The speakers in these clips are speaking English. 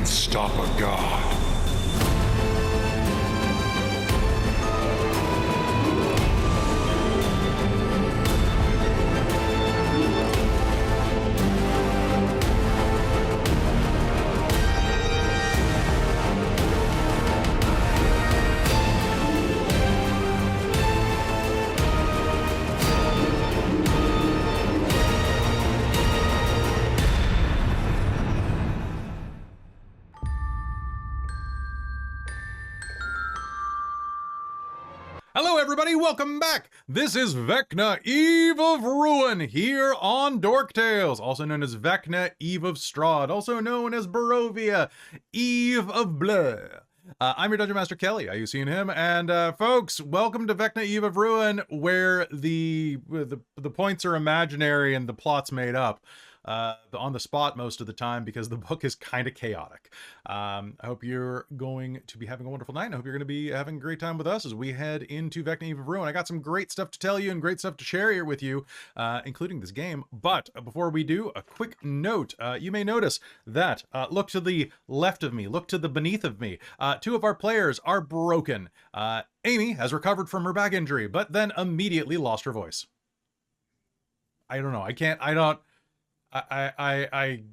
stop a god. Hello everybody, welcome back! This is Vecna, Eve of Ruin, here on Dork Tales, also known as Vecna, Eve of Strahd, also known as Barovia, Eve of Blur. I'm your Dungeon Master Kelly, I seen him, and folks, welcome to Vecna, Eve of Ruin, where the points are imaginary and the plot's made up. On the spot most of the time because the book is kind of chaotic. I hope you're going to be having a wonderful night. I hope you're going to be having a great time with us as we head into Vecna Eve of Ruin. I got some great stuff to tell you and great stuff to share here with you, including this game. But before we do, a quick note. You may notice that, look to the left of me, look to the beneath of me. Two of our players are broken. Amy has recovered from her back injury, but then immediately lost her voice. I don't know.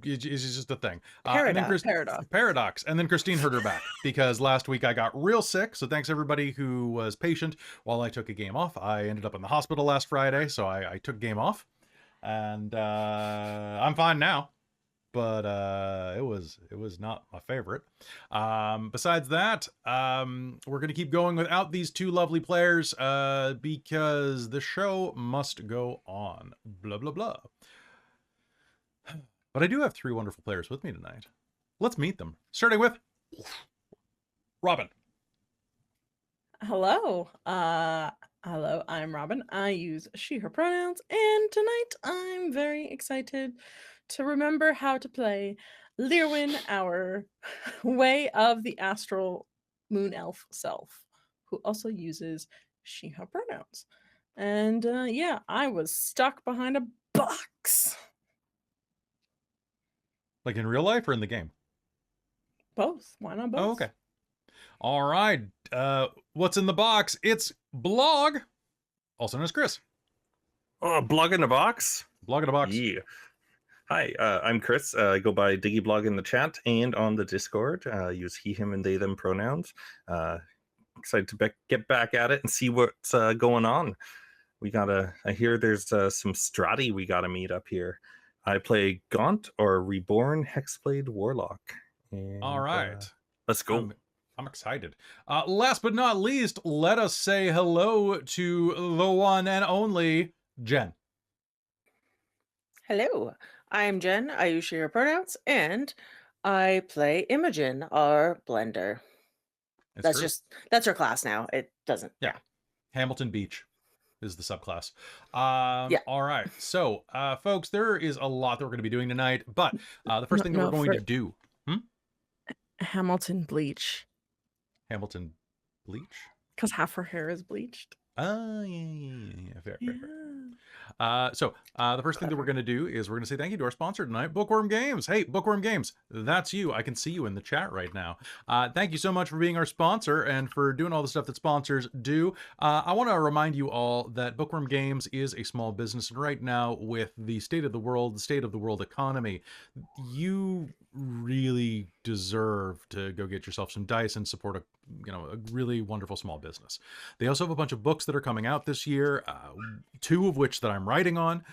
It's just a thing. Paradox. And then Christine hurt her back because last week I got real sick. So thanks everybody who was patient while I took a game off. I ended up in the hospital last Friday, so I took game off, and I'm fine now. But it was not my favorite. Besides that, we're gonna keep going without these two lovely players because the show must go on. Blah blah blah. But I do have three wonderful players with me tonight. Let's meet them. Starting with Robin. Hello. Hello, I'm Robin. I use she, her pronouns, and tonight I'm very excited to remember how to play Lir'wen, our way of the astral moon elf self, who also uses she, her pronouns. And yeah, I was stuck behind a box. Like in real life or in the game? Both. Why not both? Oh, okay. All right. What's in the box? It's Blogg, also known as Chris. Oh, Blogg in a box? Blogg in a box. Yeah. Hi, I'm Chris. I go by DiggyBlogg in the chat and on the Discord. Use he, him, and they, them pronouns. Excited to get back at it and see what's going on. I hear there's some Strahd we gotta meet up here. I play Gaunt, or Reborn Hexblade Warlock. And, all right. Let's go. I'm excited. Last but not least, let us say hello to the one and only Jen. Hello, I'm Jen. I use she, her pronouns, and I play Imogen, our blender. That's her class now. It doesn't. Yeah. Hamilton Beach is the subclass. Yeah. All right. So, folks, there is a lot that we're going to be doing tonight, but the first thing that we're going to do... Hamilton Bleach. Hamilton Bleach? Because half her hair is bleached. Yeah. Fair. So the first thing that we're going to do is we're going to say thank you to our sponsor tonight, Bookwyrm Games. Hey, Bookwyrm Games, that's you. I can see you in the chat right now. Thank you so much for being our sponsor and for doing all the stuff that sponsors do. I want to remind you all that Bookwyrm Games is a small business, and right now with the state of the world economy, you really deserve to go get yourself some dice and support a really wonderful small business. They also have a bunch of books that are coming out this year, two of which that I'm writing on.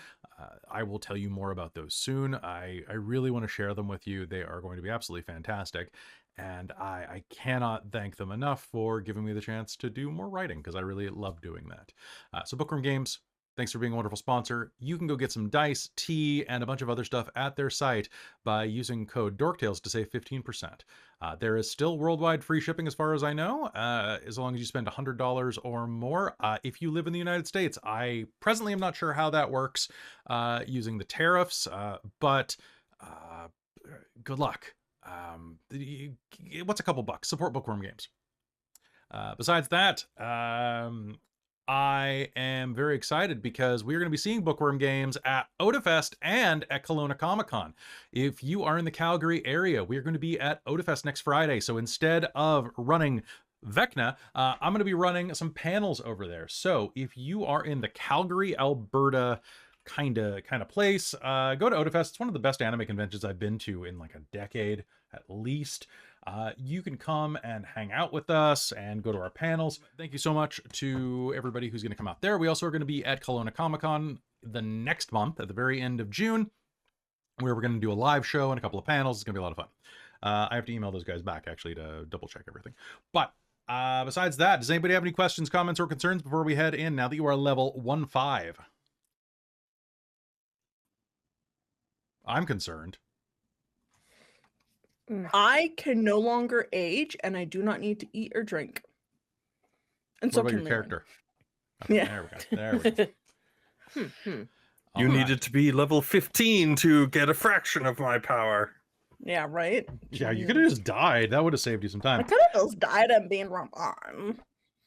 I will tell you more about those soon. I really want to share them with you. They are going to be absolutely fantastic. And I cannot thank them enough for giving me the chance to do more writing, because I really love doing that. So Bookwyrm Games, thanks for being a wonderful sponsor. You can go get some dice, tea, and a bunch of other stuff at their site by using code DORKTALES to save 15%. There is still worldwide free shipping as far as I know, as long as you spend $100 or more. If you live in the United States, I presently am not sure how that works using the tariffs, but good luck. What's a couple bucks? Support Bookwyrm Games. Besides that, I am very excited because we are going to be seeing Bookwyrm games at Odafest and at Kelowna Comic-Con. If you are in the Calgary area, we are going to be at Odafest next Friday. So instead of running Vecna, I'm going to be running some panels over there. So if you are in the Calgary, Alberta kind of place, go to Odafest. It's one of the best anime conventions I've been to in like a decade at least. You can come and hang out with us and go to our panels. Thank you so much to everybody who's going to come out there. We also are going to be at Kelowna Comic-Con the next month at the very end of June, where we're going to do a live show and a couple of panels. It's going to be a lot of fun. I have to email those guys back actually to double check everything. But besides that, does anybody have any questions, comments, or concerns before we head in now that you are level 1-5? I'm concerned. I can no longer age, and I do not need to eat or drink. And What so about can your Lir'wen. character? Okay, Yeah. There we go. There we go. You needed to be level 15 to get a fraction of my power. Yeah, right? Yeah, you could have just died. That would have saved you some I time. could have just died and been on.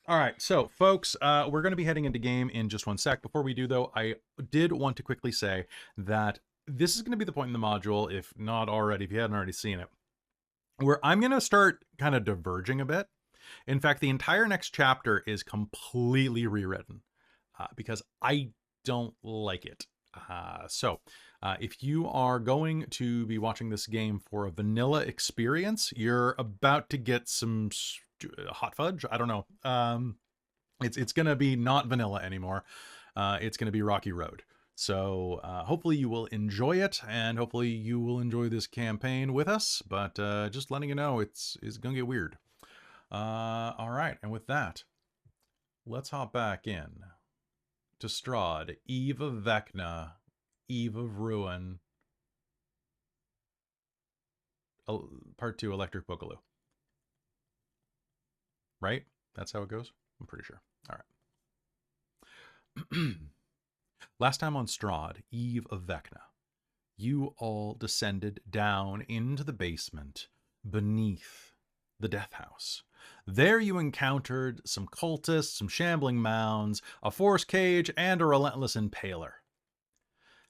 All right, so folks, we're going to be heading into game in just one sec. Before we do, though, I did want to quickly say that this is going to be the point in the module, if not already, if you hadn't already seen it, where I'm going to start kind of diverging a bit. In fact, the entire next chapter is completely rewritten because I don't like it. So if you are going to be watching this game for a vanilla experience, you're about to get some hot fudge. I don't know. It's going to be not vanilla anymore. It's going to be Rocky Road. So hopefully you will enjoy it, and hopefully you will enjoy this campaign with us. But just letting you know, it's going to get weird. All right, and with that, let's hop back in to Strahd, Eve of Vecna, Eve of Ruin, Part 2, Electric Boogaloo. Right? That's how it goes? I'm pretty sure. All right. Last time on Strahd, Eve of Vecna, you all descended down into the basement beneath the death house. There you encountered some cultists, some shambling mounds, a force cage, and a relentless impaler.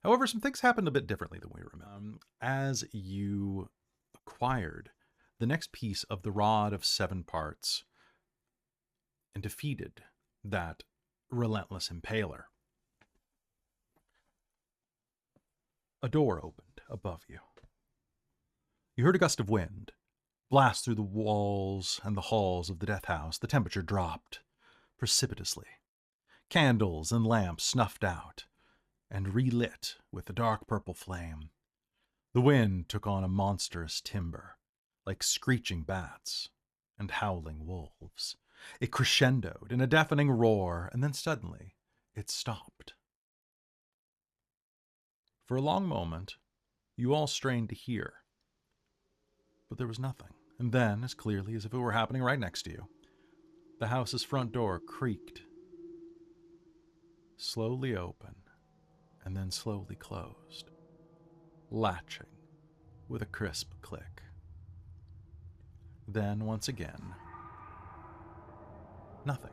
However, some things happened a bit differently than we remember. As you acquired the next piece of the Rod of 7 Parts and defeated that relentless impaler, a door opened above you. You heard a gust of wind blast through the walls and the halls of the death house. The temperature dropped precipitously. Candles and lamps snuffed out and relit with a dark purple flame. The wind took on a monstrous timbre, like screeching bats and howling wolves. It crescendoed in a deafening roar, and then suddenly it stopped. For a long moment, you all strained to hear, but there was nothing. And then, as clearly as if it were happening right next to you, the house's front door creaked, slowly open, and then slowly closed, latching with a crisp click. Then, once again, nothing.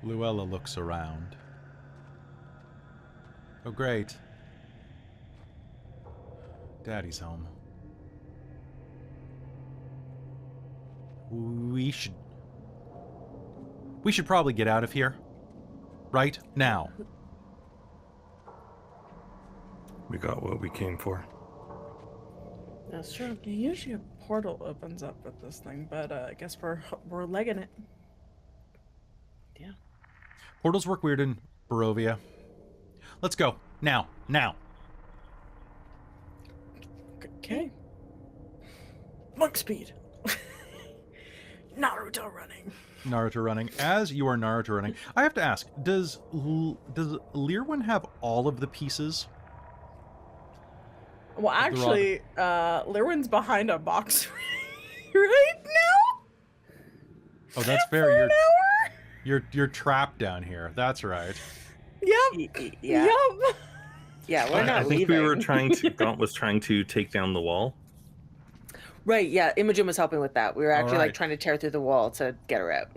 Luella looks around. Oh, great. Daddy's home. We should probably get out of here. Right now. We got what we came for. That's true. Yeah, usually a portal opens up with this thing, but I guess we're legging it. Yeah. Portals work weird in Barovia. Let's go. Now. Okay. Monk speed. Naruto running. As you are Naruto running, I have to ask, does Lir'wen have all of the pieces? Well, actually, Lir'wen's behind a box right now. Oh, that's fair. For an hour? You're trapped down here. That's right. Yep. Yeah. Yep. Yeah, we're I not think leaving. we were Gaunt was trying to take down the wall. Right, yeah, Imogen was helping with that. We were actually right. like trying to tear through the wall to get her out.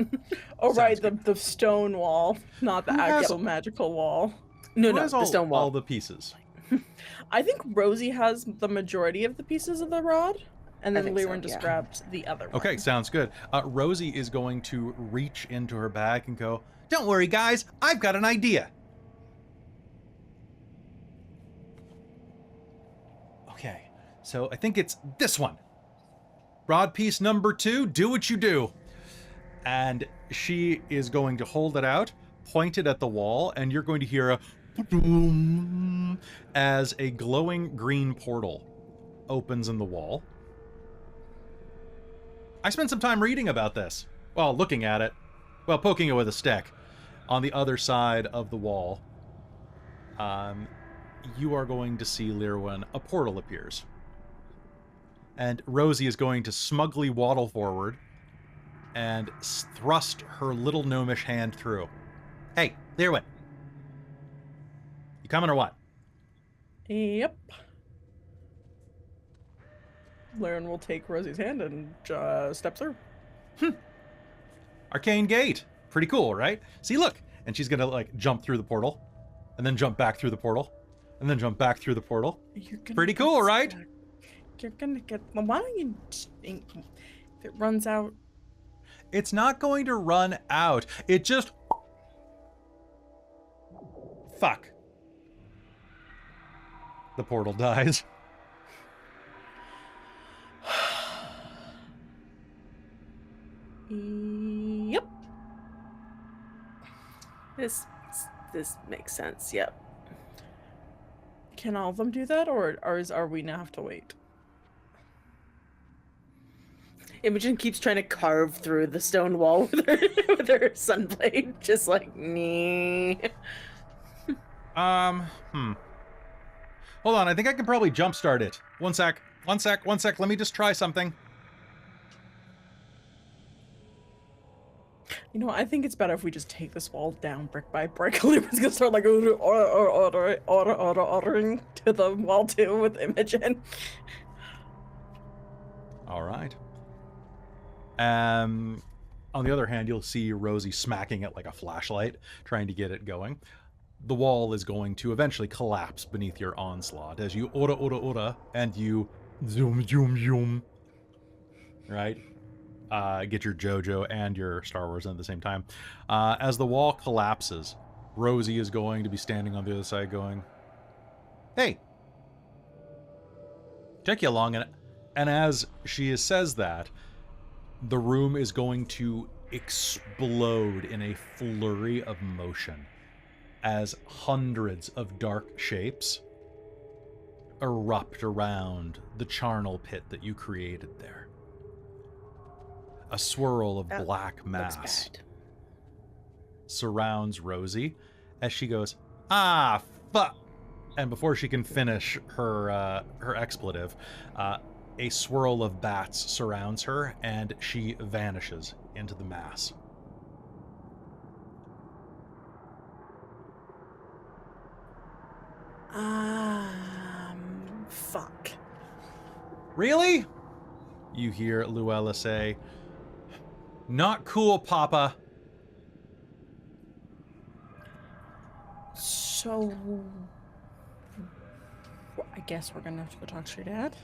Oh, right, Sounds the stone wall, not the Who has- actual magical wall. No, Who no, has the stone wall. all the pieces? I think Rosie has the majority of the pieces of the rod, and I then think so, Lir'wen just yeah. grabbed the other one. Okay, sounds good. Rosie is going to reach into her bag and go, "Don't worry, guys. I've got an idea." Okay, so I think it's this one. Rod piece number 2, do what you do. And she is going to hold it out, point it at the wall, and you're going to hear a boom as a glowing green portal opens in the wall. I spent some time reading about this. Well, looking at it. Well, poking it with a stick. On the other side of the wall, you are going to see, Lir'wen, a portal appears. And Rosie is going to smugly waddle forward and thrust her little gnomish hand through. Hey, Lir'wen. You coming or what? Yep. Lir'wen will take Rosie's hand and step through. Arcane gate. Pretty cool, right? See, look. And she's going to, like, jump through the portal. And then jump back through the portal. And then jump back through the portal. Pretty cool, right? You're gonna get... Why don't you... If it runs out... It's not going to run out. It just... Fuck. The portal dies. Yep. This makes sense. Yep. Can all of them do that, or are we now have to wait? Imogen keeps trying to carve through the stone wall with her sunblade, just like nee. Hold on, I think I can probably jumpstart it. One sec. Let me just try something. You know, I think it's better if we just take this wall down brick by brick. Lir'wen's gonna start like ordering to the wall too with Imogen. All right. On the other hand, you'll see Rosie smacking it like a flashlight, trying to get it going. The wall is going to eventually collapse beneath your onslaught as you ora, and you zoom. Right? Get your JoJo and your Star Wars in at the same time. As the wall collapses, Rosie is going to be standing on the other side going, "Hey, took you long." And as she says that, the room is going to explode in a flurry of motion as hundreds of dark shapes erupt around the charnel pit that you created there. A swirl of black mass surrounds Rosie as she goes, "Ah, fuck!" And before she can finish her expletive, a swirl of bats surrounds her, and she vanishes into the mass. Fuck. Really? You hear Luella say, "Not cool, Papa." So... I guess we're gonna have to go talk to your dad?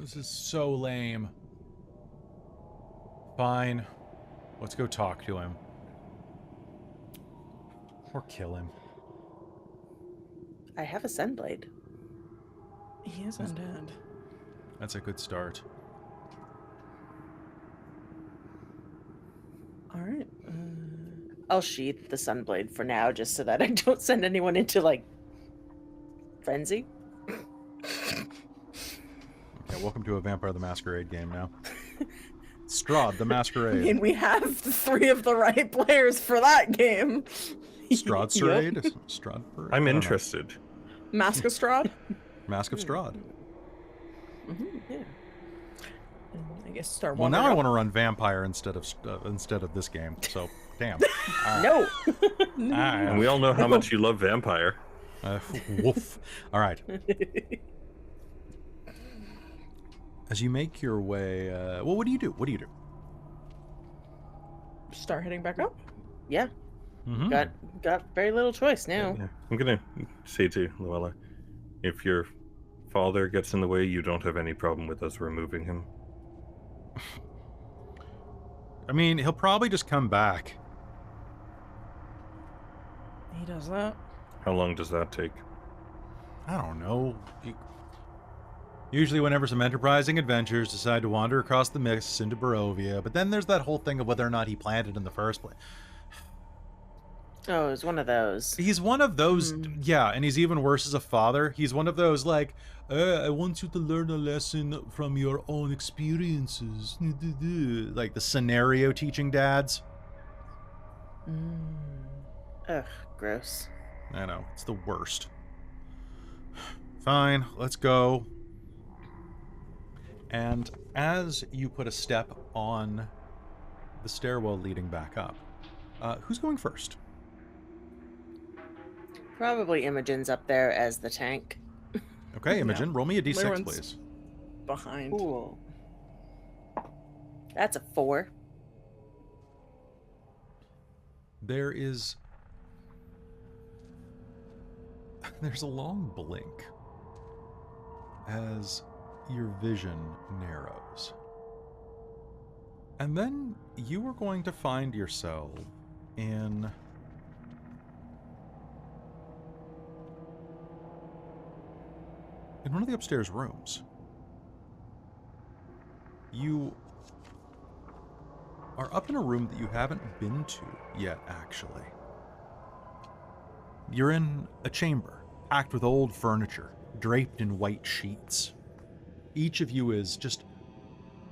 This is so lame. Fine. Let's go talk to him. Or kill him. I have a sunblade. He is undead. That's a good start. Alright. I'll sheath the sunblade for now, just so that I don't send anyone into, like, frenzy. Okay, welcome to a Vampire the Masquerade game now. Strahd the Masquerade. I mean, we have 3 of the right players for that game. Strahd Parade? Yep. Strahd Parade? I'm I don't know. interested. Mask of Strahd? Mask of Strahd. Yeah. I guess start Well, now I wandering want to run Vampire instead of this game, so... Damn. All right. No. All right. And we all know how much you love vampire. Woof. All right. As you make your way, well, what do you do? What do you do? Start heading back up. Yeah. Mm-hmm. Got very little choice now. Yeah. I'm gonna say to Luella, if your father gets in the way, you don't have any problem with us removing him. I mean, he'll probably just come back. He does that. How long does that take? I don't know. Usually whenever some enterprising adventurers decide to wander across the mists into Barovia, but then there's that whole thing of whether or not he planted in the first place. Oh, it was one of those. He's one of those, yeah, and he's even worse as a father. He's one of those, like, I want you to learn a lesson from your own experiences. Like the scenario teaching dads. Ugh, gross. I know, it's the worst. Fine, let's go. And as you put a step on the stairwell leading back up, who's going first? Probably Imogen's up there as the tank. Okay, Imogen, roll me a d6, Lir'wen's please. Behind. Cool. That's a 4. There's a long blink as your vision narrows. And then you are going to find yourself in one of the upstairs rooms. You are up in a room that you haven't been to yet, actually. You're in a chamber, packed with old furniture, draped in white sheets. Each of you is just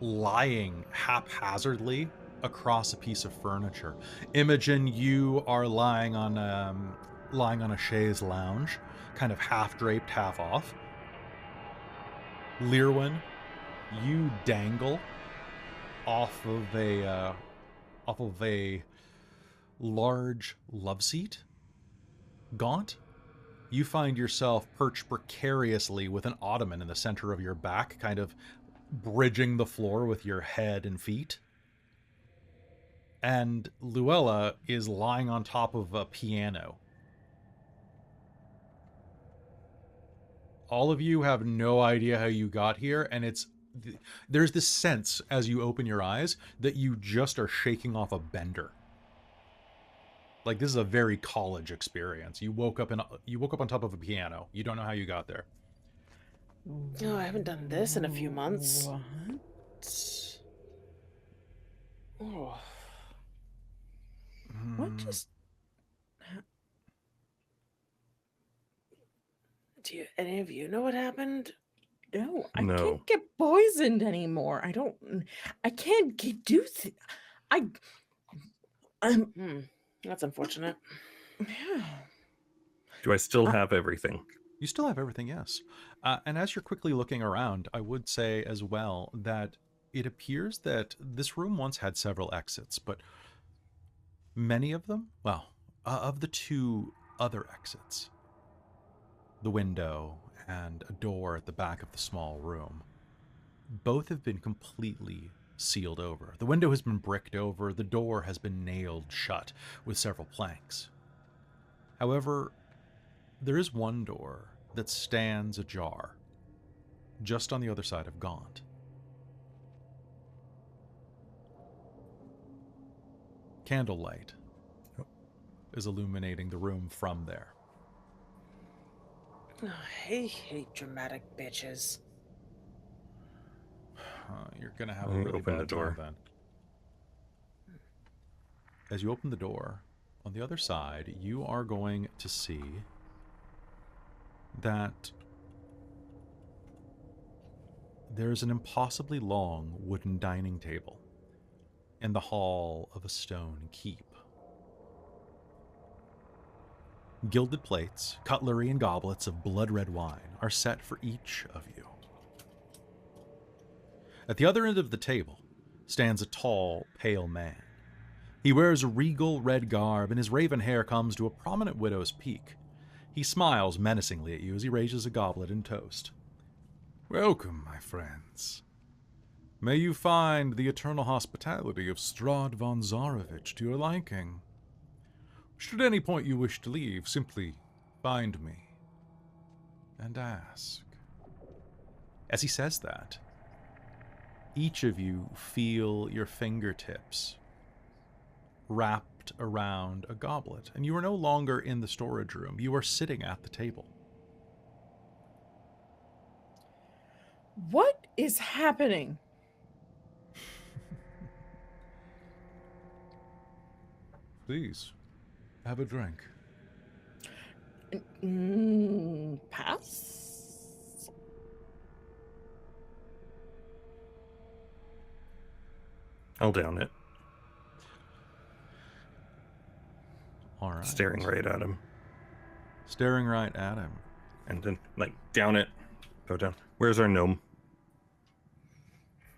lying haphazardly across a piece of furniture. Imogen, you are lying on a chaise lounge, kind of half draped, half off. Lir'wen, you dangle off of a large love seat. Gaunt, you find yourself perched precariously with an ottoman in the center of your back, kind of bridging the floor with your head and feet. And Luella is lying on top of a piano. All of you have no idea how you got here, and there's this sense as you open your eyes that you just are shaking off a bender. Like, this is a very college experience. You woke up on top of a piano. You don't know how you got there. Oh, I haven't done this in a few months. What? Oh. What just... Do any of you know what happened? No, I No. can't get poisoned anymore. I can't do That's unfortunate. Yeah. Do I still have everything? You still have everything, yes. And as you're quickly looking around, I would say as well that it appears that this room once had several exits, but many of them, well, of the two other exits, the window and a door at the back of the small room, both have been completely sealed over. The window has been bricked over, the door has been nailed shut with several planks. However, there is one door that stands ajar, just on the other side of Gaunt. Candlelight is illuminating the room from there. Oh, I hate dramatic bitches. You're gonna have a I'm gonna really open bad the door. time then. As you open the door, on the other side, you are going to see that there's an impossibly long wooden dining table in the hall of a stone keep. Gilded plates, cutlery, and goblets of blood-red wine are set for each of you. At the other end of the table stands a tall, pale man, He wears a regal red garb, and his raven hair comes to a prominent widow's peak. He smiles menacingly at you as he raises a goblet in toast. Welcome, my friends. May you find the eternal hospitality of Strahd von Zarovich to your liking. Should at any point you wish to leave, simply find me and ask. As he says that, each of you feel your fingertips wrapped around a goblet, and you are no longer in the storage room. You are sitting at the table. What is happening? Please, have a drink. Pass? I'll down it. All right. Staring right at him. Staring right at him. And then, like, down it. Go down. Where's our gnome?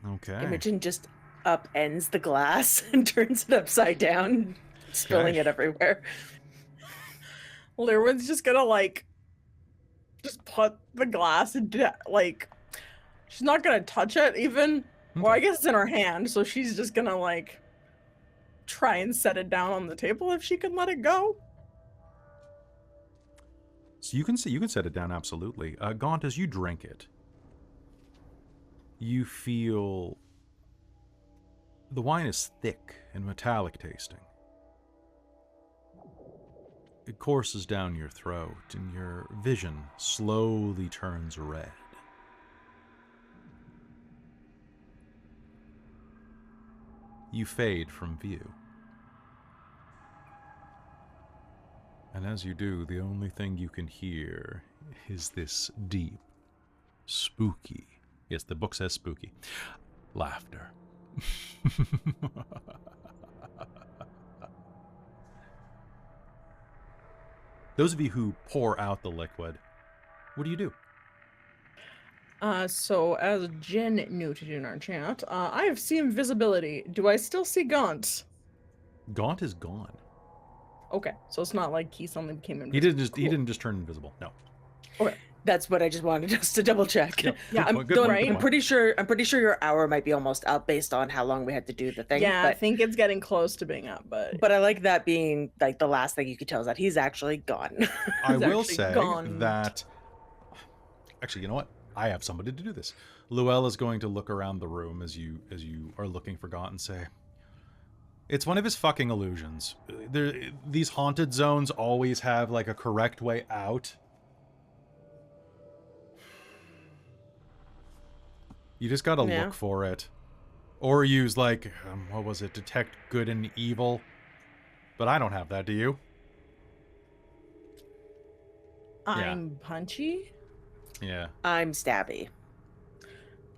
Okay. Imogen just upends the glass and turns it upside down, spilling it everywhere. Lir'wen's just gonna, like, just put the glass into, like, she's not gonna touch it even. Well, I guess it's in her hand, so she's just gonna, like, try and set it down on the table if she can let it go. So you can set it down, absolutely. Gaunt, as you drink it, you feel the wine is thick and metallic tasting. It courses down your throat, and your vision slowly turns red. You fade from view. And as you do, the only thing you can hear is this deep, spooky, yes, the book says spooky, laughter. Those of you who pour out the liquid, what do you do? So as Jen noted in our chat, I have seen visibility. Do I still see Gaunt? Gaunt is gone. Okay, so it's not like he suddenly became invisible. He didn't just turn invisible. No. Okay. That's what I just wanted us to double check. Yep. Yeah, Good point, right? I'm pretty sure your hour might be almost up based on how long we had to do the thing. Yeah, but, I think it's getting close to being up, but I like that being like the last thing you could tell is that he's actually gone. I He's will actually say gone. that... Actually, you know what? I have somebody to do this. Luella is going to look around the room as you are looking for Gaunt and say, it's one of his fucking illusions. These haunted zones always have like a correct way out. You just gotta look for it. Or use like, what was it? Detect good and evil. But I don't have that, do you? I'm punchy. Yeah. I'm stabby.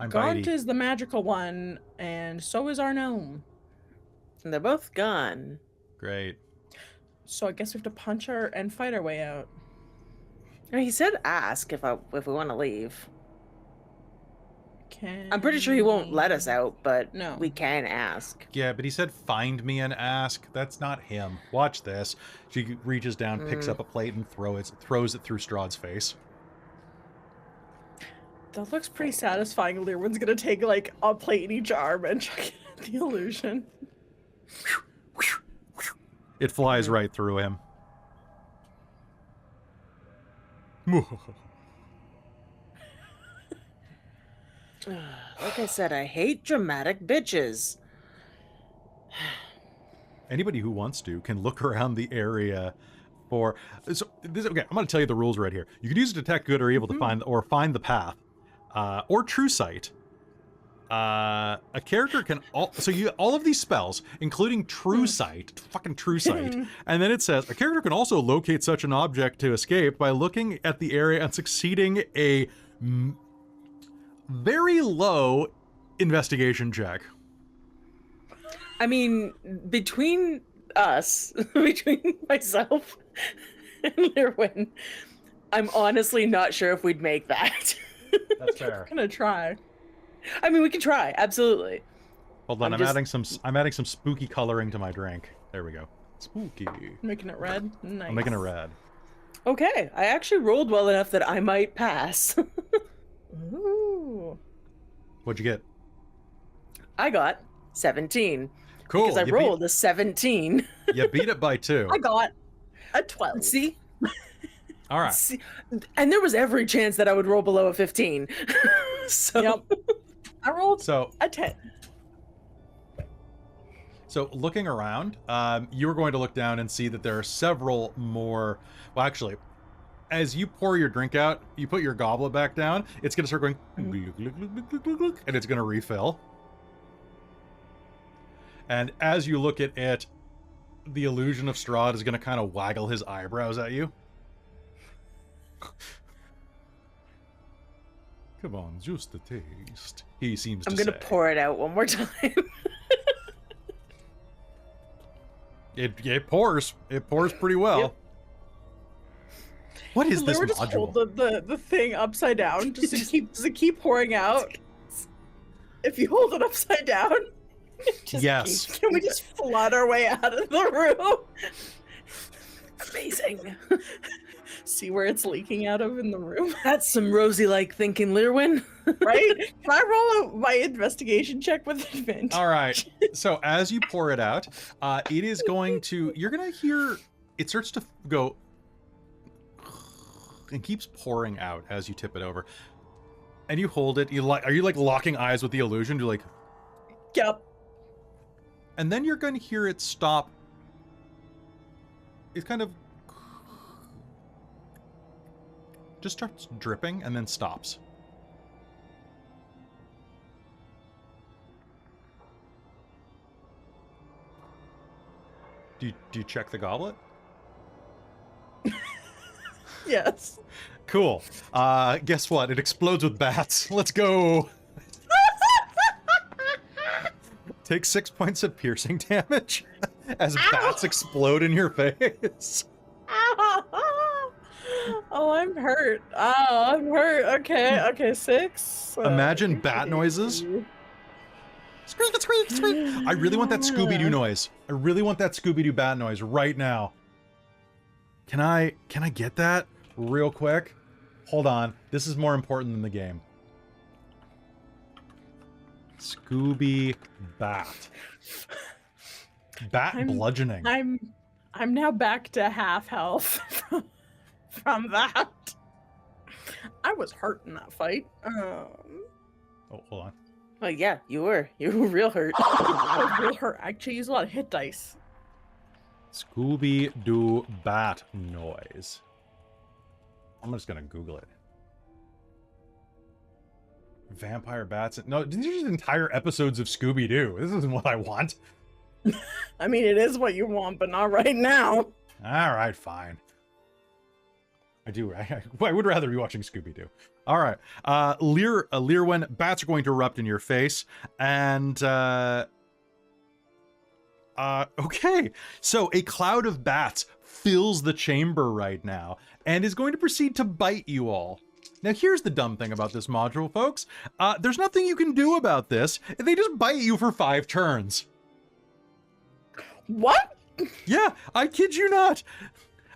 I'm Gaunt bitey. is the magical one, and so is our gnome. And they're both gone. Great. So I guess we have to punch her and fight our way out. I mean, he said ask if we want to leave. Can I'm pretty sure he won't let us out, but No. we can ask. Yeah, but he said find me and ask. That's not him. Watch this. She reaches down, picks up a plate, and throws it through Strahd's face. That looks pretty satisfying. Lir'wen's gonna take like a plate in each arm and chuck it at the illusion. It flies right through him. Like I said, I hate dramatic bitches. Anybody who wants to can look around the area for... So, okay, I'm going to tell you the rules right here. You can use detect good or evil to find the path, or true sight. A character can... all of these spells, including true sight, fucking true sight, and then it says, a character can also locate such an object to escape by looking at the area and succeeding a very low investigation check. I mean, between us, between myself and Lir'wen, I'm honestly not sure if we'd make that. That's fair. I'm gonna try. I mean, we can try, absolutely. Hold on, I'm adding some spooky coloring to my drink. There we go. Spooky. Making it red. Nice. I'm making it red. Okay, I actually rolled well enough that I might pass. Ooh. What'd you get? I got 17. Cool. Because I rolled a 17. You beat it by 2. I got a 12. See? All right. See? And there was every chance that I would roll below a 15. So Yep. I rolled So a 10. So looking around, you're going to look down and see that there are several more. Well, actually, as you pour your drink out, you put your goblet back down. It's going to start going, and it's going to refill. And as you look at it, the illusion of Strahd is going to kind of waggle his eyebrows at you. Come on, just a taste. He seems to say. I'm going to pour it out one more time. It pours. It pours pretty well. Yep. What is this Just module? hold the thing upside down. Does it keep pouring out? If you hold it upside down, Yes. can we just flood our way out of the room? Amazing. See where it's leaking out of in the room, That's some Rosie-like thinking, Lir'wen. right? Can I roll my investigation check with advantage? All right. So as you pour it out, it is going to. You're going to hear it starts to go and keeps pouring out as you tip it over. And you hold it. Are you like locking eyes with the illusion? You're like, Yep. and then you're going to hear it stop. It kind of just starts dripping and then stops. Do you check the goblet? Yes. Cool. Guess what? It explodes with bats. Let's go. Take 6 points of piercing damage as bats explode in your face. Oh, I'm hurt. Oh, I'm hurt. Okay, 6. Imagine bat noises. Squeak, squeak, squeak. I really want that Scooby-Doo noise. I really want that Scooby-Doo bat noise right now. Can I get that real quick? Hold on. This is more important than the game. Scooby bat. Bat bludgeoning. I'm now back to half health from that. I was hurt in that fight. Oh, hold on. Well, yeah, you were real hurt. I was real hurt. I actually used a lot of hit dice. Scooby-Doo bat noise. I'm just gonna Google it. Vampire bats. No, these are just entire episodes of Scooby-Doo. This isn't what I want. I mean, it is what you want, but not right now. All right, fine. I would rather be watching Scooby-Doo. All right. Lir'wen, bats are going to erupt in your face. And, okay. So a cloud of bats fills the chamber right now and is going to proceed to bite you all. Now, here's the dumb thing about this module, folks. There's nothing you can do about this. They just bite you for 5 turns. What? Yeah, I kid you not.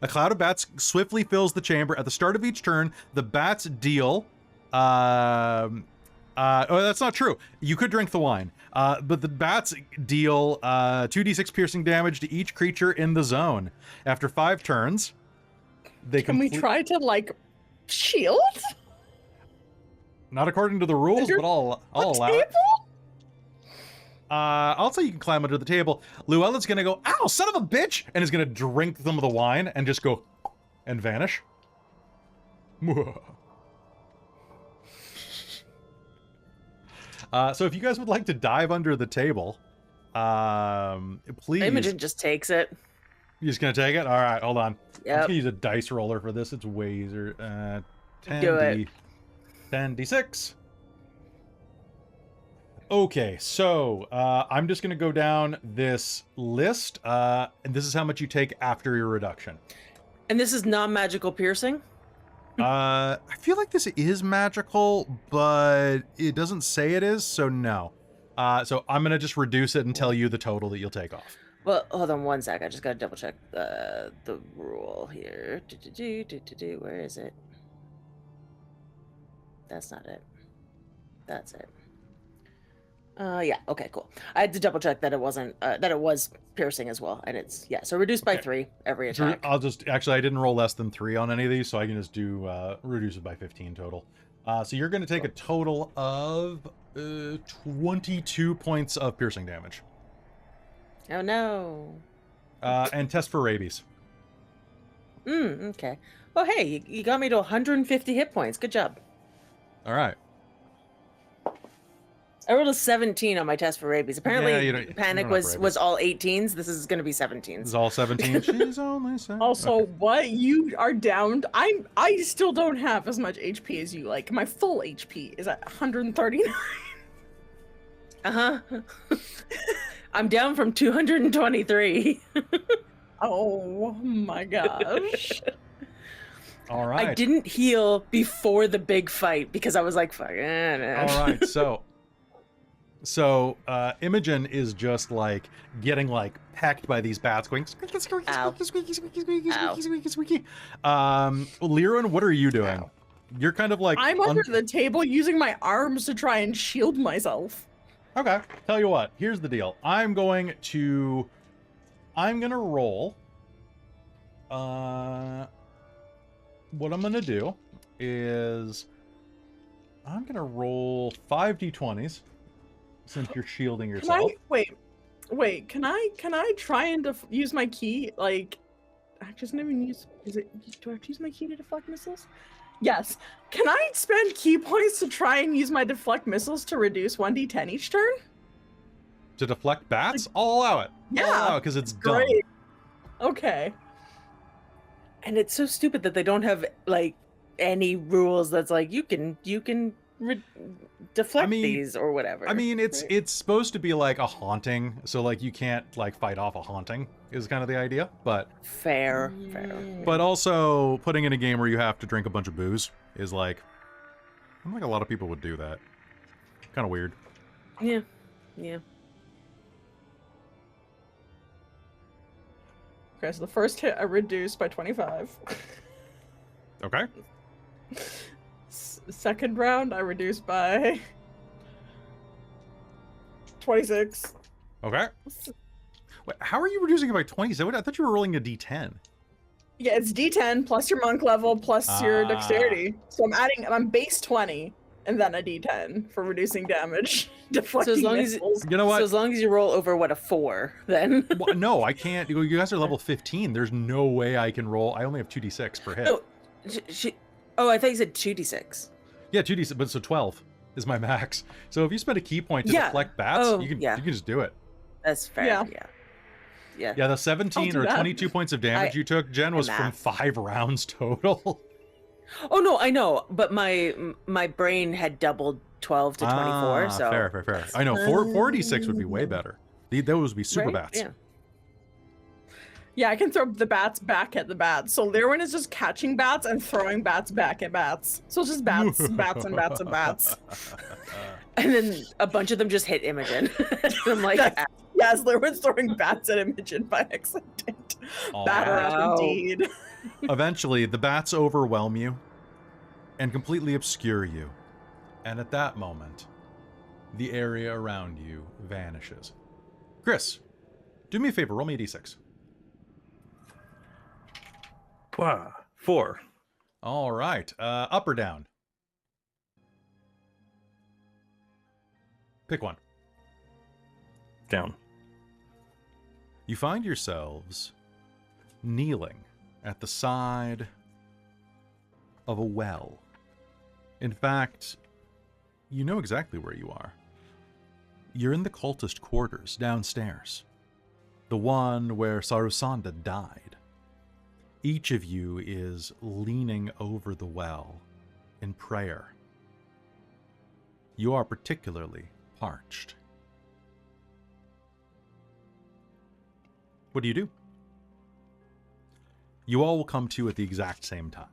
A cloud of bats swiftly fills the chamber. At the start of each turn, the bats deal... oh, that's not true. You could drink the wine. But the bats deal 2d6 piercing damage to each creature in the zone. After 5 turns, they Can we try to, like, shield? Not according to the rules, but I'll allow it. Table? I'll say you can climb under the table. Luella's gonna go, ow, son of a bitch! And is gonna drink some of the wine and just go and vanish. So if you guys would like to dive under the table, please. Imogen just takes it. You're just gonna take it? All right, hold on. I'm just Yep. gonna use a dice roller for this. It's way easier. 10d, Do it. 10d6. Okay, so I'm just gonna go down this list, and this is how much you take after your reduction. And this is non-magical piercing? I feel like this is magical, but it doesn't say it is, so no. So I'm going to just reduce it and tell you the total that you'll take off. Well, hold on one sec. I just got to double check the rule here. Where is it? That's not it. That's it. Yeah. Okay. Cool. I had to double check that it wasn't that it was piercing as well, and it's so reduced by 3 every attack. I'll just actually I didn't roll less than 3 on any of these, so I can just do reduce it by 15 total. So you're going to take a total of 22 points of piercing damage. Oh no. And test for rabies. Okay. Oh hey, you got me to 150 hit points. Good job. All right. I rolled a 17 on my test for rabies. Apparently, Panic was all 18s. This is going to be 17s. It's all 17. She's only 7. Also, what? You are down. I still don't have as much HP as you. Like, my full HP is at 139. I'm down from 223. Oh my gosh. All right. I didn't heal before the big fight because I was like, fuck. All right. So Imogen is just like getting like pecked by these bats going squeaky, squeaky, squeaky, squeaky, squeaky, squeaky, squeaky, squeaky, squeaky. Lir'wen, what are you doing? Ow. You're kind of like I'm under the table using my arms to try and shield myself. Okay. Tell you what, here's the deal. I'm gonna roll. What I'm gonna do is I'm gonna roll 5 d20s since you're shielding yourself. Wait, can I try and use my key? Like, I just never use. Do I have to use my key to deflect missiles? Yes. Can I spend key points to try and use my deflect missiles to reduce 1d10 each turn? To deflect bats? I'll allow it. Yeah, because it's dumb. great. Okay. And it's so stupid that they don't have like any rules that's like you can deflect these or whatever. I mean, it's supposed to be like a haunting, so like you can't like fight off a haunting is kind of the idea, but fair. But also putting in a game where you have to drink a bunch of booze is like, I don't think a lot of people would do that. Kind of weird. Yeah. Okay, so the first hit I reduced by 25. Okay. Second round I reduced by 26. Okay. Wait, how are you reducing it by 27? I thought you were rolling a d10. Yeah, it's d10 plus your monk level plus your dexterity. So I'm base 20 and then a d10 for reducing damage. Deflecting so as long missiles. You know what? So as long as you roll over a 4, then Well, no, I can't. You guys are level 15. There's no way I can roll. I only have 2d6 per hit. I thought you said 2d6. Yeah, 2d6, but so 12 is my max. So if you spend a key point to deflect bats, you can just do it. That's fair. Yeah. Yeah, the 17 or 22 points of damage you took, Jen, was from 5 rounds total. Oh no, I know, but my brain had doubled 12 to 24. So fair. I know 4d6 would be way better. Those would be super bats. Yeah, I can throw the bats back at the bats. So Lir'wen is just catching bats and throwing bats back at bats. So it's just bats, bats, and bats and bats. And then a bunch of them just hit Imogen. I'm like, yes, Lir'wen's throwing bats at Imogen by accident. Batter up indeed. Eventually, the bats overwhelm you and completely obscure you. And at that moment, the area around you vanishes. Chris, do me a favor, roll me a d6. Wow, 4. All right. Up or down? Pick one. Down. You find yourselves kneeling at the side of a well. In fact, you know exactly where you are. You're in the cultist quarters downstairs. The one where Sarusanda died. Each of you is leaning over the well in prayer. You are particularly parched. What do you do? You all will come to at the exact same time.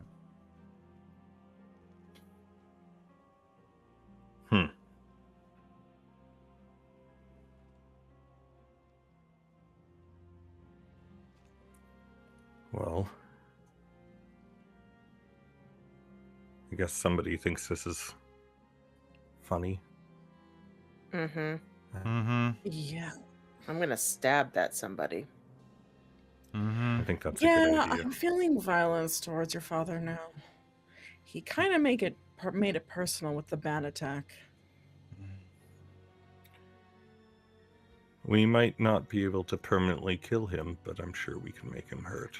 guess somebody thinks this is funny. Mm-hmm. Mm-hmm. Yeah. I'm gonna stab that somebody. Mm-hmm. I think that's a Yeah, good idea. I'm feeling violence towards your father now. He kind of made it personal with the bat attack. We might not be able to permanently kill him, but I'm sure we can make him hurt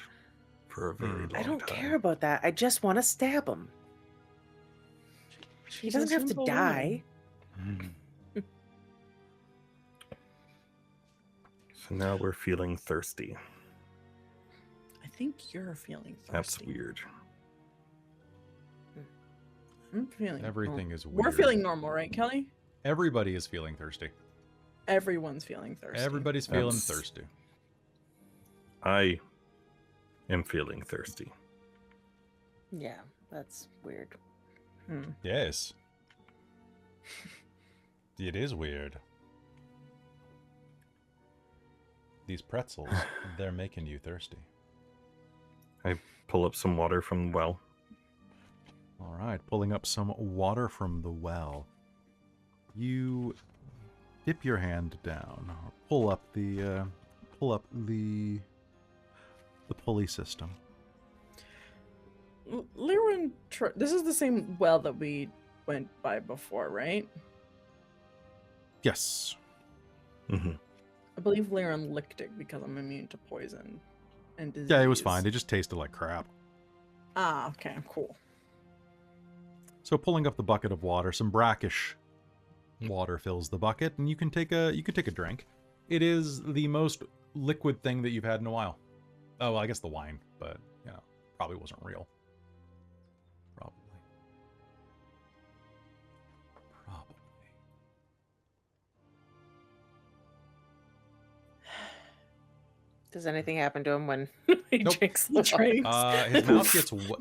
for a very long I don't time. care about that. I just want to stab him. He She's a doesn't have to simple die. woman. So now we're feeling thirsty. I think you're feeling thirsty. That's weird. I'm feeling Everything is We're weird. feeling normal, right, Kelly? Everybody is feeling thirsty. Everyone's feeling thirsty. Everybody's feeling That's- thirsty. I am feeling thirsty. Yeah, that's weird. Yes. It is weird. These pretzels, they're making you thirsty. I pull up some water from the well. All right, pulling up some water from the well. You dip your hand down, pull up the pulley system. Lir'wen, this is the same well that we went by before, right? Yes. Mm-hmm. I believe Lir'wen licked it because I'm immune to poison and disease. Yeah, it was fine. It just tasted like crap. Ah, okay, cool. So pulling up the bucket of water, some brackish water fills the bucket, and you can take a drink. It is the most liquid thing that you've had in a while. Oh, well, I guess the wine, but you know, probably wasn't real. Probably. Does anything happen to him when he Nope. drinks He the drinks. water?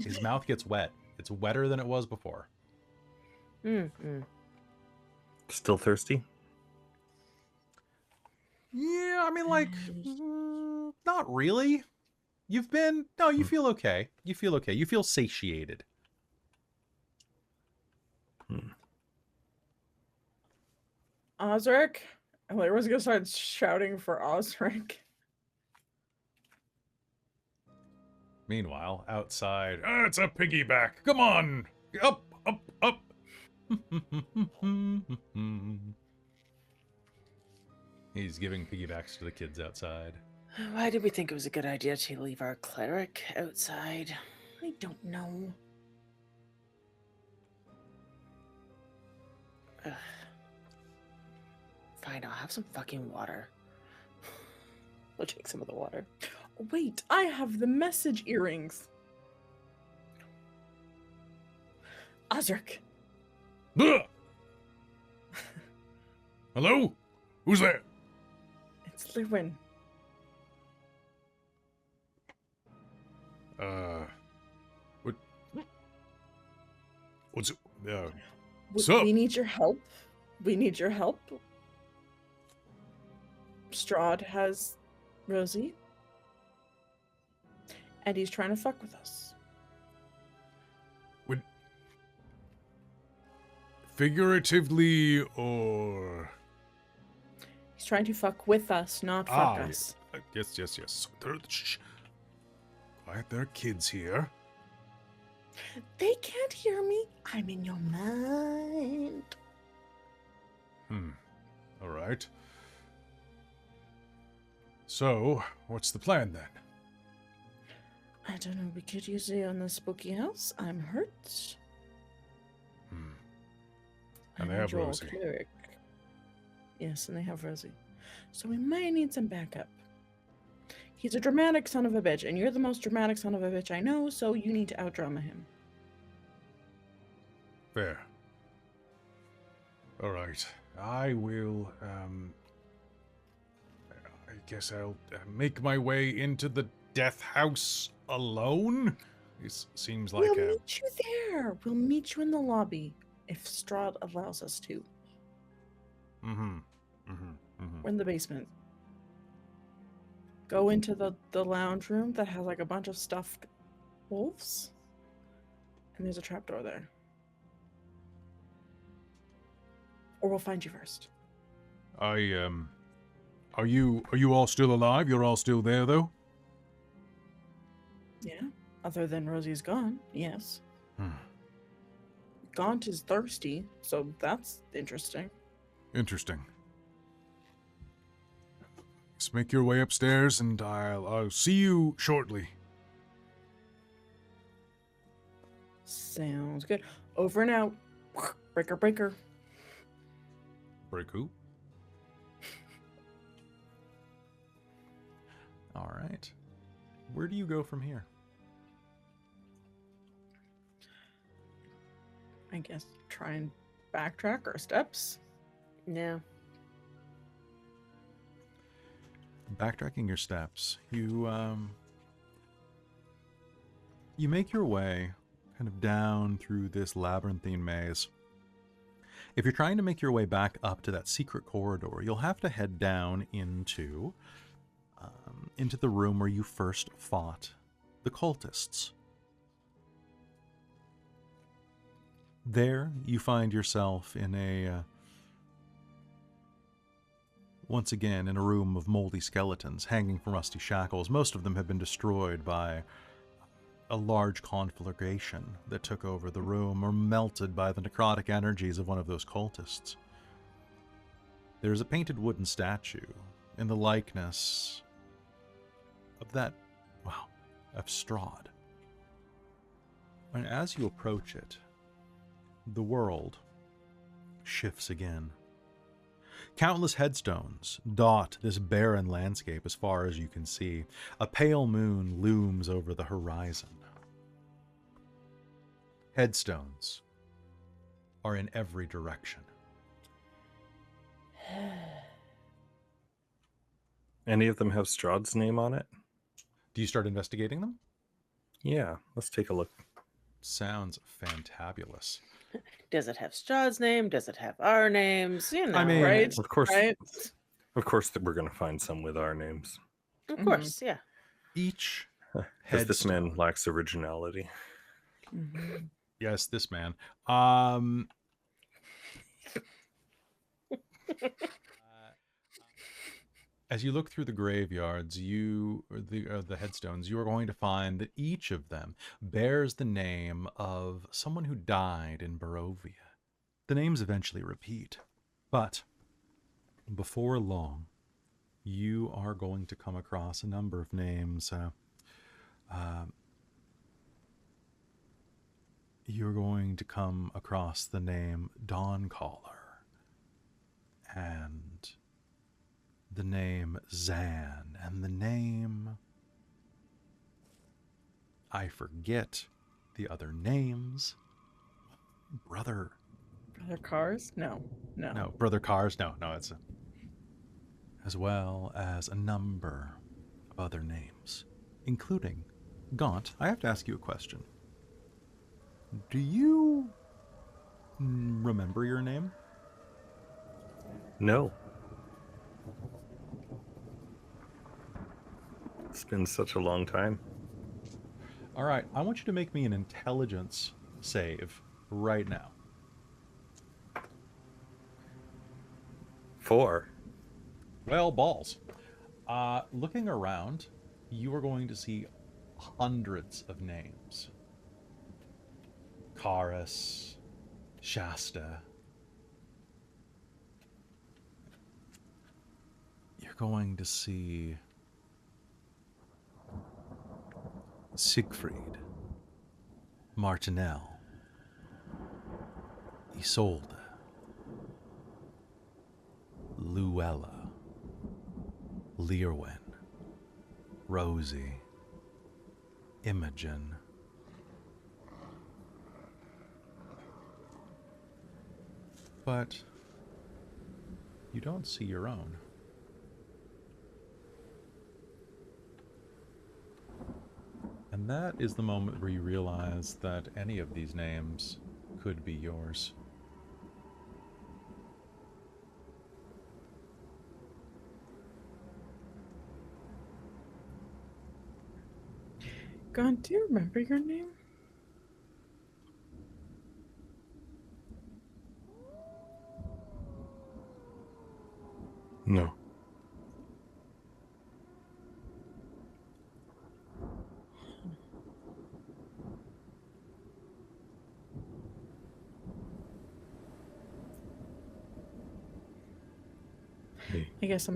His mouth gets wet. It's wetter than it was before. Mm-hmm. Still thirsty? Yeah, I mean, like, not really. You feel okay. You feel okay. You feel satiated. Osric? Lir'wen's gonna start shouting for Osric. Meanwhile, outside, it's a piggyback. Come on, up, up, up. He's giving piggybacks to the kids outside. Why did we think it was a good idea to leave our cleric outside? I don't know. Ugh. Fine, I'll have some fucking water. I'll drink some of the water. Wait, I have the message earrings. Osric. Ugh! Hello? Who's there? It's Lir'wen. What's it? What's up? We need your help. We need your help. Strahd has Rosie. And he's trying to fuck with us. Figuratively or... He's trying to fuck with us, not fuck us. Yes. Shh. Quiet, there are kids here. They can't hear me. I'm in your mind. All right. So, what's the plan then? I don't know. We could use it on the spooky house. I'm hurt. And they I'm a have Joel Rosie. cleric. Yes, and they have Rosie. So we might need some backup. He's a dramatic son of a bitch, and you're the most dramatic son of a bitch I know, so you need to outdrama him. Fair. All right. I will, I guess I'll make my way into the death house alone? This seems like We'll a... meet you there. We'll meet you in the lobby, if Strahd allows us to. We're in the basement. Go into the lounge room that has like a bunch of stuffed wolves. And there's a trapdoor there. or we'll find you first. Are you all still alive? You're all still there, though? Yeah. Other than Rosie's gone, yes. Hmm. Gaunt is thirsty, so that's interesting. Interesting. Just make your way upstairs, and I'll see you shortly. Sounds good. Over and out. Breaker, breaker. Break who? All right. Where do you go from here? I guess try and backtrack our steps. Yeah. Backtracking your steps, you make your way kind of down through this labyrinthine maze. If you're trying to make your way back up to that secret corridor, you'll have to head down into the room where you first fought the cultists. There, you find yourself in once again in a room of moldy skeletons hanging from rusty shackles. Most of them have been destroyed by a large conflagration that took over the room, or melted by the necrotic energies of one of those cultists. There's a painted wooden statue in the likeness of of Strahd. And as you approach it, the world shifts again. Countless headstones dot this barren landscape as far as you can see. A pale moon looms over the horizon. Headstones are in every direction. Any of them have Strahd's name on it? Do you start investigating them? Yeah, let's take a look. Sounds fantabulous. Does it have Strahd's name? Does it have our names? You know, I mean, right? Of course, Right? that we're going to find some with our names. Of course, yeah. Each Because this man headstone- lacks originality. Mhm. Yes, this man. As you look through the graveyards, the headstones, you are going to find that each of them bears the name of someone who died in Barovia. The names eventually repeat, but before long, you are going to come across a number of names. You're going to come across the name Dawncaller and the name Zan, and the name... I forget the other names. Brother Cars? No. Brother Cars? No, it's... As well as a number of other names, including Gaunt. I have to ask you a question. Do you remember your name? No. It's been such a long time. All right, I want you to make me an intelligence save right now. 4. Well, balls. Looking around, you are going to see hundreds of names. Karis, Shasta. You're going to see Siegfried, Martinel, Isolde, Luella, Lir'wen, Rosie, Imogen. But you don't see your own. And that is the moment where you realize that any of these names could be yours. Gaunt, do you remember your name? No. Hey. I guess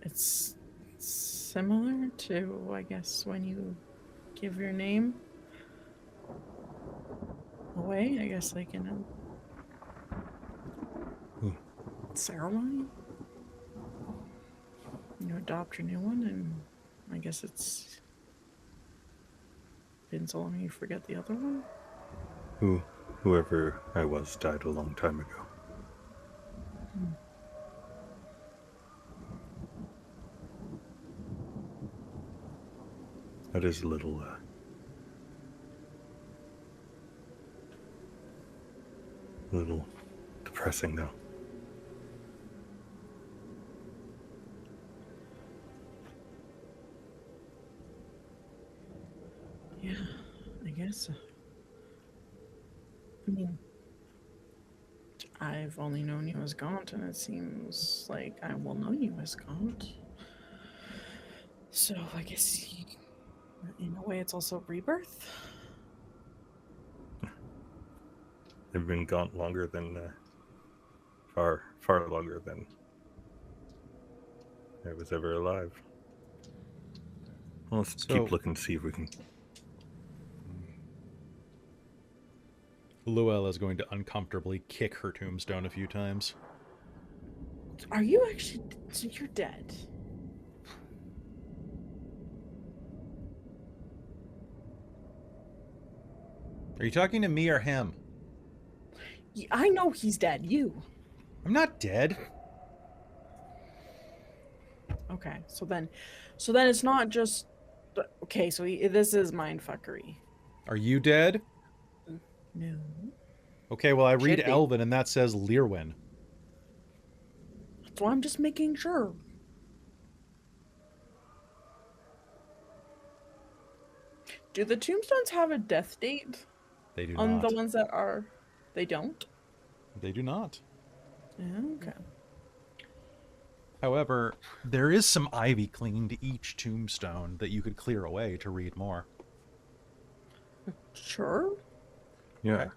it's similar to, I guess, when you give your name away, I guess, like in a ceremony. You adopt your new one, and I guess it's been so long you forget the other one. Whoever I was died a long time ago. That is a little depressing, though. Yeah, I guess. I mean, I've only known you as Gaunt, and it seems like I will know you as Gaunt. So I guess, in a way, it's also rebirth. They've been Gaunt longer than far longer than I was ever alive. Well, let's keep looking to see if we can. Luella's going to uncomfortably kick her tombstone a few times. Are you actually? So you're dead? Are you talking to me or him? I know he's dead. You. I'm not dead. Okay, so then it's not just. Okay, so this is mindfuckery. Are you dead? No. Okay, well, I read Should be. Elven, and that says Lir'wen. So I'm just making sure. Do the tombstones have a death date? They do On not. the ones that are... They don't? They do not. Okay. However, there is some ivy clinging to each tombstone that you could clear away to read more. Sure. Yeah. Okay.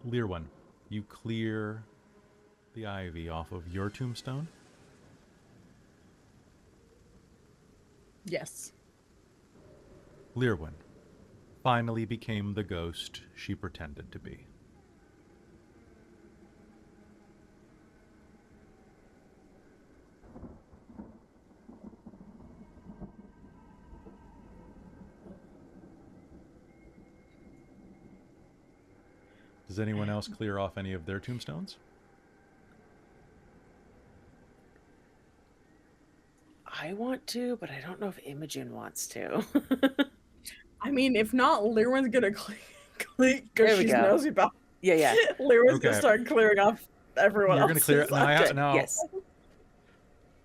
Lir'wen, you clear the ivy off of your tombstone? Yes. Lir'wen finally became the ghost she pretended to be. Does anyone else clear off any of their tombstones? I want to, but I don't know if Imogen wants to. I mean, if not, Lir'wen's gonna clear There because we she's go. nosy about. Yeah. Lir'wen's Okay. gonna start clearing off everyone You're else. going to clear... Now, Yes.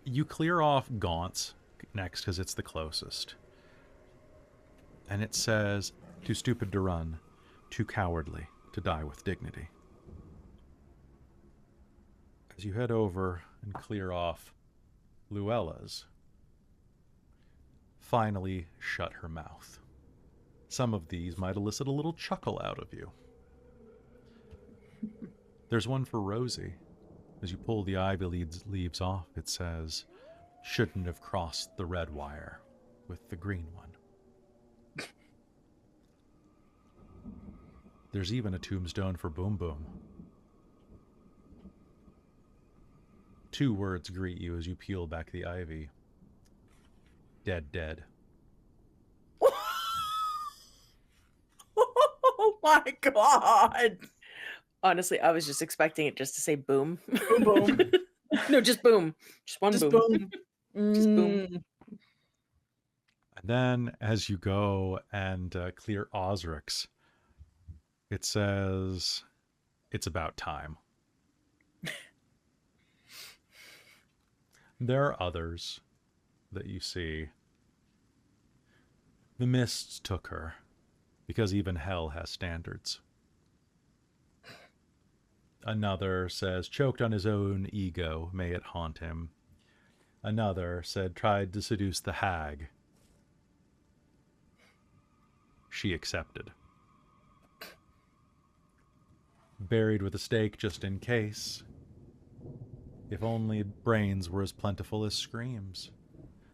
you clear off Gaunt's next because it's the closest. And it says, too stupid to run, too cowardly to die with dignity. As you head over and clear off Luella's, finally shut her mouth. Some of these might elicit a little chuckle out of you. There's one for Rosie. As you pull the ivy leaves off, it says, shouldn't have crossed the red wire with the green one. There's even a tombstone for Boom Boom. 2 words greet you as you peel back the ivy. Dead, dead. Oh my god! Honestly, I was just expecting it just to say boom. Boom, boom. No, just boom. Just one Just boom. boom. Just boom. And then, as you go and clear Osric's, it says, it's about time. There are others that you see. The mists took her, because even hell has standards. Another says, choked on his own ego, may it haunt him. Another said, tried to seduce the hag. She accepted. Buried with a stake just in case. If only brains were as plentiful as screams.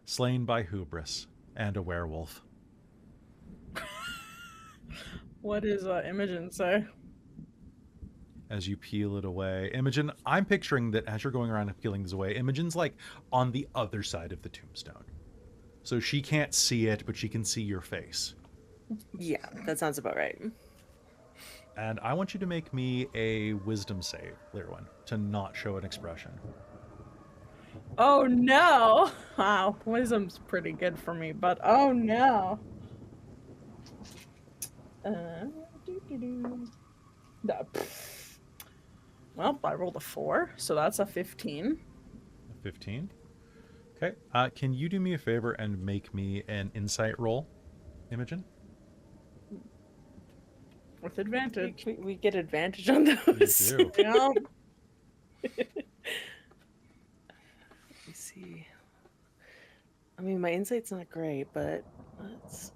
Slain by hubris and a werewolf. What does Imogen say? As you peel it away. Imogen, I'm picturing that as you're going around and peeling this away, Imogen's like on the other side of the tombstone. So she can't see it, but she can see your face. Yeah, that sounds about right. And I want you to make me a wisdom save, Lir'wen, to not show an expression. Oh no! Wow, wisdom's pretty good for me, but oh no. Doo-doo-doo. No, well, I rolled a 4, so that's a 15. 15. Okay. Can you do me a favor and make me an insight roll, Imogen? With advantage. We get advantage on those. You do. Yeah. Let me see. I mean, my insight's not great, but let's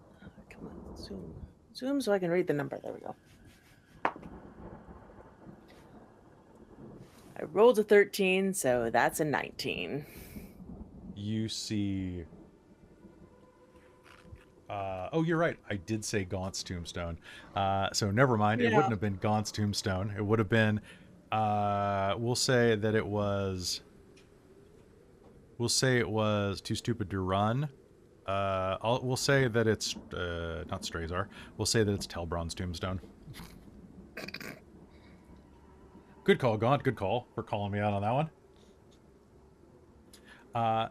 come on, zoom so I can read the number. There we go. I rolled a 13, so that's a 19. You see... oh, you're right. I did say Gaunt's tombstone. So never mind. It Yeah. wouldn't have been Gaunt's tombstone. It would have been... we'll say that it was... We'll say it was Too Stupid to Run. We'll say that it's... not Strazar. We'll say that it's Telbron's tombstone. Good call, Gaunt. Good call for calling me out on that one.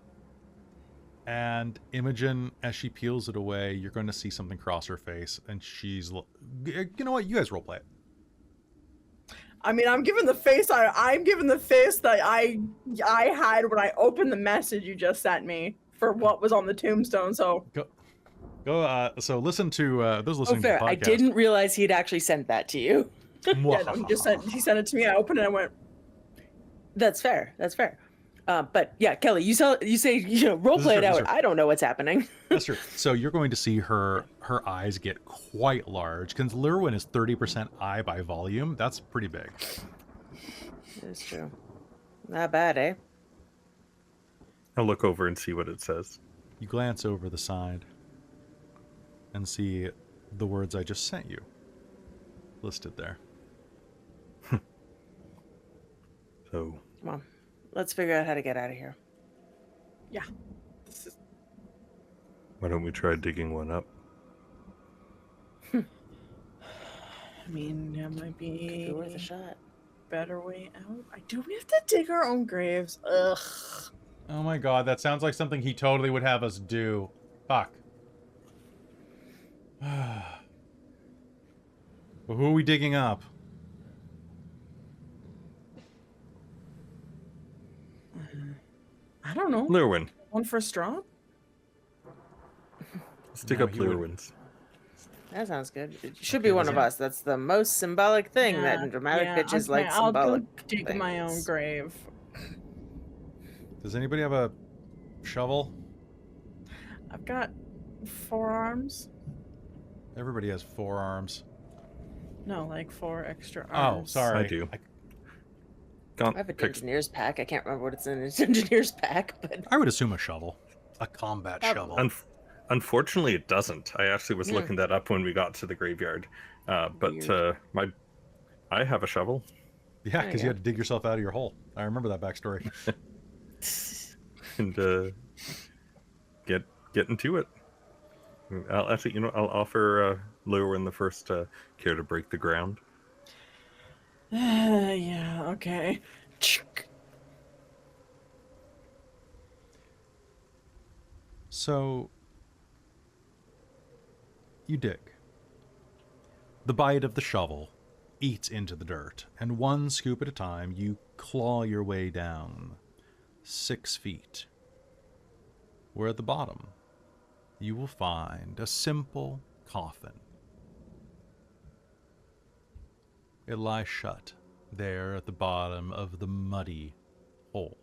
And Imogen, as she peels it away, you're going to see something cross her face, and she's... You know what? You guys roleplay it. I mean, I'm giving the face that I had when I opened the message you just sent me for what was on the tombstone. So Go. So listen to those listening to the fair. podcast. I didn't realize he'd actually sent that to you. yeah, no, he sent it to me. I opened it and I went, That's fair. That's fair. But yeah, Kelly, you say role play it This is out. true. I don't know what's happening. That's true. So you're going to see her eyes get quite large. Because Lir'wen is 30% eye by volume. That's pretty big. That's true. Not bad, eh? I'll look over and see what it says. You glance over the side and see the words I just sent you listed there. So, Come on, let's figure out how to get out of here. yeah. why don't we try digging one up? I mean, that might Could be worth be a shot. better way out. Do we have to dig our own graves? Ugh. Oh my god, that sounds like something he totally would have us do. Fuck. Well, who are we digging up? I don't know. Lir'wen. One for Strahd? Let's dig No, up he wouldn't. Lir'wen's. That sounds good. It should be one of us. That's the most symbolic thing that in dramatic pitches okay, like I'll go symbolic dig my own things. grave. Does anybody have a shovel? I've got 4 arms. Everybody has 4 arms. No, like 4 extra Oh, arms. sorry. I do. Gaunt I have an picks- engineer's pack. I can't remember what it's in its engineer's pack, but I would assume a shovel. A combat Probably. shovel. Unfortunately, it doesn't. I actually was Hmm. looking that up when we got to the graveyard. But Weird. I have a shovel. Yeah, There because you you had to dig yourself out of your hole. I remember that backstory. And get into it. I'll actually, I'll offer Lir'wen the first care to break the ground. Yeah, okay. So, you dig. The bite of the shovel eats into the dirt, and one scoop at a time, you claw your way down 6 feet, where at the bottom you will find a simple coffin. It lies shut there at the bottom of the muddy hole.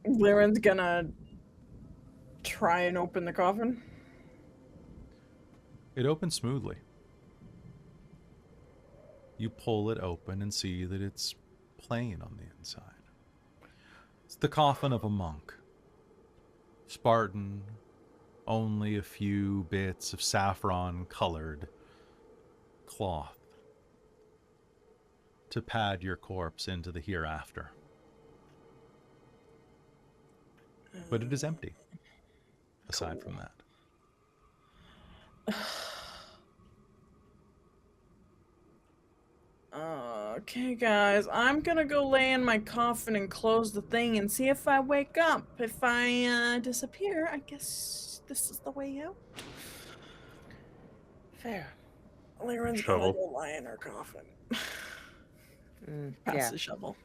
Lir'wen's gonna try and open the coffin. It opens smoothly. You pull it open and see that it's plain on the inside. It's the coffin of a monk. Spartan, only a few bits of saffron-colored cloth to pad your corpse into the hereafter. But it is empty, aside from that. Okay, guys, I'm gonna go lay in my coffin and close the thing and see if I wake up. If I disappear, I guess this is the way out. Fair. Lir'wen's gonna go lie in her coffin. Pass the shovel.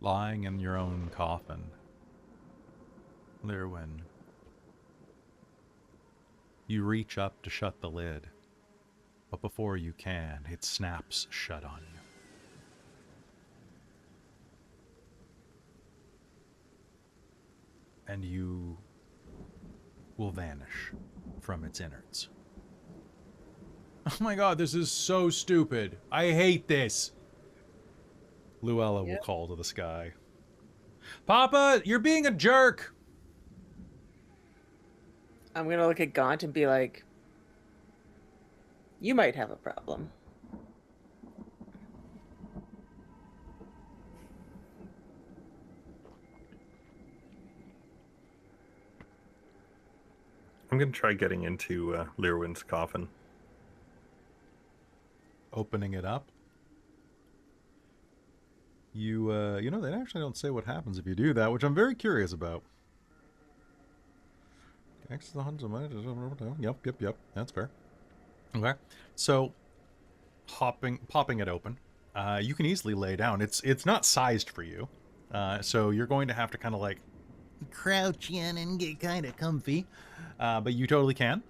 Lying in your own coffin, Lir'wen, you reach up to shut the lid, but before you can, it snaps shut on you. And you will vanish from its innards. Oh my god, this is so stupid. I hate this. Luella will call to the sky. Papa, you're being a jerk! I'm gonna look at Gaunt and be like, you might have a problem. I'm gonna try getting into Lir'wen's coffin. Opening it up. You know, they actually don't say what happens if you do that, which I'm very curious about. Access the hundreds of money. Yep. That's fair. Okay. So, popping it open, you can easily lay down. It's not sized for you, so you're going to have to kind of like crouch in and get kind of comfy, but you totally can.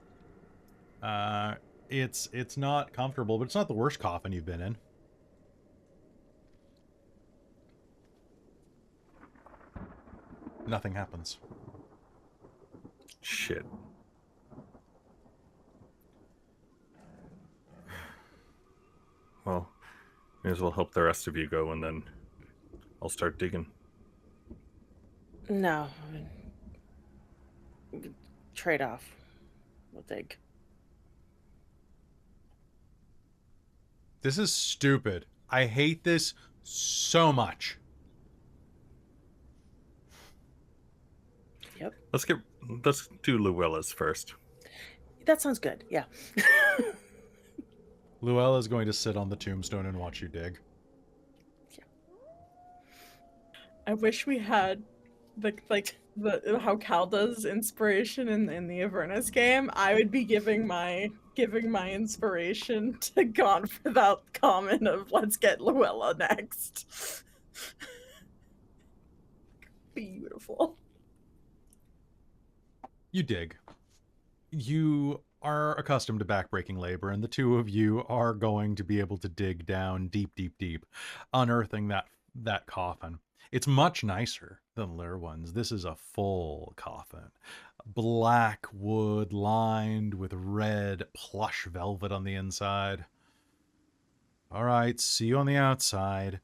It's not comfortable, but it's not the worst coffin you've been in. Nothing happens. Shit. Well, may as well help the rest of you go, and then I'll start digging. No. Trade off. We'll dig. This is stupid. I hate this so much. Yep. Let's do Luella's first. That sounds good. Yeah. Luella is going to sit on the tombstone and watch you dig. Yeah. I wish we had the how Cal does inspiration in the Avernus game. I would be giving my inspiration to Gaunt for that comment of let's get Luella next. Beautiful. You dig. You are accustomed to backbreaking labor, and the two of you are going to be able to dig down deep, unearthing that coffin. It's much nicer than Lir'wen's. This is a full coffin. Black wood lined with red plush velvet on the inside. All right, see you on the outside.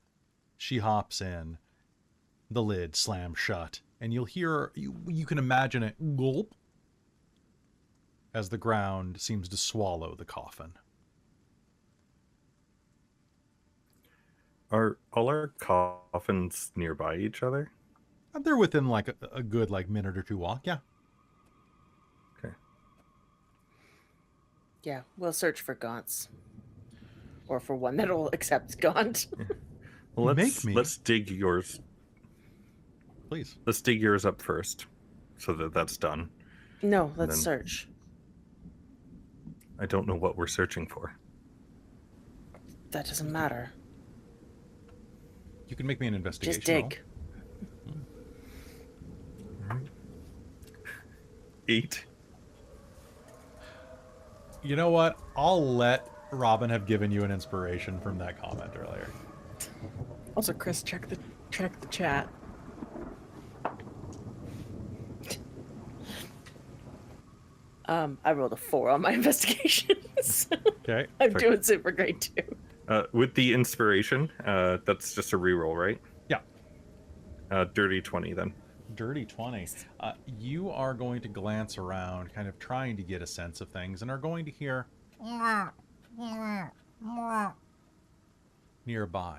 She hops in. The lid slams shut, and you'll hear, you can imagine it gulp as the ground seems to swallow the coffin. Are all our coffins nearby each other? They're within like a good minute or two walk, yeah. Okay. Yeah, we'll search for Gaunt's. Or for one that'll accept Gaunt. Well, let's dig yours. Please. Let's dig yours up first, so that's done. No, let's search. I don't know what we're searching for. That doesn't matter. You can make me an investigation Just dig. roll. 8. You know what? I'll let Robin have given you an inspiration from that comment earlier. Also, Chris, check the chat. I rolled a 4 on my investigations. Okay. I'm doing super great too. With the inspiration, that's just a reroll, right? Yeah. Dirty 20 then. Dirty 20. You are going to glance around, kind of trying to get a sense of things, and are going to hear nearby.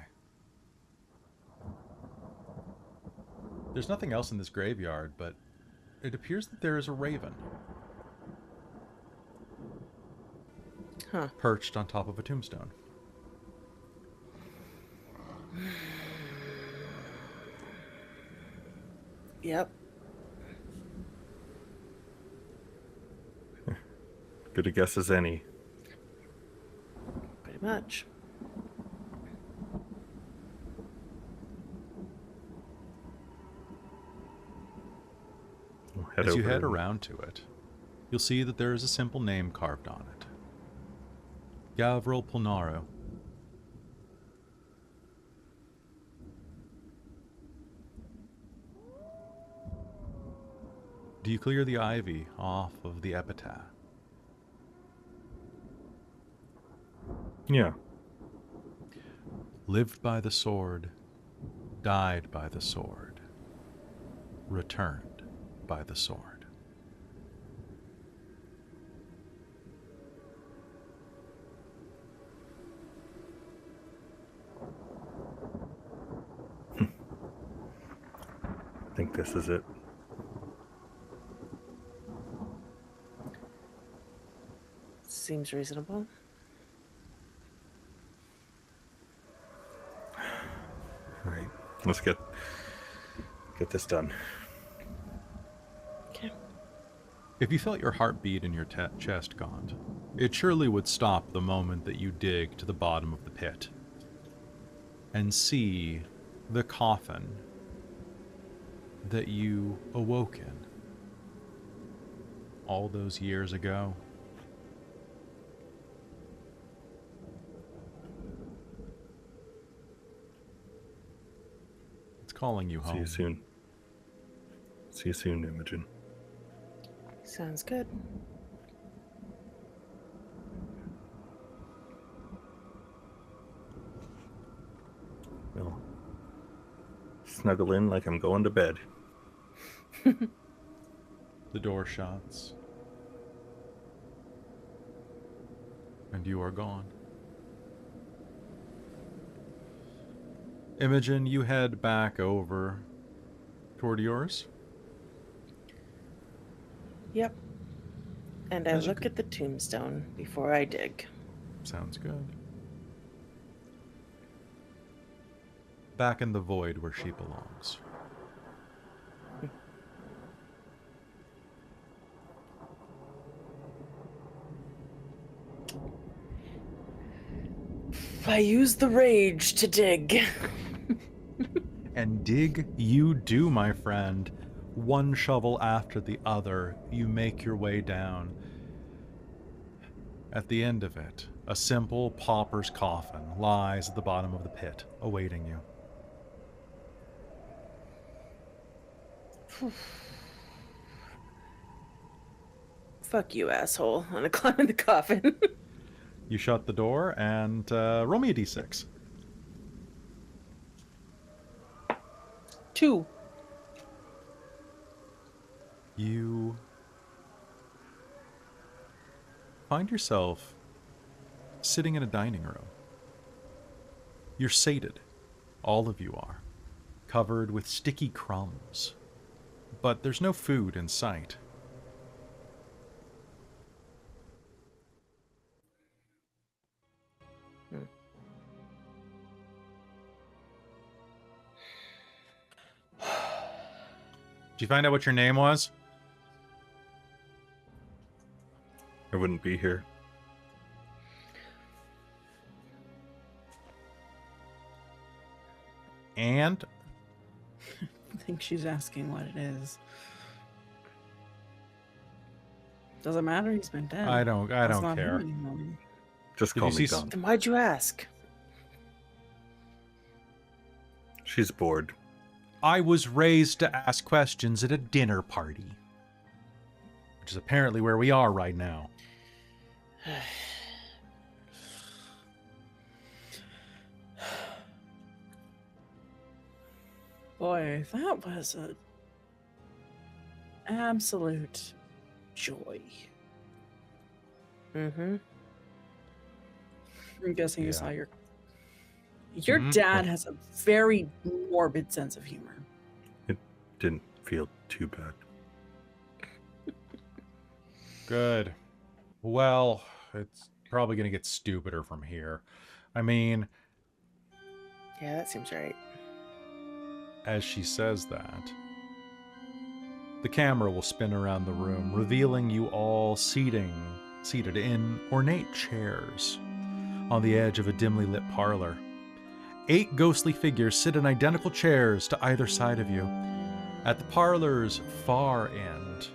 There's nothing else in this graveyard, but it appears that there is a raven. Huh. Perched on top of a tombstone. Yep. Good a guess as any. Pretty much. We'll As you over head and- around to it, you'll see that there is a simple name carved on it. Gavril Polnaro. Do you clear the ivy off of the epitaph? Yeah. Lived by the sword, died by the sword, returned by the sword. I think this is it. Seems reasonable. All right. Let's get this done. Okay. If you felt your heart beat in your chest, Gaunt, it surely would stop the moment that you dig to the bottom of the pit and see the coffin that you awoke in all those years ago. It's calling you home. See you soon. See you soon, Imogen. Sounds good. Well, snuggle in like I'm going to bed. The door shuts, and you are gone. Imogen, you head back over toward yours. Yep. And I As you look at the tombstone before I dig. Sounds good. Back in the void where she belongs. I use the rage to dig. And dig you do, my friend. One shovel after the other, you make your way down. At the end of it, a simple pauper's coffin lies at the bottom of the pit, awaiting you. Fuck you, asshole. I'm gonna climb in the coffin. You shut the door and roll me a d6. 2. You find yourself sitting in a dining room. You're sated, all of you are, covered with sticky crumbs, but there's no food in sight. Did you find out what your name was? I wouldn't be here. And I think she's asking what it is. Doesn't matter. He's been dead. I don't That's not care. him anymore. Just Did call you me see Gaunt. Then why'd you ask? She's bored. I was raised to ask questions at a dinner party, which is apparently where we are right now. Boy, that was a absolute joy. Mm-hmm. I'm guessing you Yeah. saw your Mhm. dad has a very morbid sense of humor. Didn't feel too bad. Good. Well, it's probably going to get stupider from here. I mean, Yeah, that seems right. as she says that, the camera will spin around the room, revealing you all seated in ornate chairs on the edge of a dimly lit parlor. 8 ghostly figures sit in identical chairs to either side of you. At the parlor's far end,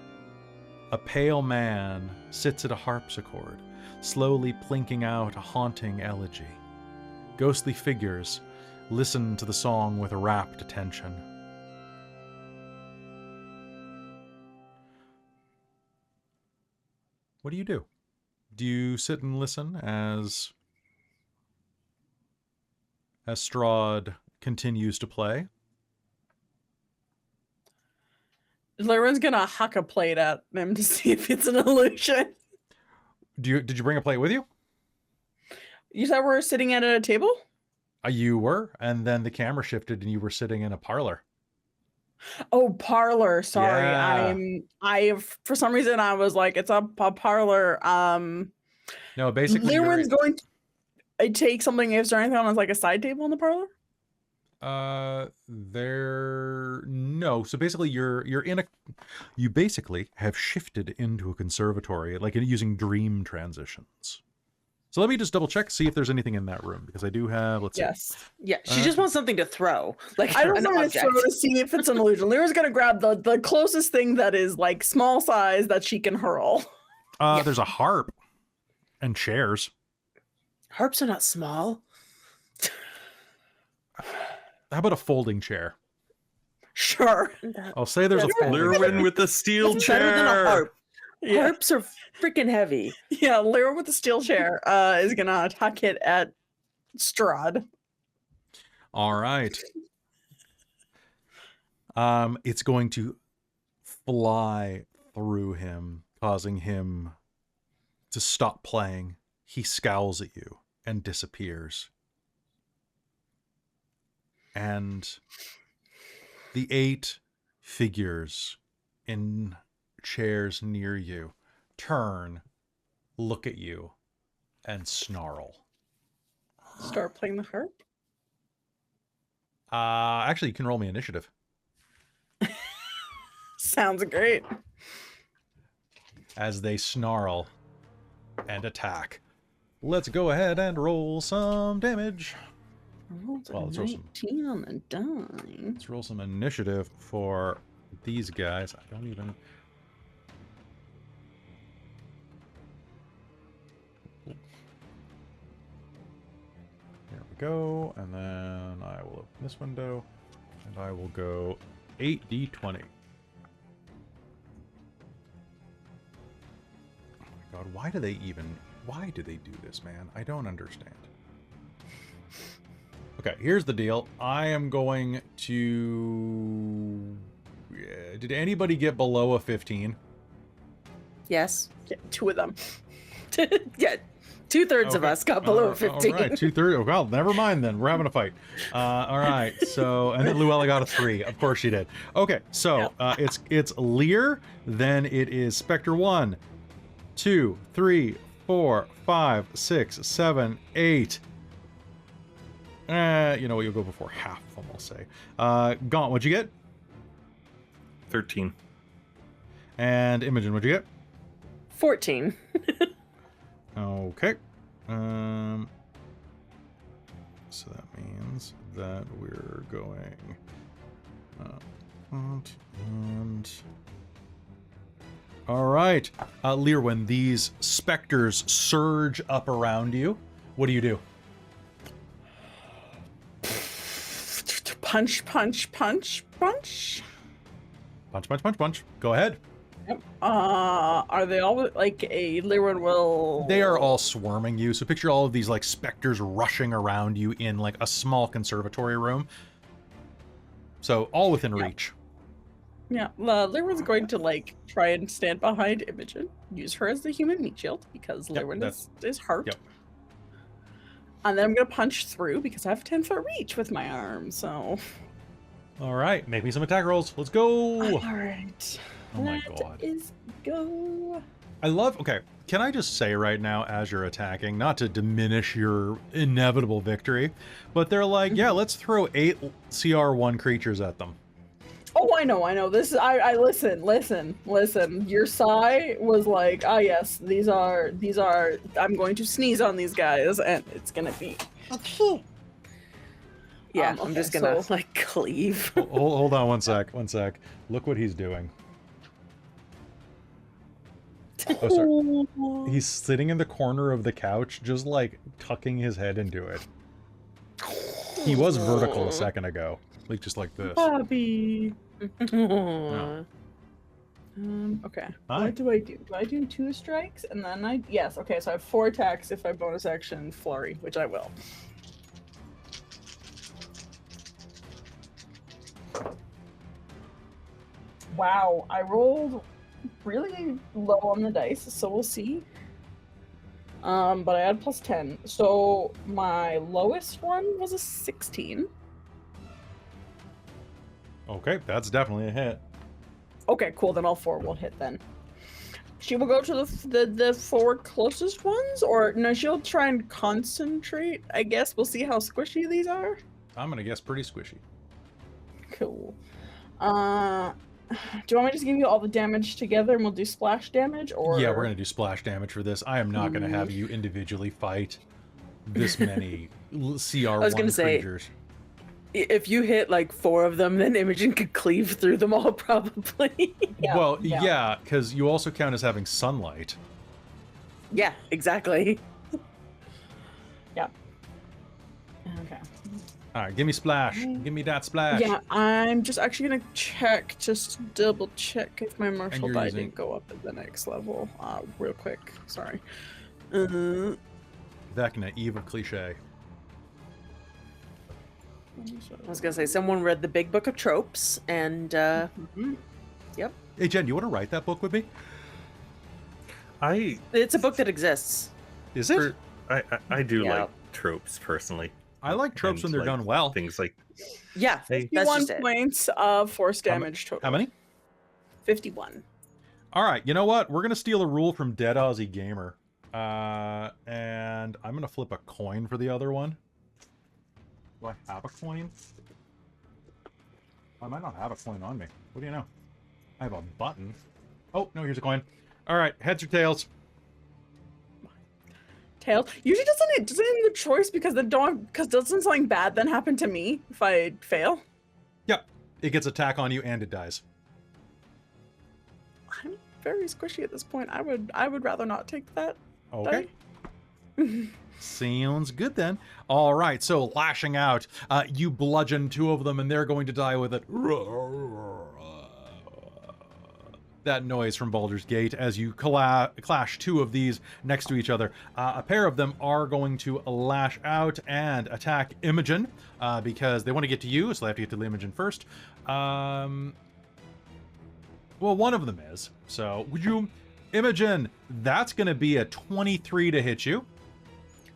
a pale man sits at a harpsichord, slowly plinking out a haunting elegy. Ghostly figures listen to the song with rapt attention. What do you do? Do you sit and listen as Strahd continues to play? Lir'wen's gonna huck a plate at him to see if it's an illusion. Did you bring a plate with you? You said we're sitting at a table? You were, and then the camera shifted and you were sitting in a parlor. Oh, parlor. Sorry. Yeah. For some reason I was like, it's a parlor. No, basically Lir'wen's going to take something. Is there anything on like a side table in the parlor? No. So basically you basically have shifted into a conservatory, like using dream transitions. So let me just double check, see if there's anything in that room, because I do have, let's see. Yes. Yeah, she just wants something to throw. Like I don't an want to object. throw to see if it's an illusion. Lir'wen's gonna grab the closest thing that is like small size that she can hurl. There's a harp and chairs. Harps are not small. How about a folding chair? Sure. I'll say there's a That's folding Lir'wen chair. with the steel That's chair. better than a harp. Yeah. Harps are freaking heavy. Yeah, Lir'wen with the steel chair is gonna attack it at Strahd. All right. It's going to fly through him, causing him to stop playing. He scowls at you and disappears. And the 8 figures in chairs near you turn, look at you, and snarl. Start playing the harp. Actually, you can roll me initiative. Sounds great. As they snarl and attack. Let's go ahead and roll some damage. Rolled a Well, let's roll some. 19 on the die. Let's roll some initiative for these guys. I don't even... There we go. And then I will open this window. And I will go 8d20. Oh my god, why do they do this, man? I don't understand. Okay, here's the deal. I am going to... Did anybody get below a 15? Yes. Yeah, 2 of them. Yeah. 2/3 of us got below 15. All right, 2/3. Oh, well, never mind then. We're having a fight. All right, so... And then Luella got a 3. Of course she did. Okay, so it's Lear. Then it is Spectre 1, 2, 3, 4, 5, 6, 7, 8... you know what? You'll go before half of them, I'll say. Gaunt, what'd you get? 13. And Imogen, what'd you get? 14. Okay. So that means means that we're going and all right, Lir'wen, these specters surge up around you. What do you do? Punch, punch, punch, punch. Punch, punch, punch, punch. Go ahead. Yep. Are they all like a Lir'wen will? They are all swarming you. So picture all of these like specters rushing around you in like a small conservatory room. So all within reach. Yeah, Lir'wen's going to like try and stand behind Imogen, use her as the human meat shield because Lir'wen is hurt. Yep. And then I'm gonna punch through because I have 10-foot reach with my arm. So. All right, make me some attack rolls. Let's go. All right. Oh my god. Is go. I love. Okay, can I just say right now, as you're attacking, not to diminish your inevitable victory, but they're like, yeah, let's throw 8 CR1 creatures at them. Oh, I know. This is I listen. Your sigh was like, ah, yes, these are. I'm going to sneeze on these guys, and it's gonna be. Yeah, Okay, I'm just gonna so- like cleave. Hold on one sec. Look what he's doing. Oh, sorry. He's sitting in the corner of the couch, just like tucking his head into it. He was vertical a second ago, like just like this. Bobby. No. Okay. Hi. What do? Do I do 2 strikes and then yes. Okay, so I have 4 attacks if I bonus action flurry, which I will. Wow, I rolled really low on the dice, so we'll see. But I had plus 10, so my lowest one was a 16. Okay, that's definitely a hit. Okay, cool. Then all 4 will hit. Then she will go to the 4 closest ones, or no? She'll try and concentrate. I guess we'll see how squishy these are. I'm gonna guess pretty squishy. Cool. Do you want me to just give you all the damage together and we'll do splash damage, or? Yeah, we're gonna do splash damage for this. I am not gonna have you individually fight this many CR1 say, creatures. If you hit like 4 of them, then Imogen could cleave through them all, probably. Yeah, because you also count as having sunlight. Yeah, exactly. Yeah. Okay. All right, give me splash. Give me that splash. Yeah, I'm just actually gonna check, just double check if my martial you're die using- didn't go up at the next level. Real quick. Sorry. Vecna, Eve of Cliche. I was gonna say someone read the Big Book of Tropes, and Mhm. yep, Hey Jen, you want to write that book with me? it's a book that exists. Is it? I do Yeah. like tropes personally. I like tropes when and, they're like, done well. Things like Yeah, Hey. that's 51 just it. points of force damage total. How many? 51. All right, you know what? We're gonna steal a rule from Dead Aussie Gamer, and I'm gonna flip a coin for the other one. Do I have a coin? I might not have a coin on me. What do you know? I have a button. Oh no, here's a coin. All right, heads or tails? Tails. Usually doesn't it the choice because doesn't something bad then happen to me if I fail? Yep. It gets attack on you and it dies. I'm very squishy at this point. I would rather not take that. Okay. die. Sounds good then. All right, so lashing out, you bludgeon 2 of them and they're going to die with it. That noise from Baldur's Gate as you clash 2 of these next to each other. A pair of them are going to lash out and attack Imogen because they want to get to you, so they have to get to Imogen first. Well, one of them is. So, would you... Imogen, that's going to be a 23 to hit you.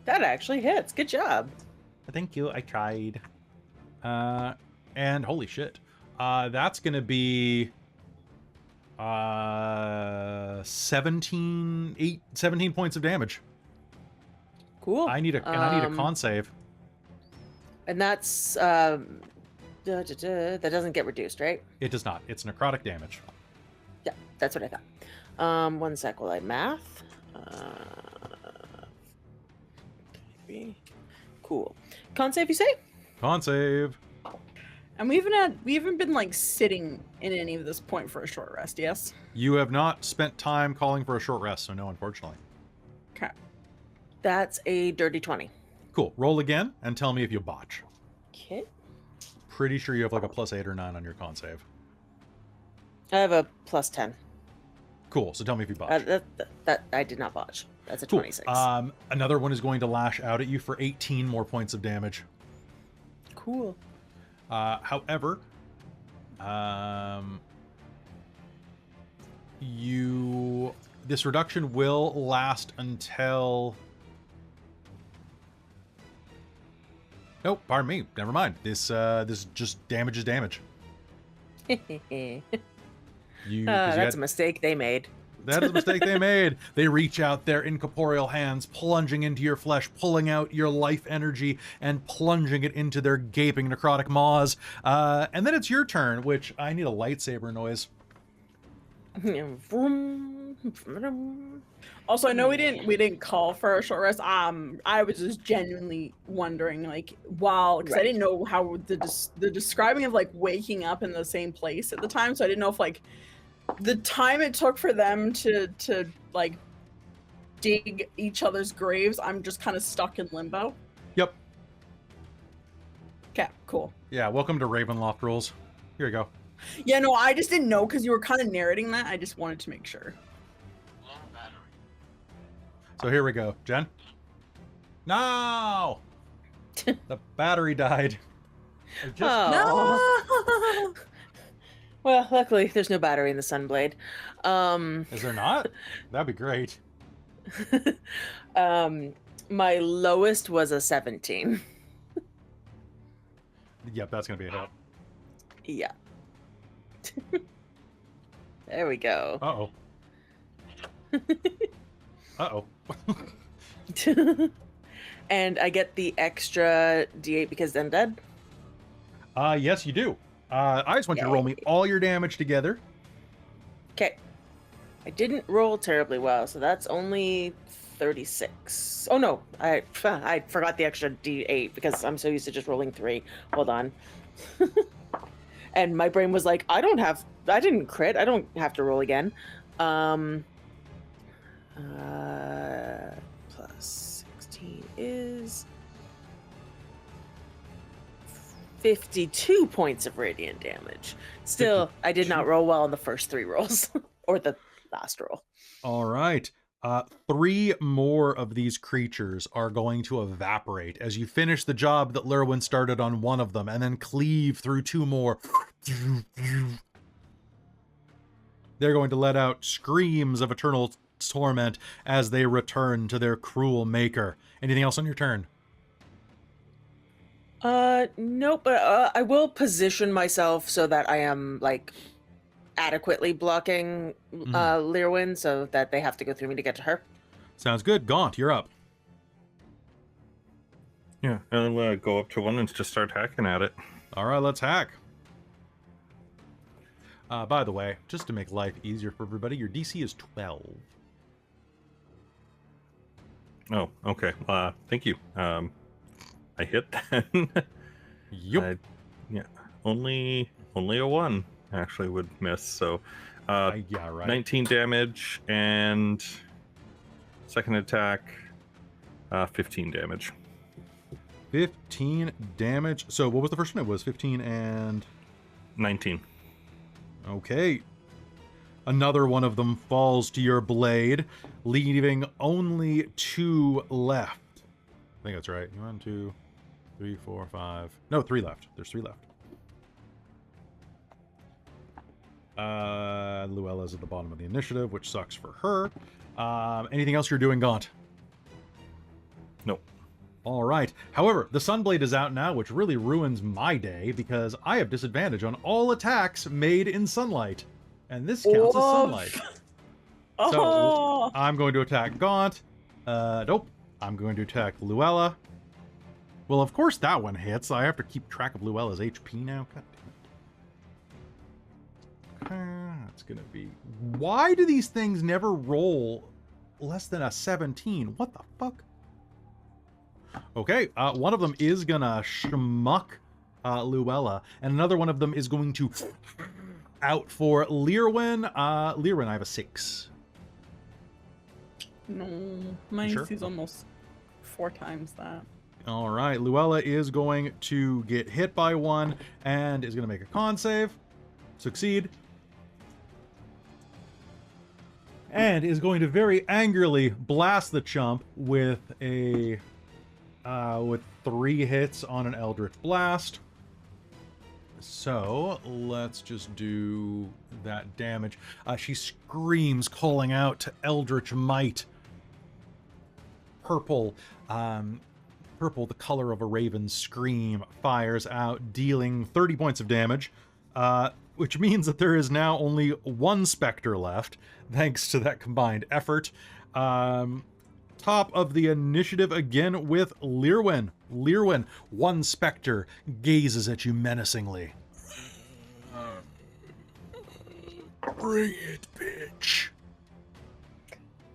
That actually hits. Good job. Thank you, I tried. And holy shit. That's going to be... 17 points of damage. Cool. I need a con save. And that's that doesn't get reduced, right? It does not. It's necrotic damage. Yeah, that's what I thought. One sec while I math. Cool. Con save, you say? Con save. And we haven't been like sitting in any of this point for a short rest, yes? You have not spent time calling for a short rest, so no, unfortunately. Okay. That's a dirty 20. Cool. Roll again and tell me if you botch. Okay. Pretty sure you have like a +8 or 9 on your con save. I have a +10. Cool. So tell me if you botch. That I did not botch. That's a Cool. 26. Another one is going to lash out at you for 18 more points of damage. Cool. However, this reduction will last until. Oh, pardon me. Never mind. This just damage is damage. That's a mistake they made. That is a mistake they made. They reach out their incorporeal hands, plunging into your flesh, pulling out your life energy, and plunging it into their gaping necrotic maws. And then it's your turn, which I need a lightsaber noise. Also, I know we didn't call for a short rest. I was just genuinely wondering, like, because I didn't know how the describing of like waking up in the same place at the time, so I didn't know if like the time it took for them to like dig each other's graves. I'm just kind of stuck in limbo. Yep. Okay, cool. Yeah, welcome to Ravenloft rules. Here you go. Yeah, no, I just didn't know because you were kind of narrating that. I just wanted to make sure. So here we go. Jen? No! The battery died. No! Well, luckily, there's no battery in the Sunblade. Is there not? That'd be great. My lowest was a 17. Yep, that's going to be a hit. Yeah. There we go. Uh-oh. Uh-oh. And I get the extra D8 because I'm dead? Yes, you do. I just want you to roll me all your damage together. Okay. I didn't roll terribly well, so that's only 36. Oh no, I forgot the extra D8 because I'm so used to just rolling 3. Hold on. And my brain was like, I didn't crit. I don't have to roll again. Plus 16 is 52 points of radiant damage. Still, 52. I did not roll well on the first 3 rolls, or the last roll. All right. 3 more of these creatures are going to evaporate as you finish the job that Lir'wen started on one of them and then cleave through 2 more. They're going to let out screams of eternal torment as they return to their cruel maker. Anything else on your turn? Nope, but I will position myself so that I am, like, adequately blocking Lir'wen so that they have to go through me to get to her. Sounds good. Gaunt, you're up. Yeah, I'll go up to one and just start hacking at it. All right, let's hack. By the way, just to make life easier for everybody, your DC is 12. Oh, okay. Thank you. I hit then. Yep. Yeah, only a 1 actually would miss. So, yeah, right. 19 damage and second attack, 15 damage. 15 damage. So what was the first one? It was 15 and 19. Okay. Another one of them falls to your blade, leaving only 2 left. I think that's right. 1, 2, 3, 4, 5. No, 3 left. There's 3 left. Luella's at the bottom of the initiative, which sucks for her. Anything else you're doing, Gaunt? Nope. All right. However, the Sunblade is out now, which really ruins my day because I have disadvantage on all attacks made in sunlight. And this counts as sunlight. So I'm going to attack Gaunt. Nope. I'm going to attack Luella. Well, of course that one hits. I have to keep track of Luella's HP now. God damn it. That's going to be... Why do these things never roll less than a 17? What the fuck? Okay, one of them is gonna schmuck Luella, and another one of them is going to out for Lir'wen. Lir'wen, I have a 6. No, my Sure? AC's almost 4 times that. All right, Luella is going to get hit by one and is going to make a con save. Succeed. And is going to very angrily blast the chump with a with 3 hits on an Eldritch Blast. So let's just do that damage. She screams, calling out to Eldritch Might. Purple, the color of a raven's scream, fires out, dealing 30 points of damage, which means that there is now only 1 specter left, thanks to that combined effort. Top of the initiative again with Lir'wen. Lir'wen, 1 specter gazes at you menacingly. Bring it, bitch.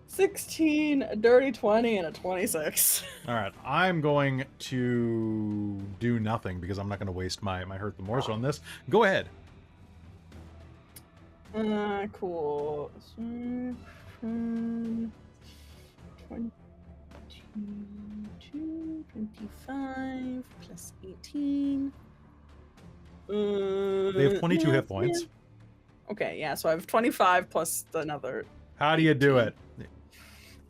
16, a dirty 20, and a 26. All right, I'm going to do nothing because I'm not going to waste my Hurt the Morse on this. Go ahead. Cool. So, 22, 25, plus 18. They have 22 hit points. Okay, yeah, so I have 25 plus another. How do you do it?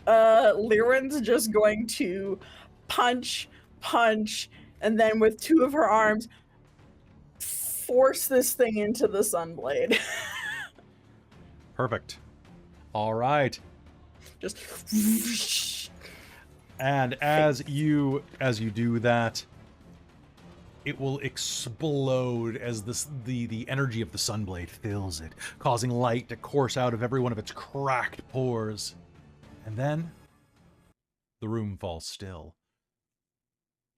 Lir'wen's just going to punch, and then with 2 of her arms, force this thing into the Sunblade. Perfect. All right. Just. And as you do that, it will explode as the energy of the Sunblade fills it, causing light to course out of every one of its cracked pores. And then the room falls still.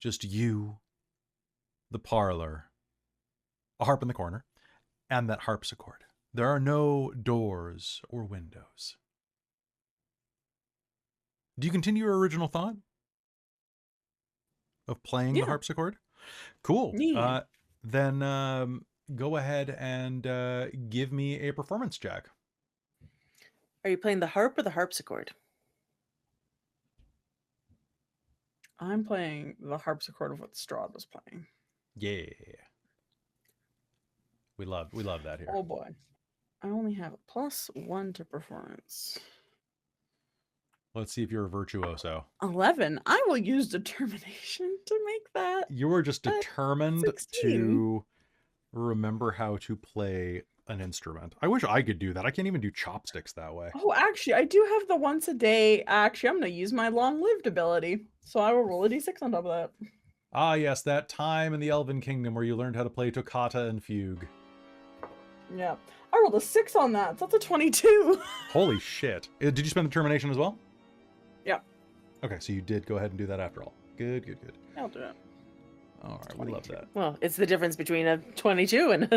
Just you, the parlor, a harp in the corner, and that harpsichord. There are no doors or windows. Do you continue your original thought of playing the harpsichord? Cool. Yeah. Then go ahead and give me a performance check. Are you playing the harp or the harpsichord? I'm playing the harpsichord of what Strahd was playing. Yeah. We love that here. Oh boy. I only have a +1 to performance. Let's see if you're a virtuoso. 11. I will use determination to make that. You are just determined 16. to remember how to play an instrument. I wish I could do that. I can't even do chopsticks that way. Oh, actually, I do have the once a day. Actually, I'm going to use my long-lived ability. So I will roll a d6 on top of that. Ah, yes, that time in the Elven Kingdom where you learned how to play toccata and fugue. Yeah. I rolled a 6 on that. So that's a 22. Holy shit. Did you spend determination as well? Yeah. Okay, so you did go ahead and do that after all. Good. I'll do it. All right, we love that. Well, it's the difference between a 22 and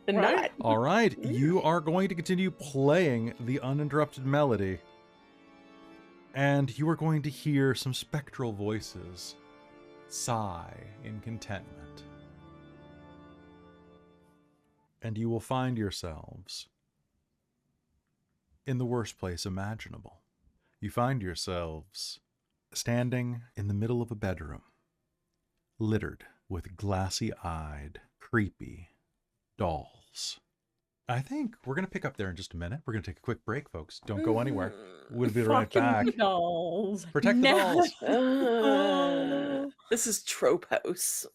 Right? not. All right, you are going to continue playing the uninterrupted melody. And you are going to hear some spectral voices sigh in contentment. And you will find yourselves in the worst place imaginable. You find yourselves standing in the middle of a bedroom, littered with glassy-eyed, creepy dolls. I think we're going to pick up there in just a minute. We're going to take a quick break, folks. Don't go anywhere. We'll be right back. Fucking dolls. Protect the No. dolls. This is Trope House.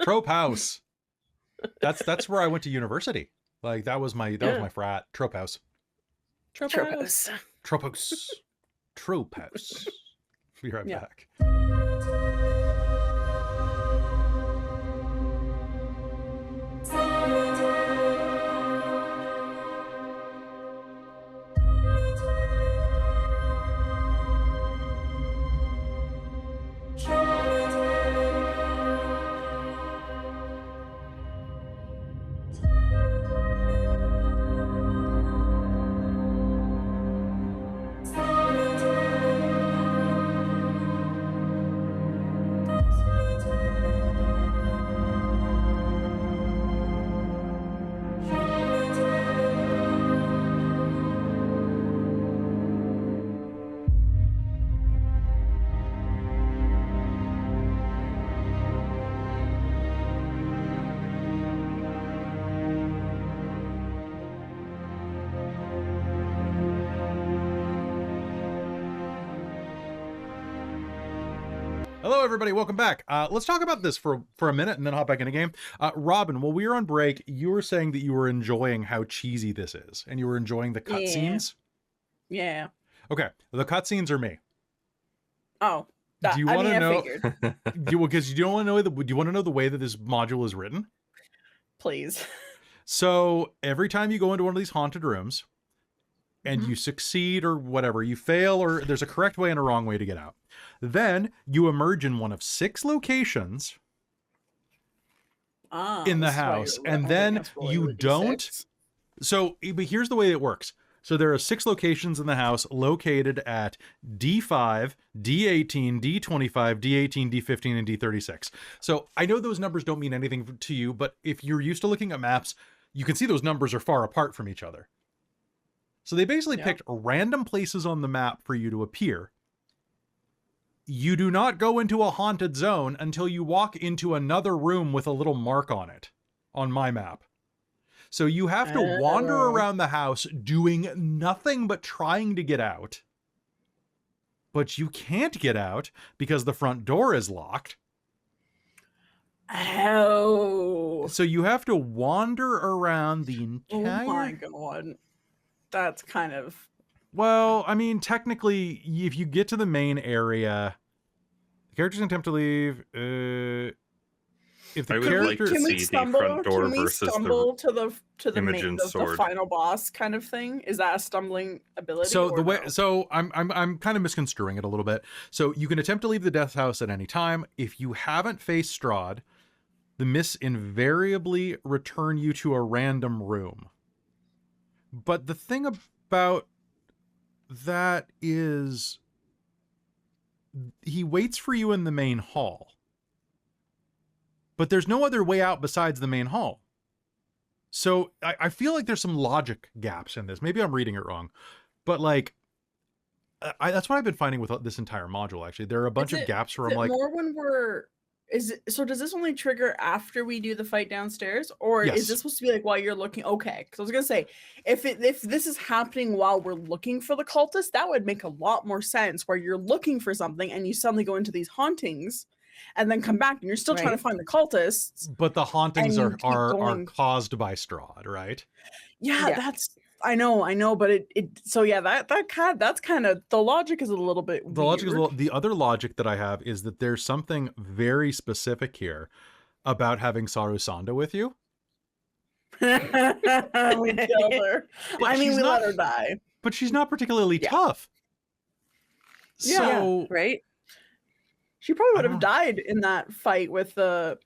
Trope House. That's where I went to university. Like that was my frat. Trope House. Trope Trope house. House. Trope House. Trope House. Be right Yeah. back. Hello, everybody. Welcome back. Let's talk about this for a minute and then hop back in a game. Robin, while we were on break, you were saying that you were enjoying how cheesy this is, and you were enjoying the cutscenes. Yeah. Okay, the cutscenes are me. Oh. Do you want to know? Figured. Because you don't want to know do you want to know the way that this module is written? Please. So every time you go into one of these haunted rooms, and you succeed or whatever, you fail or there's a correct way and a wrong way to get out. Then you emerge in one of 6 locations in the house, and then you don't. So, but here's the way it works. So there are 6 locations in the house located at D5, D18, D25, D18, D15, and D36. So I know those numbers don't mean anything to you, but if you're used to looking at maps, you can see those numbers are far apart from each other. So they basically picked random places on the map for you to appear. You do not go into a haunted zone until you walk into another room with a little mark on it, on my map. So you have to wander around the house doing nothing but trying to get out. But you can't get out because the front door is locked. Oh. So you have to wander around the entire... Oh my god. That's kind of... Well, I mean, technically, if you get to the main area, the characters can attempt to leave. If the character... Can we stumble, the front door versus to the Imogen the sword. final boss kind of thing? Is that a stumbling ability? So the way, no? so I'm kind of misconstruing it a little bit. So you can attempt to leave the death house at any time. If you haven't faced Strahd, the mists invariably return you to a random room. But the thing about that is he waits for you in the main hall. But there's no other way out besides the main hall. So I feel like there's some logic gaps in this. Maybe I'm reading it wrong. But like, that's what I've been finding with this entire module, actually. There are a bunch of gaps where I'm like... more when we're... So does this only trigger after we do the fight downstairs, or is this supposed to be like while you're looking? Okay, because I was gonna say if this is happening while we're looking for the cultist, that would make a lot more sense. Where you're looking for something and you suddenly go into these hauntings, and then come back and you're still trying to find the cultists. But the hauntings are caused by Strahd, right? Yeah, that's... I know, but so yeah, that's kind of, the logic is a little bit weird. The logic is the other logic that I have is that there's something very specific here about having Saru Sanda with you. We killed her. But we let her die. But she's not particularly tough. So, right? She probably would have died in that fight with the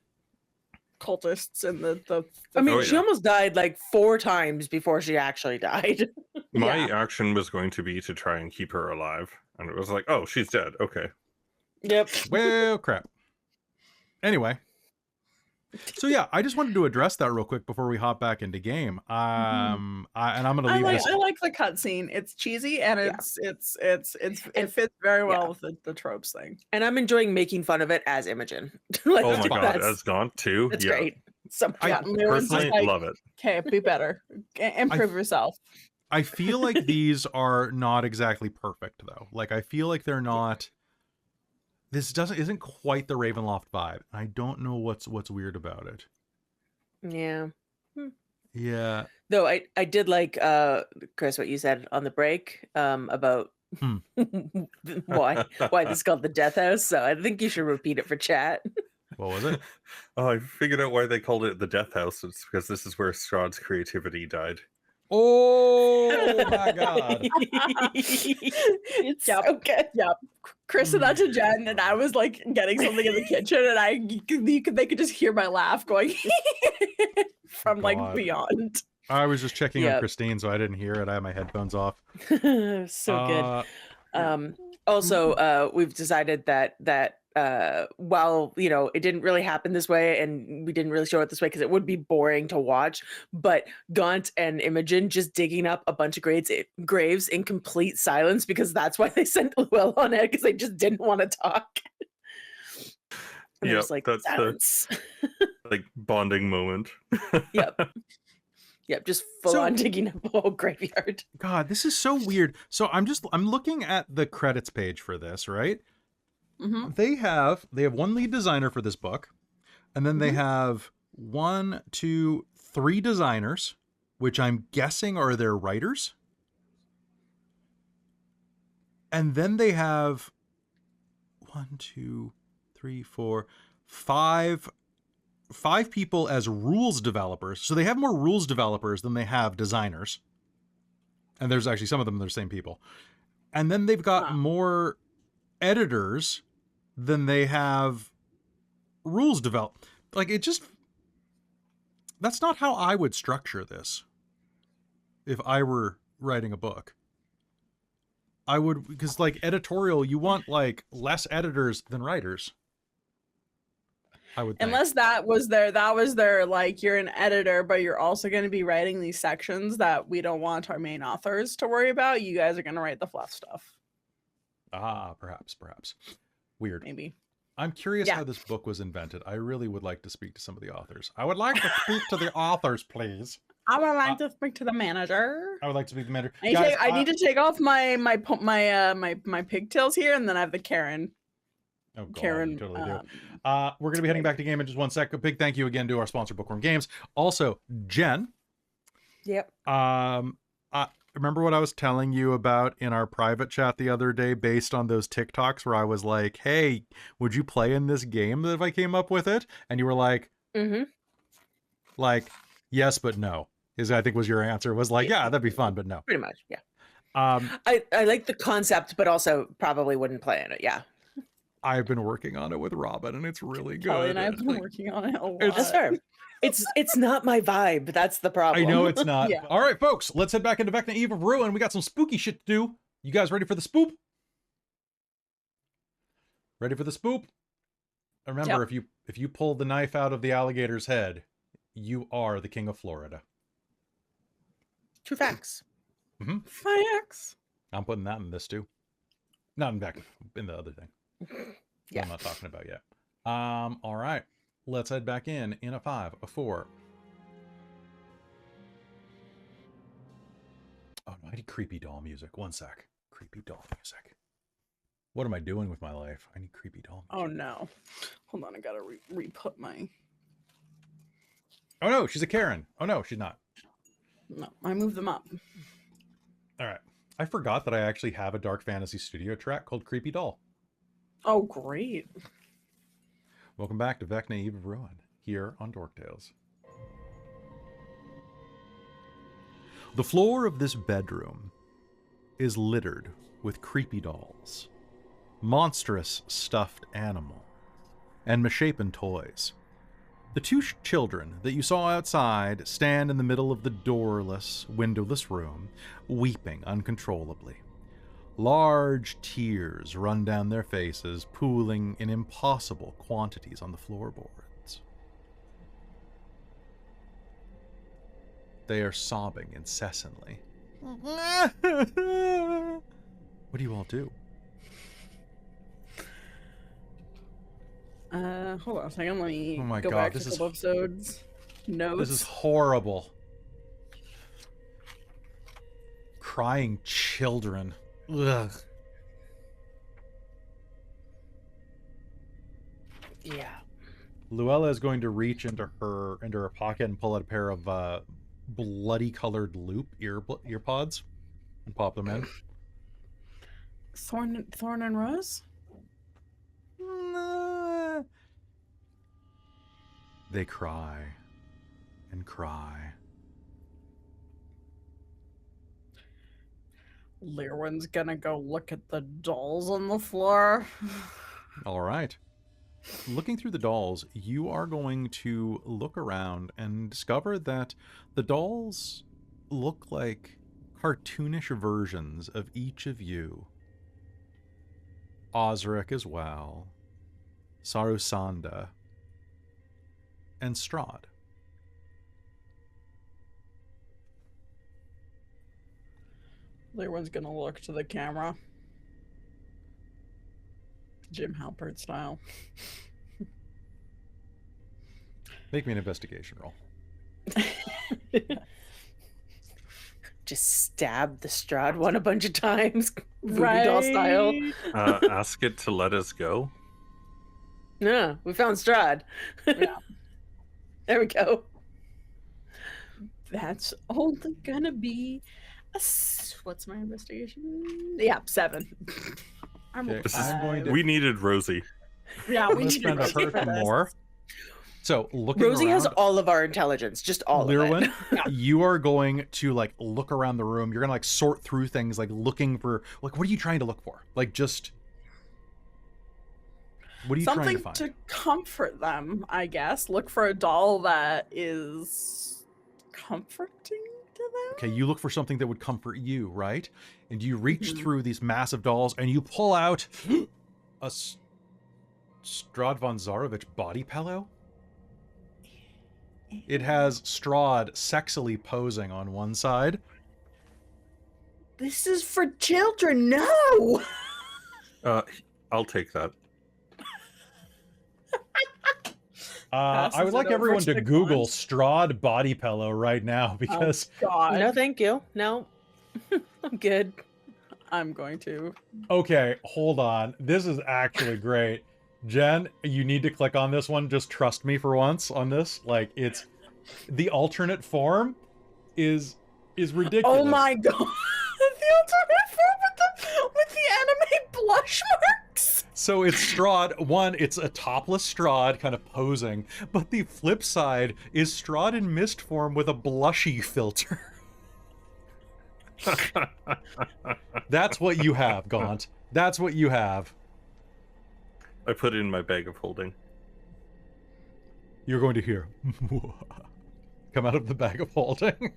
cultists and the I mean, she almost died like 4 times before she actually died. My action was going to be to try and keep her alive, and it was like, oh, she's dead. Okay. Yep. Well, crap. Anyway, so yeah, I just wanted to address that real quick before we hop back into game. And I'm going to leave this. I like the cutscene. It's cheesy and it fits very well with the tropes thing. And I'm enjoying making fun of it as Imogen. Like, oh my god, as Gaunt too. That's great. I personally love it. Okay, be better. Improve yourself. I feel like these are not exactly perfect though. Like I feel like they're not. This isn't quite the Ravenloft vibe. I don't know what's weird about it. Yeah. Yeah. Though I did like Chris, what you said on the break about why this is called the Death House. So I think you should repeat it for chat. What was it? Oh, I figured out why they called it the Death House. It's because this is where Strahd's creativity died. Oh my god. It's so good. Yep. Chris and that to Jen, and I was like getting something in the kitchen, and they could just hear my laugh going from like beyond. I was just checking on Christine, so I didn't hear it. I had my headphones off. So good. Also, we've decided that while it didn't really happen this way and we didn't really show it this way because it would be boring to watch, but Gaunt and Imogen just digging up a bunch of graves in complete silence, because that's why they sent Luella on it, because they just didn't want to talk. Yeah, like, that's silence. the like bonding moment. Yep, just full on digging up a whole graveyard. God, this is so weird. So I'm looking at the credits page for this, right? They have one lead designer for this book, and then they have 1, 2, 3 designers, which I'm guessing are their writers. And then they have 1, 2, 3, 4, 5 people as rules developers. So they have more rules developers than they have designers. And there's actually some of them that are the same people. And then they've got more editors than they have rules develop. Like, it just, that's not how I would structure this if I were writing a book. I would, because like editorial, you want like less editors than writers. I would think. Unless that was their like, you're an editor, but you're also going to be writing these sections that we don't want our main authors to worry about. You guys are going to write the fluff stuff. Perhaps. Weird. Maybe. I'm curious how this book was invented. I really would like to speak to some of the authors. I would like to speak to the authors, please. I would like to speak to the manager. I would like to speak to the manager. I need to take off my pigtails here, and then I have the Karen. Oh, God, Karen. you totally do. We're going to be heading back to game in just 1 sec. A big thank you again to our sponsor, Bookwyrm Games. Also, Jen. Yep. Remember what I was telling you about in our private chat the other day based on those TikToks where I was like, hey, would you play in this game if I came up with it? And you were like, like, yes, but no. I think was your answer, was like, yeah, that'd be fun, but no. Pretty much, yeah. I like the concept, but also probably wouldn't play in it, yeah. I've been working on it with Robin, and it's really good. Kelly and I've been working on it a lot. That's fair. It's not my vibe. That's the problem. I know it's not. Yeah. All right, folks, let's head back into Vecna Eve of Ruin. We got some spooky shit to do. You guys ready for the spoop? Ready for the spoop? Remember, if you pull the knife out of the alligator's head, you are the king of Florida. True facts. Facts. I'm putting that in this too. Not in back in the other thing. Yeah. I'm not talking about yet. All right. Let's head back in a 5, a 4. Oh no, I need creepy doll music. 1 sec. Creepy doll music. What am I doing with my life? I need creepy doll music. Oh no. Hold on, I gotta re-put my... Oh no, she's a Karen. Oh no, she's not. No, I moved them up. All right. I forgot that I actually have a Dark Fantasy Studio track called Creepy Doll. Oh, great. Welcome back to Vecna Eve of Ruin, here on Dork Tales. The floor of this bedroom is littered with creepy dolls, monstrous stuffed animal, and misshapen toys. The 2 children that you saw outside stand in the middle of the doorless, windowless room, weeping uncontrollably. Large tears run down their faces, pooling in impossible quantities on the floorboards. They are sobbing incessantly. What do you all do? Hold on a second. Let me Oh my go God, back this to a is- couple episodes. Notes. This is horrible. Crying children. Ugh. Yeah. Luella is going to reach into her pocket and pull out a pair of bloody colored loop earpods and pop them in. Thorn and Rose? They cry and cry. Lir'wen's gonna go look at the dolls on the floor. All right. Looking through the dolls, you are going to look around and discover that the dolls look like cartoonish versions of each of you. Osric as well, Sarusanda, and Strahd. Lir'wen's gonna look to the camera. Jim Halpert style. Make me an investigation roll. just stab the Strahd one a bunch of times, voodoo doll style. Ask it to let us go. Yeah, we found Strahd. Yeah. There we go. That's only gonna be what's my investigation? Yeah, 7. Okay, This is- I'm going to. We needed Rosie. Yeah, I'm we gonna need spend a Rosie hurt for this. more. So looking Rosie has around, all of our intelligence, just all of Lir'wen, it. you are going to like look around the room. You're gonna like sort through things, like looking for like what are you trying to look for? Like just what are you trying to Something find? to comfort them, I guess. Look for a doll that is comforting to them. Okay, you look for something that would comfort you, right? And you reach Mhm. through these massive dolls and you pull out a Strahd von Zarovich body pillow. It has Strahd sexily posing on one side. This is for children. No. I'll take that. I would Passes like it over everyone to to Google Gaunt. Strahd body pillow right now because God, No, thank you. No, I'm good. I'm going to. okay, hold on. This is actually great. Jen, you need to click on this one. Just trust me for once on this. Like it's the alternate form is ridiculous. Oh my God. The alternate form with the anime blush marks. So it's Strahd. One, it's a topless Strahd kind of posing, but the flip side is Strahd in mist form with a blushy filter. That's what you have, Gaunt. That's what you have. I put it in my bag of holding. You're going to hear come out of the bag of holding.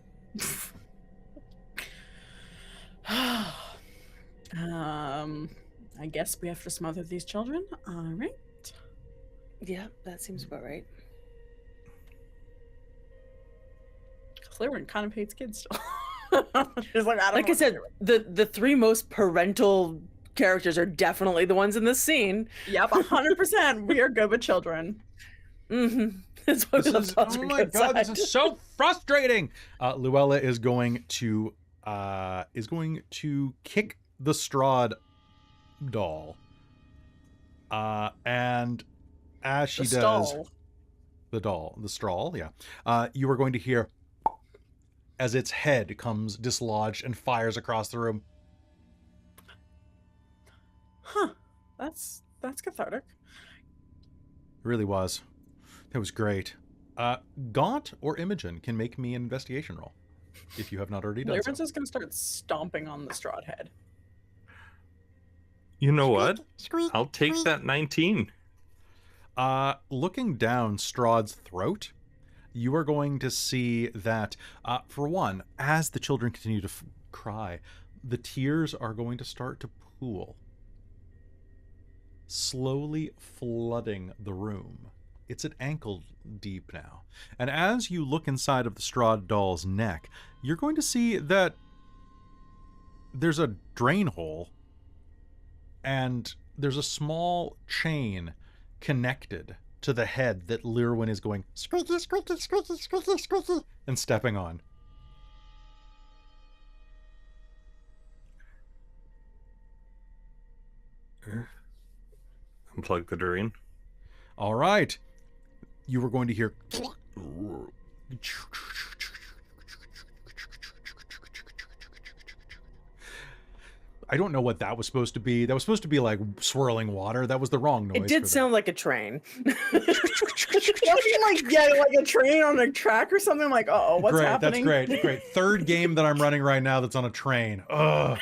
I guess we have to smother these children. All right. Yeah, that seems about right. Lir'wen kind of hates kids still. She's like, I don't Like know I said, the 3 most parental characters are definitely the ones in this scene. Yep, 100%. We are good with children. Mm-hmm. That's why we love Oh Foster my god, this Outside. is so frustrating. Luella is going to kick the Strahd doll. And as she The does stall. the straw, yeah. You are going to hear as its head comes dislodged and fires across the room. Huh. That's cathartic. It really was. That was great. Gaunt or Imogen can make me an investigation roll if you have not already done Lir'wen's so. just gonna start stomping on the Strahd head. You know what? Squeak, I'll take squeak. that 19. Looking down Strahd's throat, you are going to see that, for one, as the children continue to cry, the tears are going to start to pool, slowly flooding the room. It's at ankle deep now. And as you look inside of the Strahd doll's neck, you're going to see that there's a drain hole and there's a small chain connected to the head that Lir'wen is going Squeaky, squeaky, squeaky, squeaky, squeaky. and stepping on. Unplug the Durian. All right. You were going to hear. I don't know what that was supposed to be. That was supposed to be like swirling water. That was the wrong noise. It for did that. sound like a train. Like, yeah, like a train on a track or something. Like, oh, what's great. happening? That's great. Great. Third game that I'm running right now that's on a train. Ugh.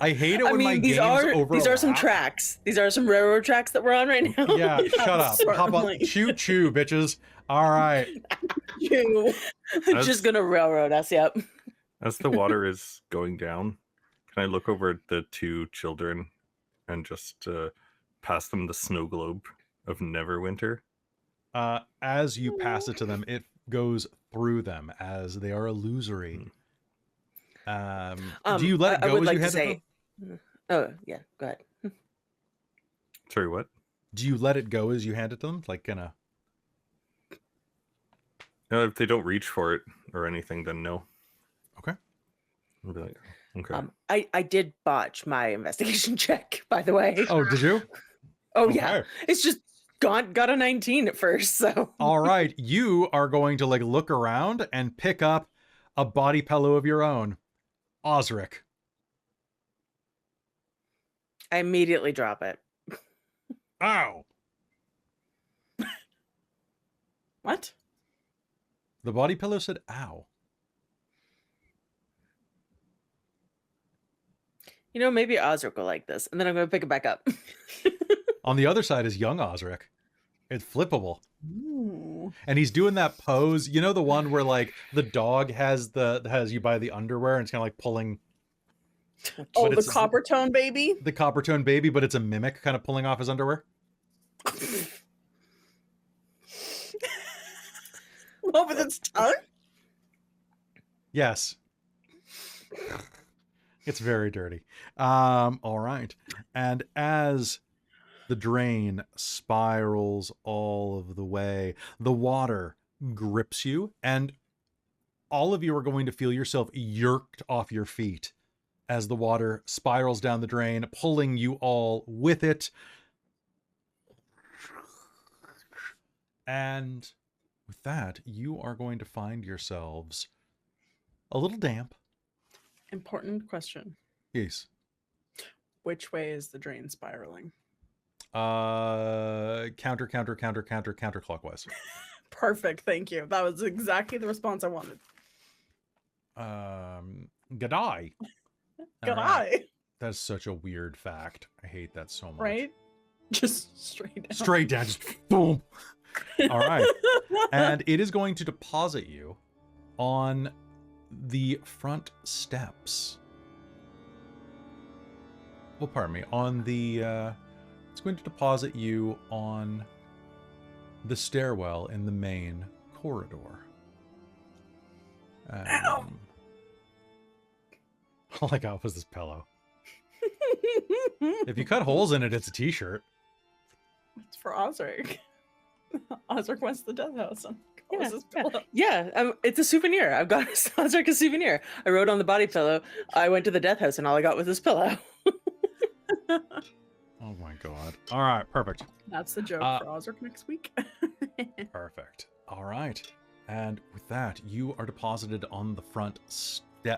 I hate it when my these games are some overlap. tracks. These are some railroad tracks that we're on right now. Yeah, shut up. Hop up. certainly. Choo choo, bitches. All right. You. Just gonna railroad us. Yep. As the water is going down, can I look over at the 2 children and just pass them the snow globe of Neverwinter? As you pass it to them, it goes through them as they are illusory. Do you let it I go would as like you to hand it to say. them? Oh yeah, go ahead. Sorry, what? Do you let it go as you hand it to them? Like If they don't reach for it or anything, then no. Okay. I'll be like, okay. I did botch my investigation check, by the way. Oh, did you? Oh Okay. yeah. It's just Gaunt got a 19 at first, so. All right. You are going to like look around and pick up a body pillow of your own. Osric. I immediately drop it. Ow. What? The body pillow said ow. You know, maybe Osric will like this, and then I'm going to pick it back up. On the other side is young Osric. It's flippable. Ooh. And he's doing that pose. You know the one where like the dog has you by the underwear and it's kind of like pulling. Oh, But the it's- copper tone baby? The copper tone baby, but it's a mimic kind of pulling off his underwear. What with its tongue? Yes. It's very dirty. All right. And as the drain spirals all of the way, the water grips you, and all of you are going to feel yourself yerked off your feet as the water spirals down the drain, pulling you all with it. And with that, you are going to find yourselves a little damp. Important question. Yes. Which way is the drain spiraling? Counterclockwise. Perfect, thank you. That was exactly the response I wanted. G'day. Good All right. eye, That's such a weird fact. I hate that so much. right? Just straight down. Straight down, just boom. All right. And it is going to deposit you on the front steps. Well, pardon me. On the, it's going to deposit you on the stairwell in the main corridor. Ow. All I got was this pillow. If you cut holes in it, it's a t-shirt. It's for Osric. Osric wants the death house. And Yeah, his pillow. Yeah, it's a souvenir. I've got Osric a souvenir. I wrote on the body pillow, I went to the death house and all I got was this pillow. Oh my god. All right, perfect. That's the joke for Osric next week. Perfect. All right. And with that, you are deposited on the front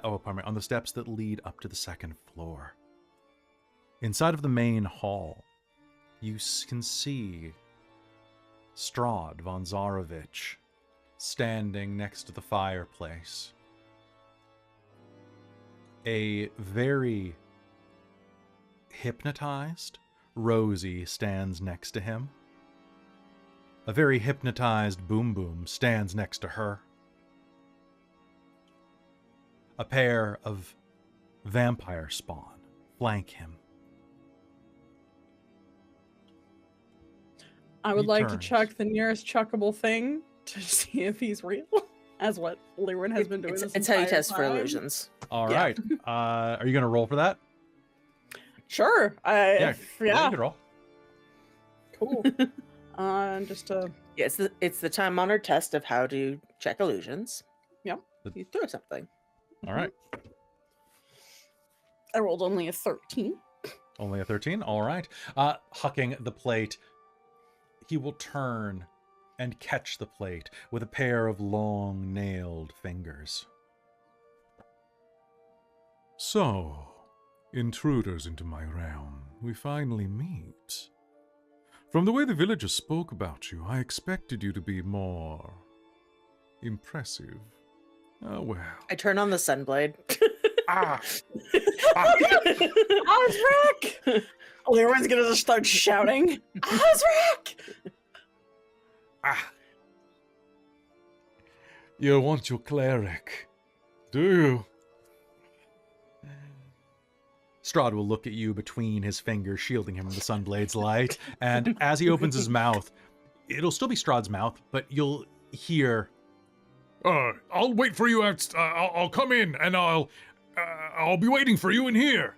on the steps that lead up to the second floor. Inside of the main hall, you can see Strahd von Zarovich standing next to the fireplace. A very hypnotized Rosie stands next to him. A very hypnotized Boom Boom stands next to her. A pair of vampire spawn flank him. I would He like to turns. chuck the nearest chuckable thing to see if he's real. As what Lir'wen has been doing this It's how you entire test for time. illusions. All Yeah. right. Are you going to roll for that? Sure. You can roll. Cool. Just to Yeah, it's the time-honored test of how to check illusions. Yep. You throw something. All right. I rolled only a 13. Only a 13? All right. Hucking the plate, he will turn and catch the plate with a pair of long nailed fingers. So, intruders into my realm, we finally meet. From the way the villagers spoke about you, I expected you to be more impressive. Oh well. I turn on the sunblade. Ah! Osric! Lir'wen's gonna just start shouting. Osric! Ah! You want your cleric, do you? Strahd will look at you between his fingers, shielding him from the sunblade's light, and as he opens his mouth, it'll still be Strahd's mouth, but you'll hear, I'll wait for you. I'll come in, and I'll be waiting for you in here.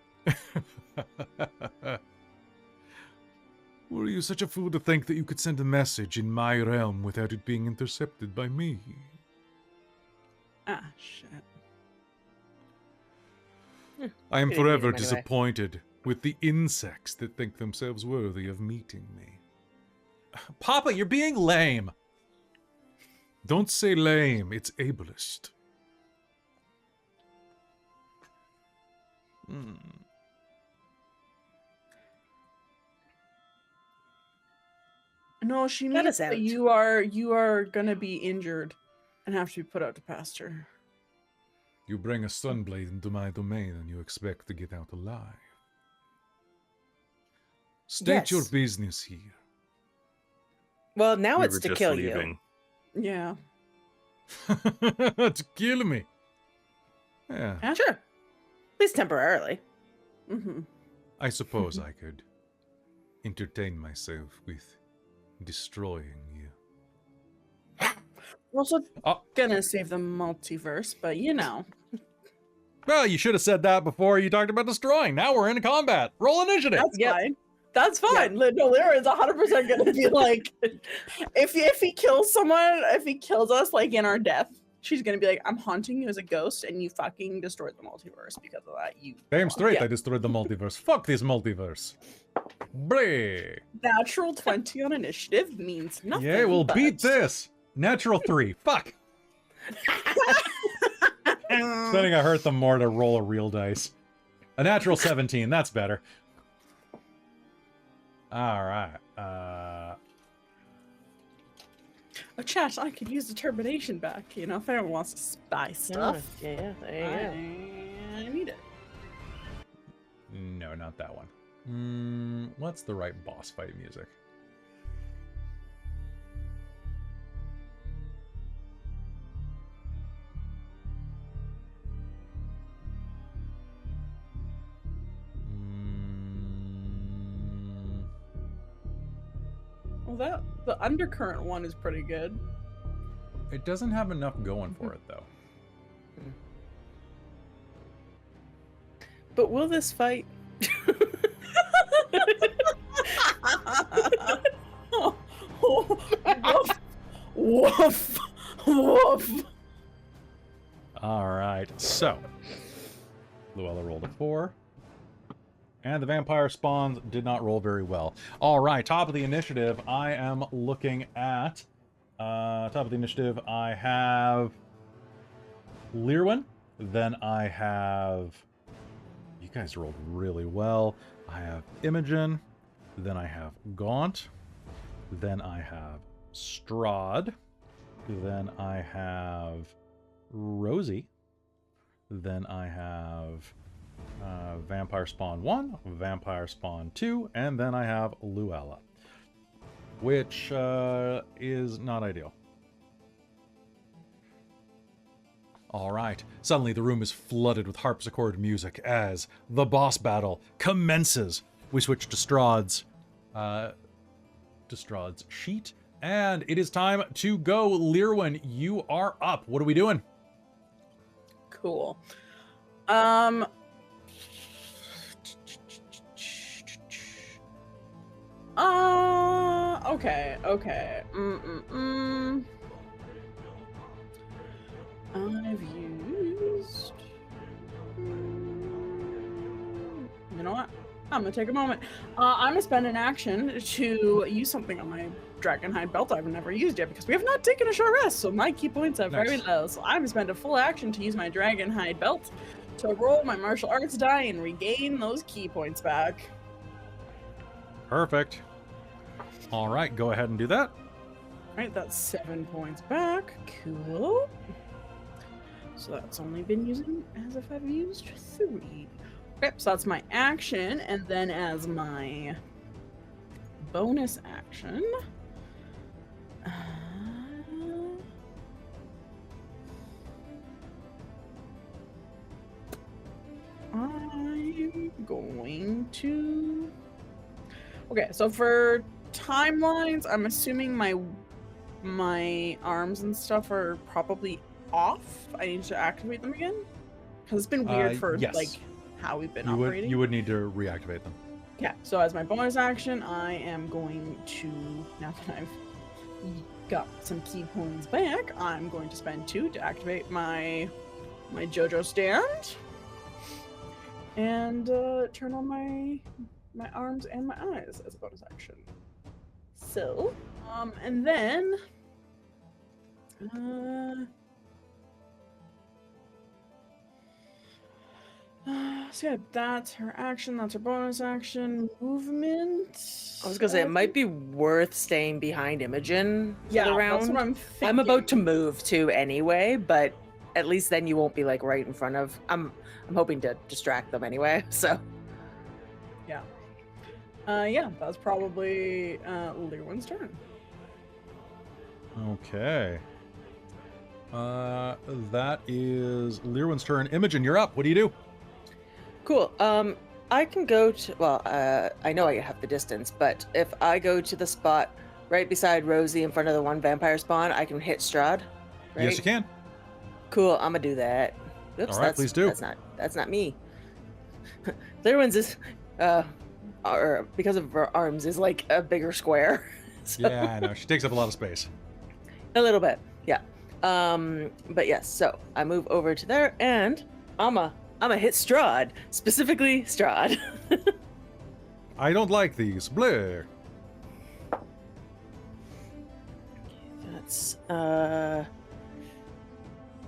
Were you such a fool to think that you could send a message in my realm without it being intercepted by me? Ah, shit. I am Gonna meet forever him anyway. disappointed with the insects that think themselves worthy of meeting me. Papa, you're being lame. Don't say lame, it's ableist. No, she Let means us out. that you are gonna be injured and have to be put out to pasture. You bring a sunblade into my domain and you expect to get out alive. State your Yes. business here. Well, now We it's were to just kill leaving. Yeah. To kill me. Yeah, you. Sure. At least temporarily. Mm-hmm. I suppose I could entertain myself with destroying you. We're also Oh. gonna save the multiverse, but you know. Well, you should have said that before you talked about destroying. Now we're in combat. Roll initiative. That's Yep. fine. That's fine. No, Lir'wen's 100% gonna be like, if he kills someone, if he kills us like in our death, she's gonna be like, I'm haunting you as a ghost, and you fucking destroyed the multiverse because of that. You Damn straight, Yeah. I destroyed the multiverse. Fuck this multiverse. Bleh. natural 20 on initiative means nothing. Yeah, we'll but- beat this. Natural 3. Fuck. I think I hurt them more to roll a real dice. A natural 17. That's better. All right. Oh, chat, I could use determination back. You know, if anyone wants to spy stuff, Yeah, there you I need it. No, not that one. What's the right boss fight music? Well, the undercurrent one is pretty good. It doesn't have enough going for it, though. But will this fight? Woof. Woof. Woof. All right, so Luella rolled a 4, and the vampire spawns did not roll very well. All right, top of the initiative, I am looking at top of the initiative. I have Lir'wen, then I have. You guys rolled really well. I have Imogen, then I have Gaunt, then I have Strahd, then I have Rosie, then I have Vampire Spawn 1, Vampire Spawn 2, and then I have Luella, which is not ideal. All right, suddenly the room is flooded with harpsichord music as the boss battle commences. We switch to Strahd's sheet, and it is time to go. Lir'wen, you are up. What are we doing? Cool. Okay. I've used. You know what? I'm gonna take a moment. I'm gonna spend an action to use something on my Dragonhide belt I've never used yet because we have not taken a short rest, so my key points are very Nice. low. So I'm gonna spend a full action to use my Dragonhide belt to roll my martial arts die and regain those key points back. Perfect. All right, go ahead and do that. Right, that's 7 points back. Cool. So that's only been using as if I've used 3. Okay, so that's my action, and then as my bonus action, I'm going to. Okay, so for timelines, I'm assuming my arms and stuff are probably off. I need to activate them again because it's been weird for yes. like how we've been You would operating. you would need to reactivate them. Yeah, so as my bonus action, I am going to, now that I've got some key points back, I'm going to spend 2 to activate my JoJo stand. and turn on my arms and my eyes as a bonus action. So, and then, so yeah, that's her action. That's her bonus action. Movement. I was gonna say it might be worth staying behind Imogen for Yeah, the round. that's what I'm thinking. I'm about to move too anyway, but at least then you won't be like right in front of. I'm hoping to distract them anyway. So Yeah. Yeah, that's probably Lir'wen's turn. Okay. That is Lir'wen's turn. Imogen, you're up. What do you do? cool. I can go to. Well, I know I have the distance, but if I go to the spot right beside Rosie in front of the one vampire spawn, I can hit Strahd. Right? Yes, you can. Cool. I'm gonna do that. Oops, All right, please do. That's not me. Lir'wen's is or because of her arms is like a bigger square. So, Yeah, I know. She takes up a lot of space. a little bit, yeah. But yes, so I move over to there and I'ma hit Strahd, specifically Strahd. I don't like these. Bleh. That's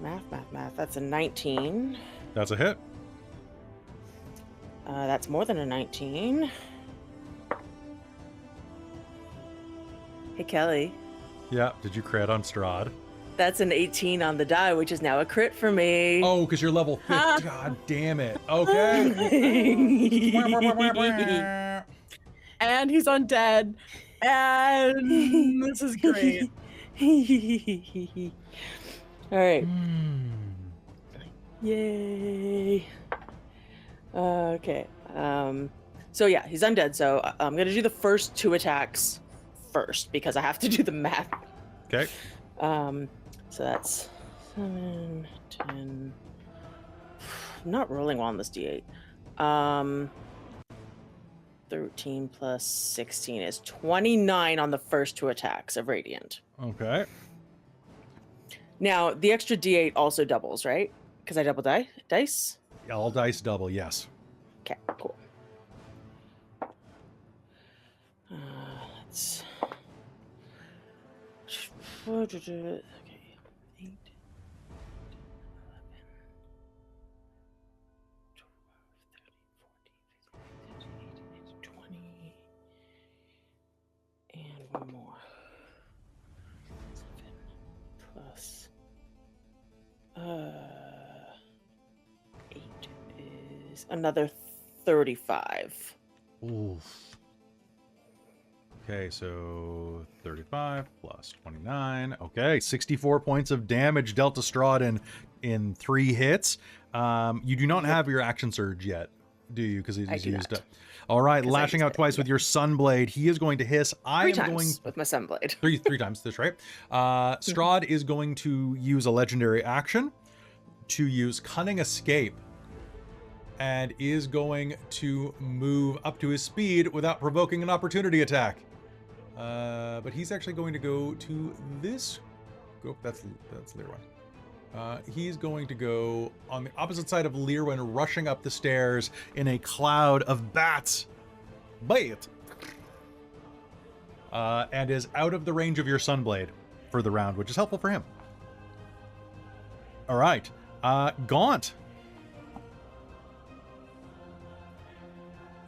math. That's a 19. That's a hit. That's more than a 19. Hey Kelly, Yeah. Did you crit on Strahd? that's an 18 on the die, which is now a crit for me. Oh, because you're level 50. God damn it. Okay. And he's undead. And this is great. All right. Hmm. Yay. Okay. So yeah, he's undead. So I'm gonna do the first 2 attacks first because I have to do the math. Okay. So that's 7, 10. I'm not rolling well on this D8. 13 plus 16 is 29 on the first 2 attacks of Radiant. Okay. Now, the extra D8 also doubles, right? Because I double dice? All dice double, yes. Okay, cool. Let's... Okay. 8, 20, and one more. 7 plus 8 is another 35. Oof. Okay, so 35 plus 29. Okay, 64 points of damage dealt to Strahd in 3 hits. You do not have your action surge yet, do you? Because he's used it. All right, lashing out twice with your Sunblade. He is going to hiss. Three times with my Sunblade. Three times, that's right. Strahd is going to use a legendary action to use Cunning Escape and is going to move up to his speed without provoking an opportunity attack. But he's actually going to go to this. That's Lir'wen. He's going to go on the opposite side of Lir'wen, rushing up the stairs in a cloud of bats. Bite! And is out of the range of your Sunblade for the round, which is helpful for him. All right. Gaunt.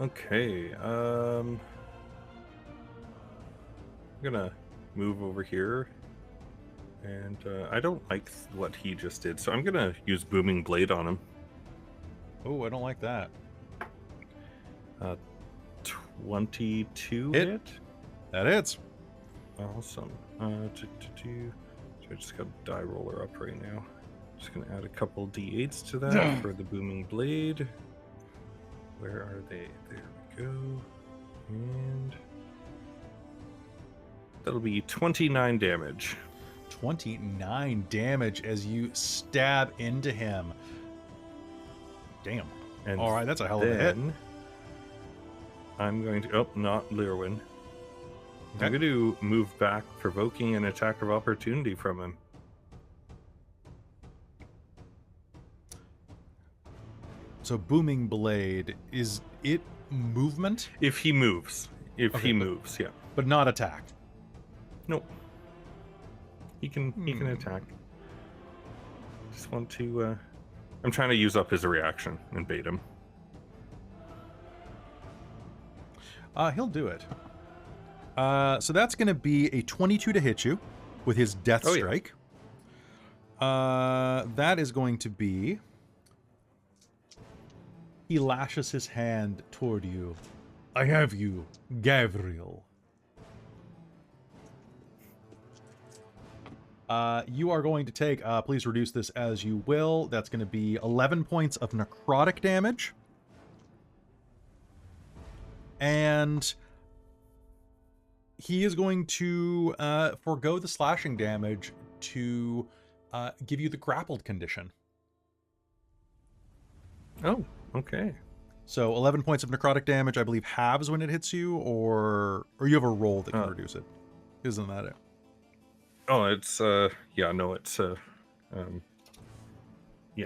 Okay, I'm gonna move over here, and I don't like what he just did, so I'm gonna use Booming Blade on him. Oh, I don't like that. 22 Hit. hit? That hits. Awesome. So I just got a die roller up right now. Just gonna add a couple d8s to that for the Booming Blade. Where are they? There we go. And that'll be 29 damage. 29 damage as you stab into him. Damn. And all right, that's a hell of a hit. then I'm going to... Oh, not Lir'wen. Okay. I'm going to move back, provoking an attack of opportunity from him. So booming blade, is it movement? If he moves. If Okay, he but- moves, yeah. But not attack. Nope. He can attack. Just want to I'm trying to use up his reaction and bait him. He'll do it. So that's going to be a 22 to hit you with his death Oh, yeah. strike. That is going to be... He lashes his hand toward you. I have you, Gabriel. You are going to take, please reduce this as you will. That's going to be 11 points of necrotic damage. And he is going to forego the slashing damage to give you the grappled condition. Oh, okay. So 11 points of necrotic damage, I believe, halves when it hits you, or you have a roll that can reduce it. Isn't that it? Oh, it's yeah, no, it's yeah,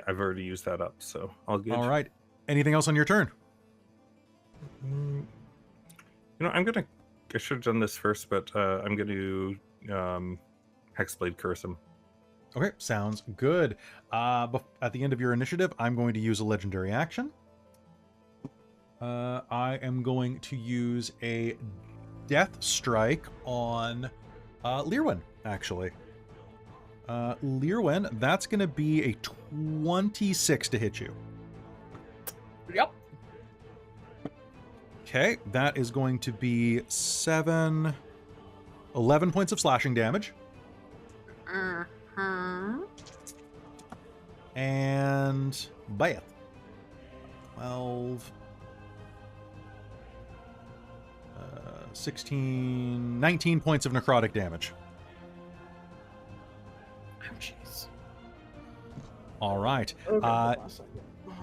I've already used that up, so all good. All right. Anything else on your turn? You know, I should have done this first, but I'm gonna Hexblade curse him. Okay, sounds good. At the end of your initiative, I'm going to use a legendary action. I am going to use a death strike on Lir'wen, actually. Lir'wen, that's going to be a 26 to hit you. Yep. Okay, that is going to be 11 points of slashing damage. And Beth. 12. 16, 19 points of necrotic damage. Oh, jeez. All right. Okay,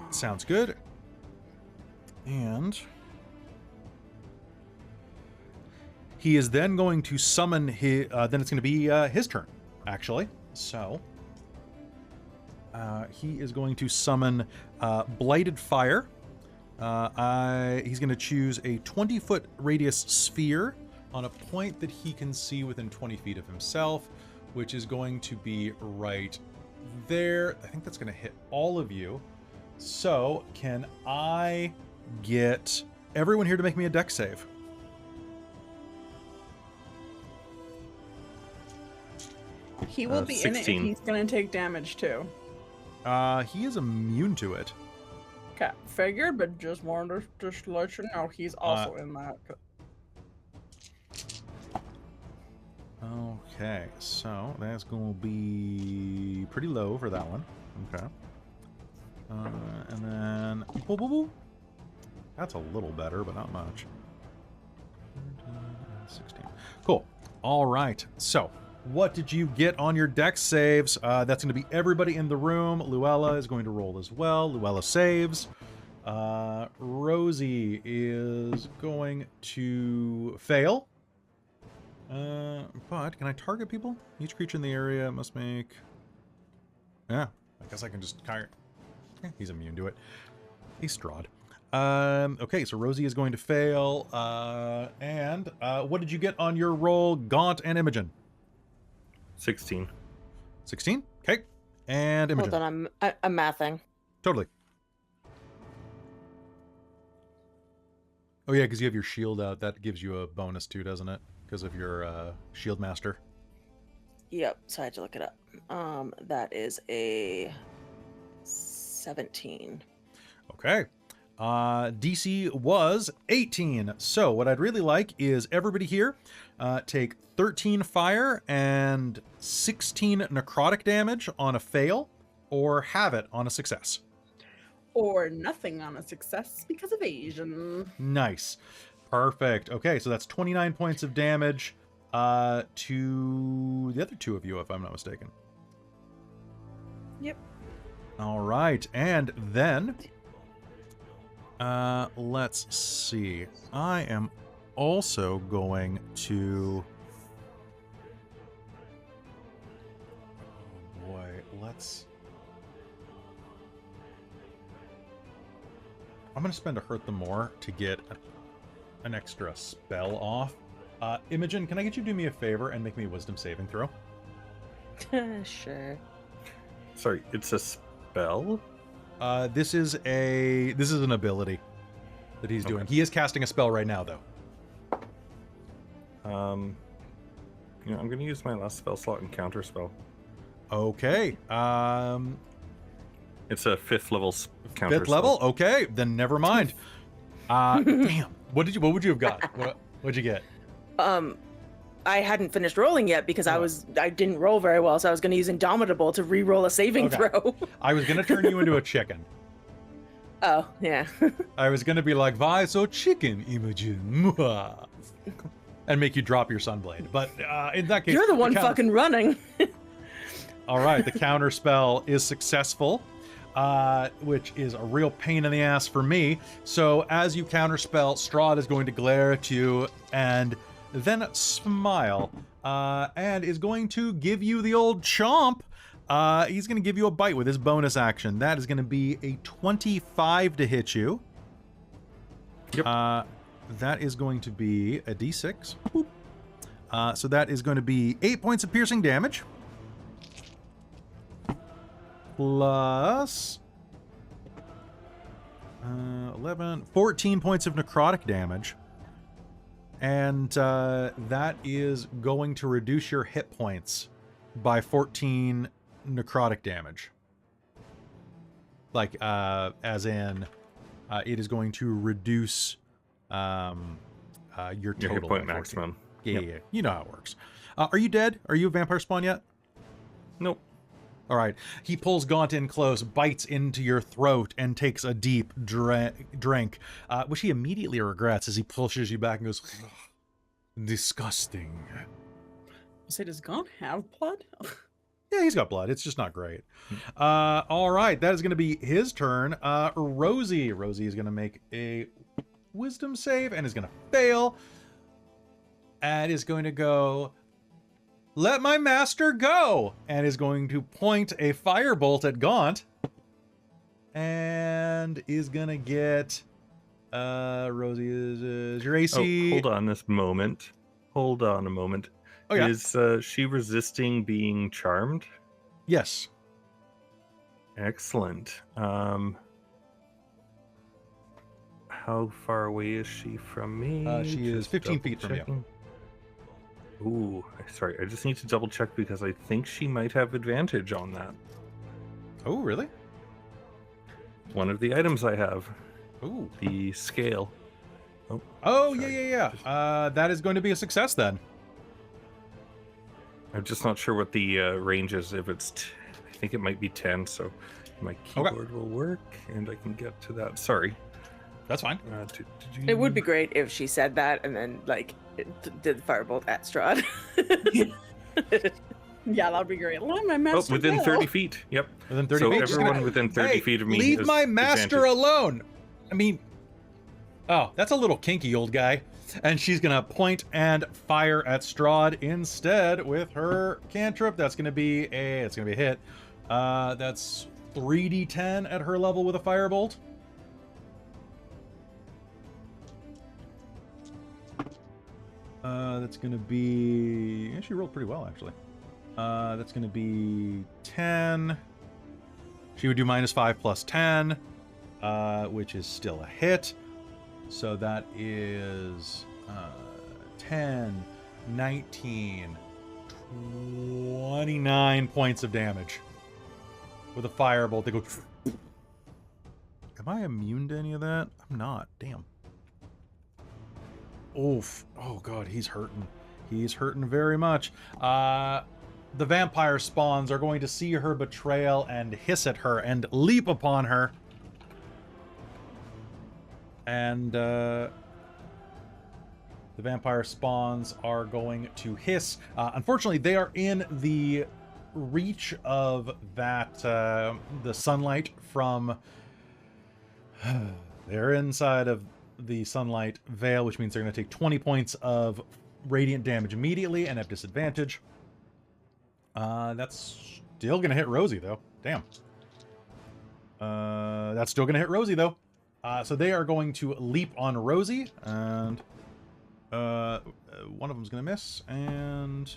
Sounds good. And he is then going to summon his, then it's going to be his turn, actually. So he is going to summon Blighted Fire. He's going to choose a 20-foot radius sphere on a point that he can see within 20 feet of himself, which is going to be right there. I think that's going to hit all of you. So can I get everyone here to make me a dex save? He will be in it 16. and he's gonna take damage too. He is immune to it. Okay, figured, but just wanted to just let you know he's also in that. Okay, so that's going to be pretty low for that one. Okay. And then... Whoa, whoa, whoa. That's a little better, but not much. 16. Cool. All right. So, what did you get on your dex saves? That's going to be everybody in the room. Luella is going to roll as well. Luella saves. Rosie is going to fail. But can I target people? Each creature in the area must make... Yeah, I guess I can just... Yeah, he's immune to it. He's Strahd. Okay, so Rosie is going to fail. And what did you get on your roll, Gaunt and Imogen? 16. 16? Okay. And Imogen. Hold on, I'm mathing. Totally. Oh yeah, because you have your shield out. That gives you a bonus too, doesn't it? Because of your shield master. Yep, so I had to look it up. That is a 17. Okay. DC was 18. So what I'd really like is everybody here take 13 fire and 16 necrotic damage on a fail, or have it on a success. Or nothing on a success because of Asian. Nice. Perfect. Okay, so that's 29 points of damage to the other two of you, if I'm not mistaken. Yep. All right, and then let's see. I am also going to... Oh boy, let's... I'm going to spend a hurt them more to get an extra spell off. Imogen, can I get you to do me a favor and make me a wisdom saving throw? Sure. Sorry, it's a spell? This is an ability that he's doing. Okay. He is casting a spell right now, though. You know, I'm going to use my last spell slot and counter spell. Okay. It's a 5th level counter Fifth level? Okay, then never mind. Damn. What would you have got? What'd you get? I hadn't finished rolling yet because I didn't roll very well, so I was going to use Indomitable to re-roll a saving throw. I was gonna turn you into a chicken. Oh, yeah. I was gonna be like, "Why so chicken, Imogen?" and make you drop your sunblade. But in that case, You're the one fucking running. All right, the counter spell is successful, which is a real pain in the ass for me. So as you counterspell, Strahd is going to glare at you and then smile, and is going to give you the old chomp. He's going to give you a bite with his bonus action. That is going to be a 25 to hit you. Yep. That is going to be a d6. So that is going to be 8 points of piercing damage. Plus 14 points of necrotic damage. And that is going to reduce your hit points by 14 necrotic damage. Like, as in, it is going to reduce your Your total hit point by 14. maximum. Yeah, yeah, you know how it works. Are you dead? Are you a vampire spawn yet? Nope. All right. He pulls Gaunt in close, bites into your throat, and takes a deep drink, which he immediately regrets as he pushes you back and goes, disgusting. Say, does Gaunt have blood? Yeah, he's got blood. It's just not great. All right. That is going to be his turn. Rosie. Rosie is going to make a wisdom save and is going to fail. And is going to go, let my master go, and is going to point a firebolt at Gaunt, and is gonna get Rosie is your AC. Oh, hold on this moment. Hold on a moment. Oh, yeah. Is she resisting being charmed? Yes. Excellent. How far away is she from me? She is Just 15 feet from you. double-checking. Ooh, sorry. I just need to double check because I think she might have advantage on that. Oh, really? One of the items I have, Ooh. the scale. Oh, Sorry. yeah. That is going to be a success then. I'm just not sure what the range is. If it's, I think it might be 10. So my keyboard will work, and I can get to that. Sorry. That's fine. It would be great if she said that and then, like, did the firebolt at Strahd. Yeah, that'd be great. Let my master within go. 30 feet. Yep. Within 30 So feet. everyone within 30 Hey, feet of me leave has my master advantage. alone. I mean, oh, that's a little kinky, old guy. And she's gonna point and fire at Strahd instead with her cantrip. That's gonna be a hit. That's 3d10 at her level with a firebolt. That's gonna be. Yeah, she rolled pretty well actually. That's gonna be 10. She would do -5 plus 10, which is still a hit. So that is 10, 19, 29 points of damage. With a firebolt, they go. Am I immune to any of that? I'm not. Damn. Oof. Oh, God, he's hurting. He's hurting very much. The vampire spawns are going to see her betrayal and hiss at her and leap upon her. And the vampire spawns are going to hiss. Unfortunately, they are in the reach of that, the sunlight from... They're inside of the sunlight veil, which means they're going to take 20 points of radiant damage immediately and have disadvantage. That's still going to hit Rosie, though. Damn. That's still going to hit Rosie, though. So they are going to leap on Rosie, and one of them's going to miss, and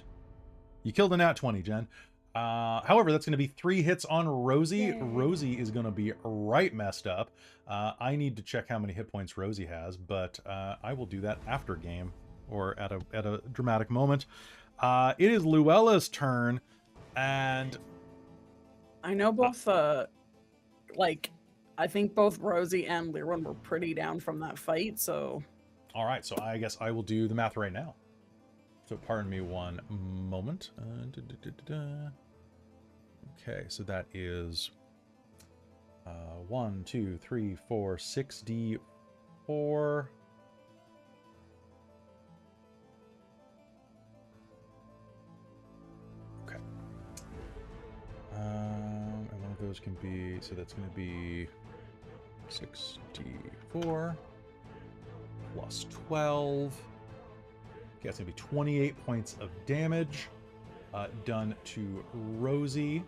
you killed a nat 20, Jen. However, that's going to be 3 hits on Rosie. Yay. Rosie is going to be right messed up. I need to check how many hit points Rosie has, but I will do that after game or at a dramatic moment. It is Luella's turn, and I know both, like, I think both Rosie and Lir'wen were pretty down from that fight, so... all right, so I guess I will do the math right now. So pardon me one moment. Okay, so that is 1, 2, 3, 4, 6d4. Okay. And one of those can be, so that's going to be 6d4 plus 12. Okay, that's going to be 28 points of damage done to Rosie.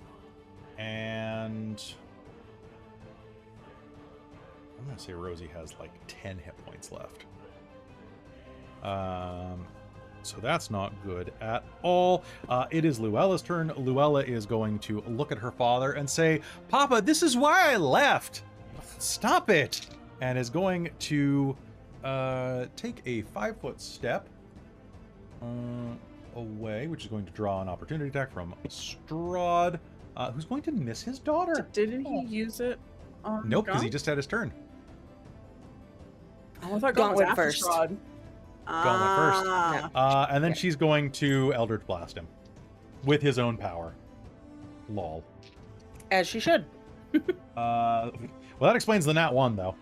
And I'm going to say Rosie has like 10 hit points left. So that's not good at all. It is Luella's turn. Luella is going to look at her father and say, "Papa, this is why I left. Stop it." And is going to take a 5-foot step away, which is going to draw an opportunity attack from Strahd, who's going to miss his daughter. Didn't he use it on Nope, because he Gaunt? just had his turn. Oh, I thought Gaunt Gaunt was went after first. Strahd. Gaunt went first. Ah. And then Yeah. she's going to Eldritch Blast him with his own power. Lol. As she should. Well, that explains the nat 1, though.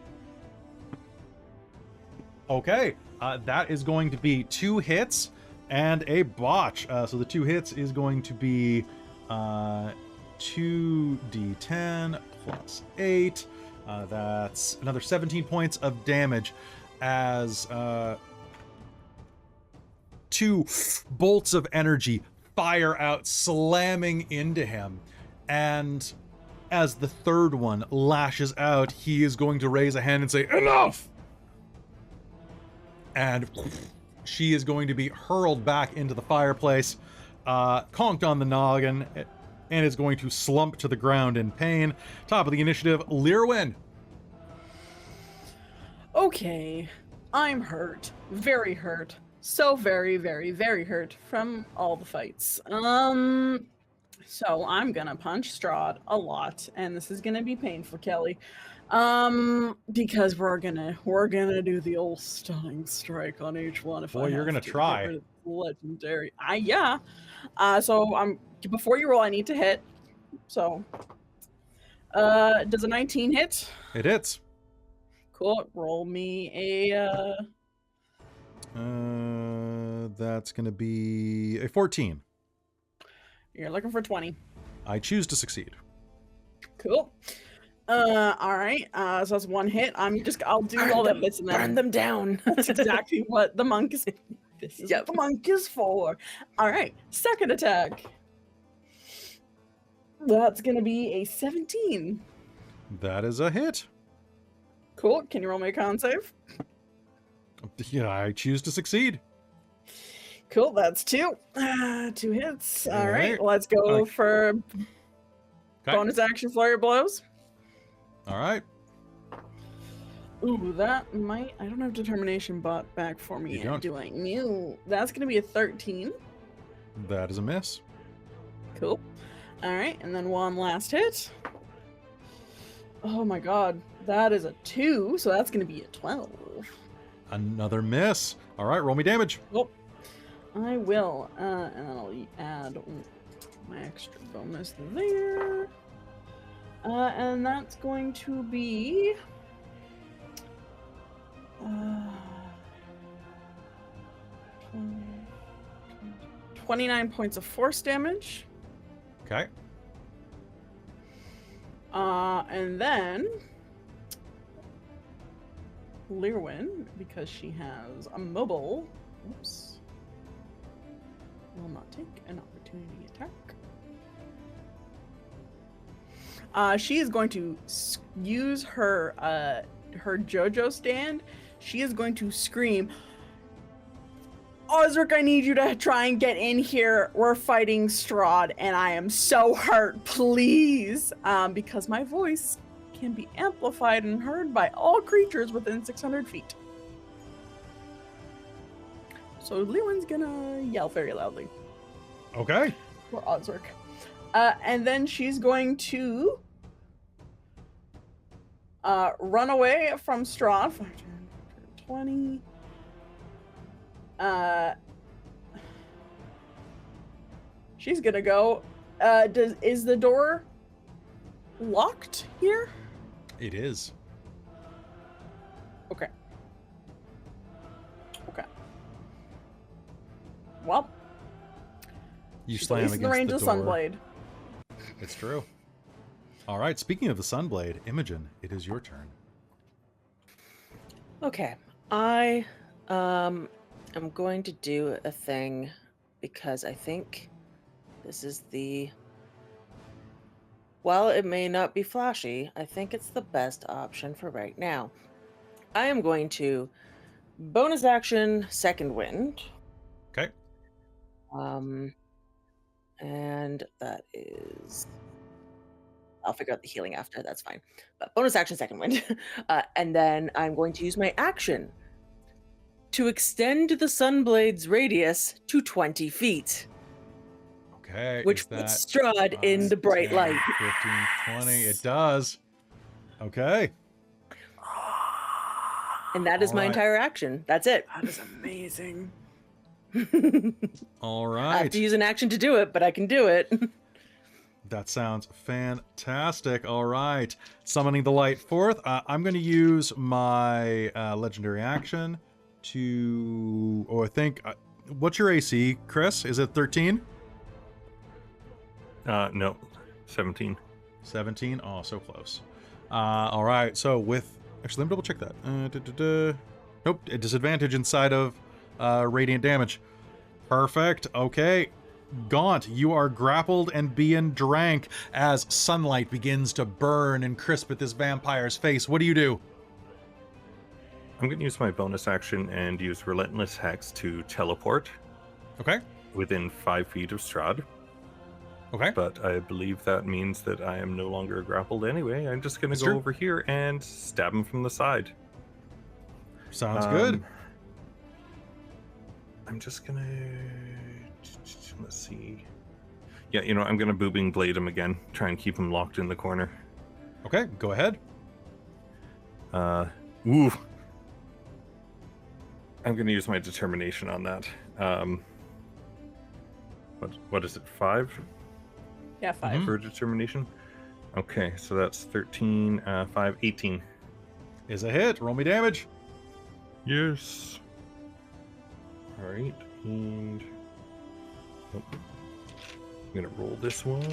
Okay, that is going to be 2 hits and a botch. So the 2 hits is going to be 2d10 plus 8. That's another 17 points of damage as 2 bolts of energy fire out, slamming into him. And as the third one lashes out, he is going to raise a hand and say, "Enough!" And she is going to be hurled back into the fireplace, conked on the noggin, and is going to slump to the ground in pain. Top of the initiative, Lir'wen. Okay, I'm hurt. Very hurt. So very, very, very hurt from all the fights. So I'm gonna punch Strahd a lot, and this is gonna be painful, Kelly. Because we're gonna do the old stunning strike on each one. If Boy, I you're have gonna to get try. rid of the legendary. Yeah. So I'm before you roll, I need to hit. So, does a 19 hit? It hits. Cool. Roll me a. That's going to be a 14. You're looking for 20. I choose to succeed. Cool. All right. So that's 1 hit. I'll do all that bits and Burn then. them down. That's exactly what the monk is. This is Yep. what the monk is for. All right. Second attack. That's gonna be a 17. That is a hit. Cool. Can you roll me a con save? Yeah, I choose to succeed. Cool. That's 2. 2 hits. All right. Alright. Let's go Okay. for Okay. bonus action flurry of blows. All right. Ooh, that might. I don't have determination bot back for me You yet. don't. Do I? No. That's gonna be a 13. That is a miss. Cool. All right, and then 1 last hit. Oh my god, that is a 2, so that's gonna be a 12. Another miss. All right, roll me damage. Well, I will, and then I'll add my extra bonus there. And that's going to be 29 points of force damage. Okay. And then Lir'wen, because she has a mobile, oops, will not take an opportunity attack. She is going to use her her JoJo stand, she is going to scream, Osric, I need you to try and get in here. We're fighting Strahd, and I am so hurt. Please. Because my voice can be amplified and heard by all creatures within 600 feet. So Lir'wen's gonna yell very loudly. Okay. For Osric. And then she's going to run away from Strahd. 20. She's gonna go. Is the door locked here? It is. Okay. Okay. Well, You she's slam at least in the against range the of door. Sunblade. It's true. All right. Speaking of the Sunblade, Imogen, it is your turn. Okay. I'm going to do a thing because I think this is while it may not be flashy, I think it's the best option for right now. I am going to bonus action second wind. Okay. And that is, I'll figure out the healing after, that's fine. But bonus action second wind. And then I'm going to use my action to extend the Sunblade's radius to 20 feet. Okay. Which is that puts Strahd in 5, the bright 10, light. 15, 20. It does. Okay. And that is my Alright. entire action. That's it. That is amazing. All I have right. to use an action to do it, but I can do it. That sounds fantastic. All right. Summoning the light forth. I'm going to use my legendary action to... Oh, I think... what's your AC, Chris? Is it 13? No, 17. 17? Oh, so close. All right. So with... Actually, let me double check that. Nope. A disadvantage inside of radiant damage. Perfect. Okay. Gaunt, you are grappled and being drank as sunlight begins to burn and crisp at this vampire's face. What do you do? I'm going to use my bonus action and use Relentless Hex to teleport Okay. within 5 feet of Strahd. Okay. But I believe that means that I am no longer grappled anyway. I'm just going to go Sure. over here and stab him from the side. Sounds good. I'm just going to... Let's see. Yeah, I'm going to boobing blade him again. Try and keep him locked in the corner. Okay, go ahead. Ooh. I'm going to use my determination on that. What is it, 5? Yeah, 5. For determination? Okay, so that's 13, 5, 18. Is a hit. Roll me damage. Yes. Alright, and... Oh. I'm going to roll this one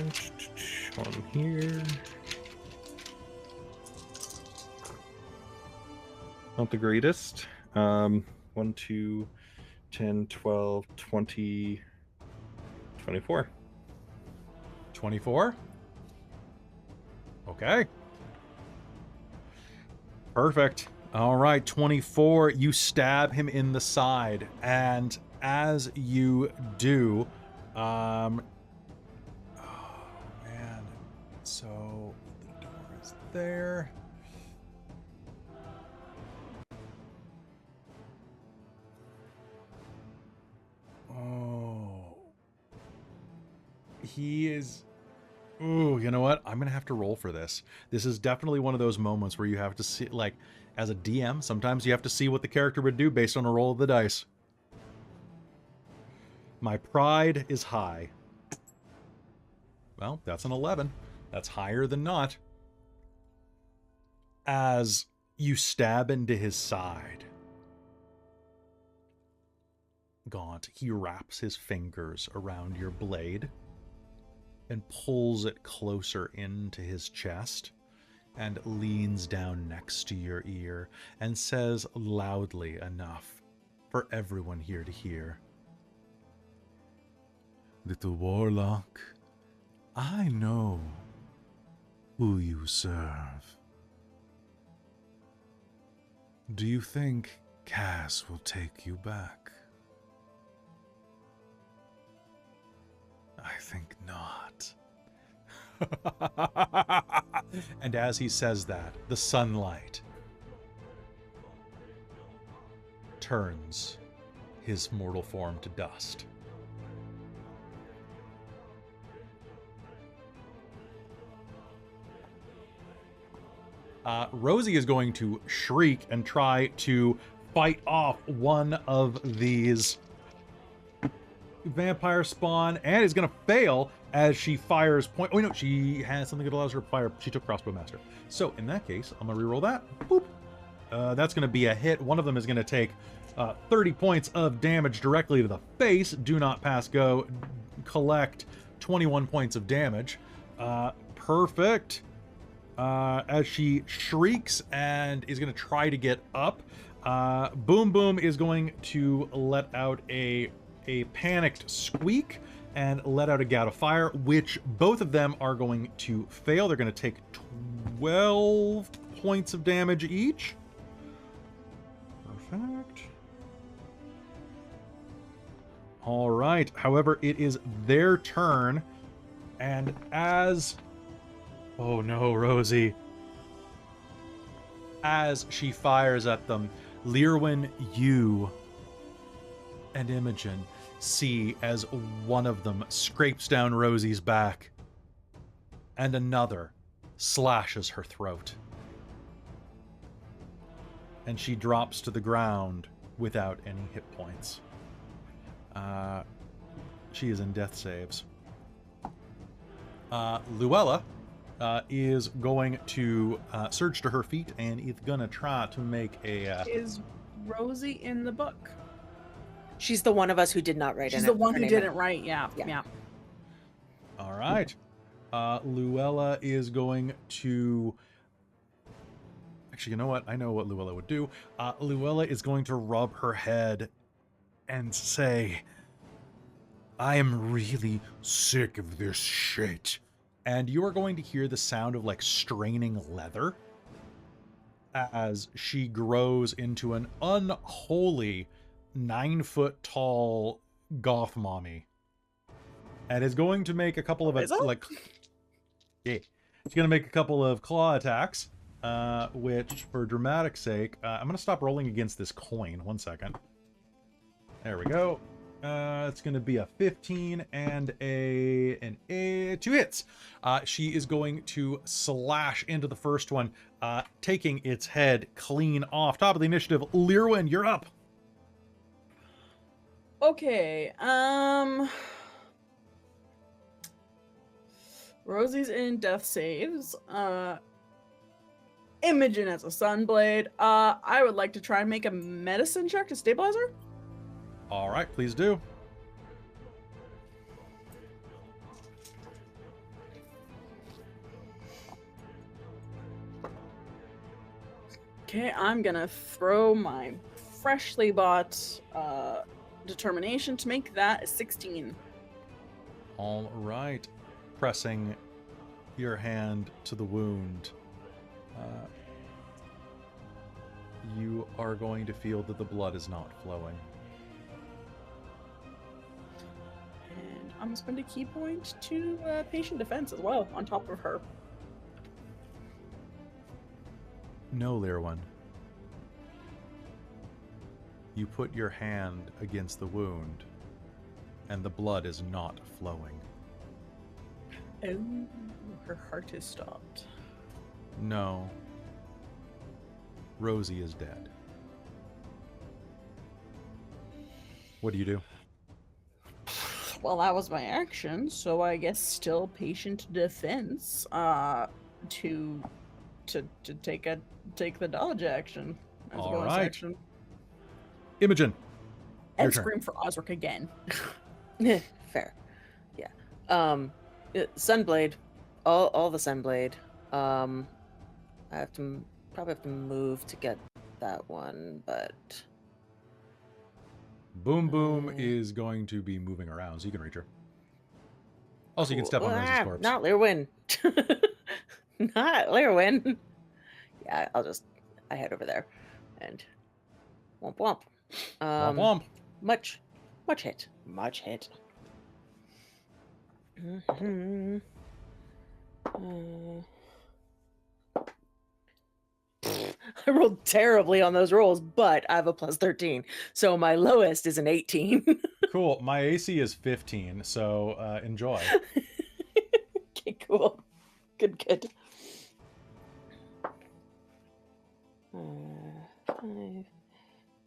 on here. Not the greatest. 1, 2, 10, 12, 20, 24. 24. Okay. Perfect. All right, 24. You stab him in the side, and as you do, oh man. So the door is there. Oh. He is... Ooh, you know what? I'm going to have to roll for this. This is definitely one of those moments where you have to see, like, as a DM, sometimes you have to see what the character would do based on a roll of the dice. My pride is high. Well, that's an 11. That's higher than not. As you stab into his side, Gaunt, he wraps his fingers around your blade and pulls it closer into his chest and leans down next to your ear and says loudly enough for everyone here to hear, "Little warlock, I know who you serve. Do you think Cass will take you back? I think not. And as he says that, the sunlight turns his mortal form to dust. Rosie is going to shriek and try to fight off one of these vampire spawn, and is going to fail as she fires point. Oh no, she has something that allows her to fire. She took crossbow master. So in that case, I'm going to reroll that. Boop. That's going to be a hit. One of them is going to take 30 points of damage directly to the face. Do not pass go. Collect 21 points of damage. Perfect. As she shrieks and is going to try to get up. Boom Boom is going to let out a panicked squeak and let out a gout of fire, which both of them are going to fail. They're going to take 12 points of damage each. Perfect. All right. However, it is their turn, and as... Oh no, Rosie. As she fires at them, Lir'wen, you and Imogen see as one of them scrapes down Rosie's back and another slashes her throat. And she drops to the ground without any hit points. She is in death saves. Luella is going to surge to her feet and is gonna try to make a... Is Rosie in the book? She's the one of us who did not write. She's the one who didn't write. Yeah. All right. Luella is going to... Actually, you know what? I know what Luella would do. Luella is going to rub her head and say, I am really sick of this shit. And you are going to hear the sound of like straining leather as she grows into an unholy 9-foot-tall goth mommy, and is going to make a couple of she's going to make a couple of claw attacks, which for dramatic sake, I'm going to stop rolling against this coin. 1 second. There we go. It's going to be a 15 and a 2 hits. She is going to slash into the first one, taking its head clean off. Top of the initiative, Lir'wen, you're up. Okay. Rosie's in death saves. Imogen has a sunblade. I would like to try and make a medicine check to stabilize her. All right, please do. Okay, I'm gonna throw my freshly bought determination to make that a 16. All right. Pressing your hand to the wound. You are going to feel that the blood is not flowing. And I'm gonna spend a key point to patient defense as well, on top of her. No, Lir'wen. You put your hand against the wound, and the blood is not flowing. Oh, her heart is stopped. No. Rosie is dead. What do you do? Well, that was my action, so I guess still patient defense. To take the dodge action as a All bonus right. action. Imogen. Your And turn. scream for Osric again. Fair. Yeah. Sunblade. All the Sunblade. I have to probably have to move to get that one, but Boom Boom is going to be moving around, so you can reach her. Also, you can step on Rosie's corpse. Not Lir'wen. Not Lir'wen. Yeah, I head over there. And womp womp. Womp womp. Much hit. Much hit. Mhm. I rolled terribly on those rolls, but I have a plus 13. So my lowest is an 18. Cool. My AC is 15, so enjoy. Okay, cool. Good. 5,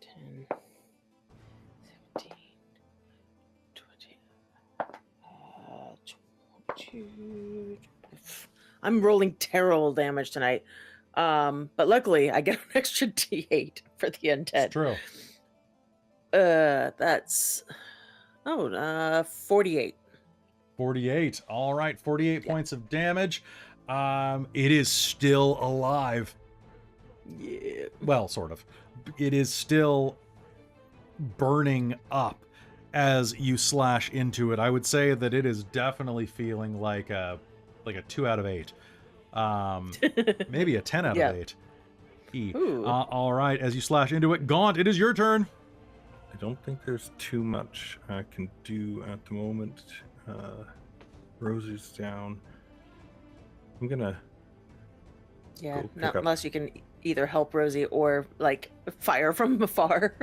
10, 17, 20, 22. I'm rolling terrible damage tonight. But luckily I get an extra D8 for the undead. It's true. That's 48. 48. All right, 48 points of damage. It is still alive. Yeah. Well, sort of. It is still burning up as you slash into it. I would say that it is definitely feeling like a 2 out of 8. Maybe a 10 out of 8. Ooh. All right, as you slash into it, Gaunt, it is your turn. I don't think there's too much I can do at the moment. Rosie's down. I'm gonna Yeah, go pick not up. unless you can either help Rosie or like fire from afar.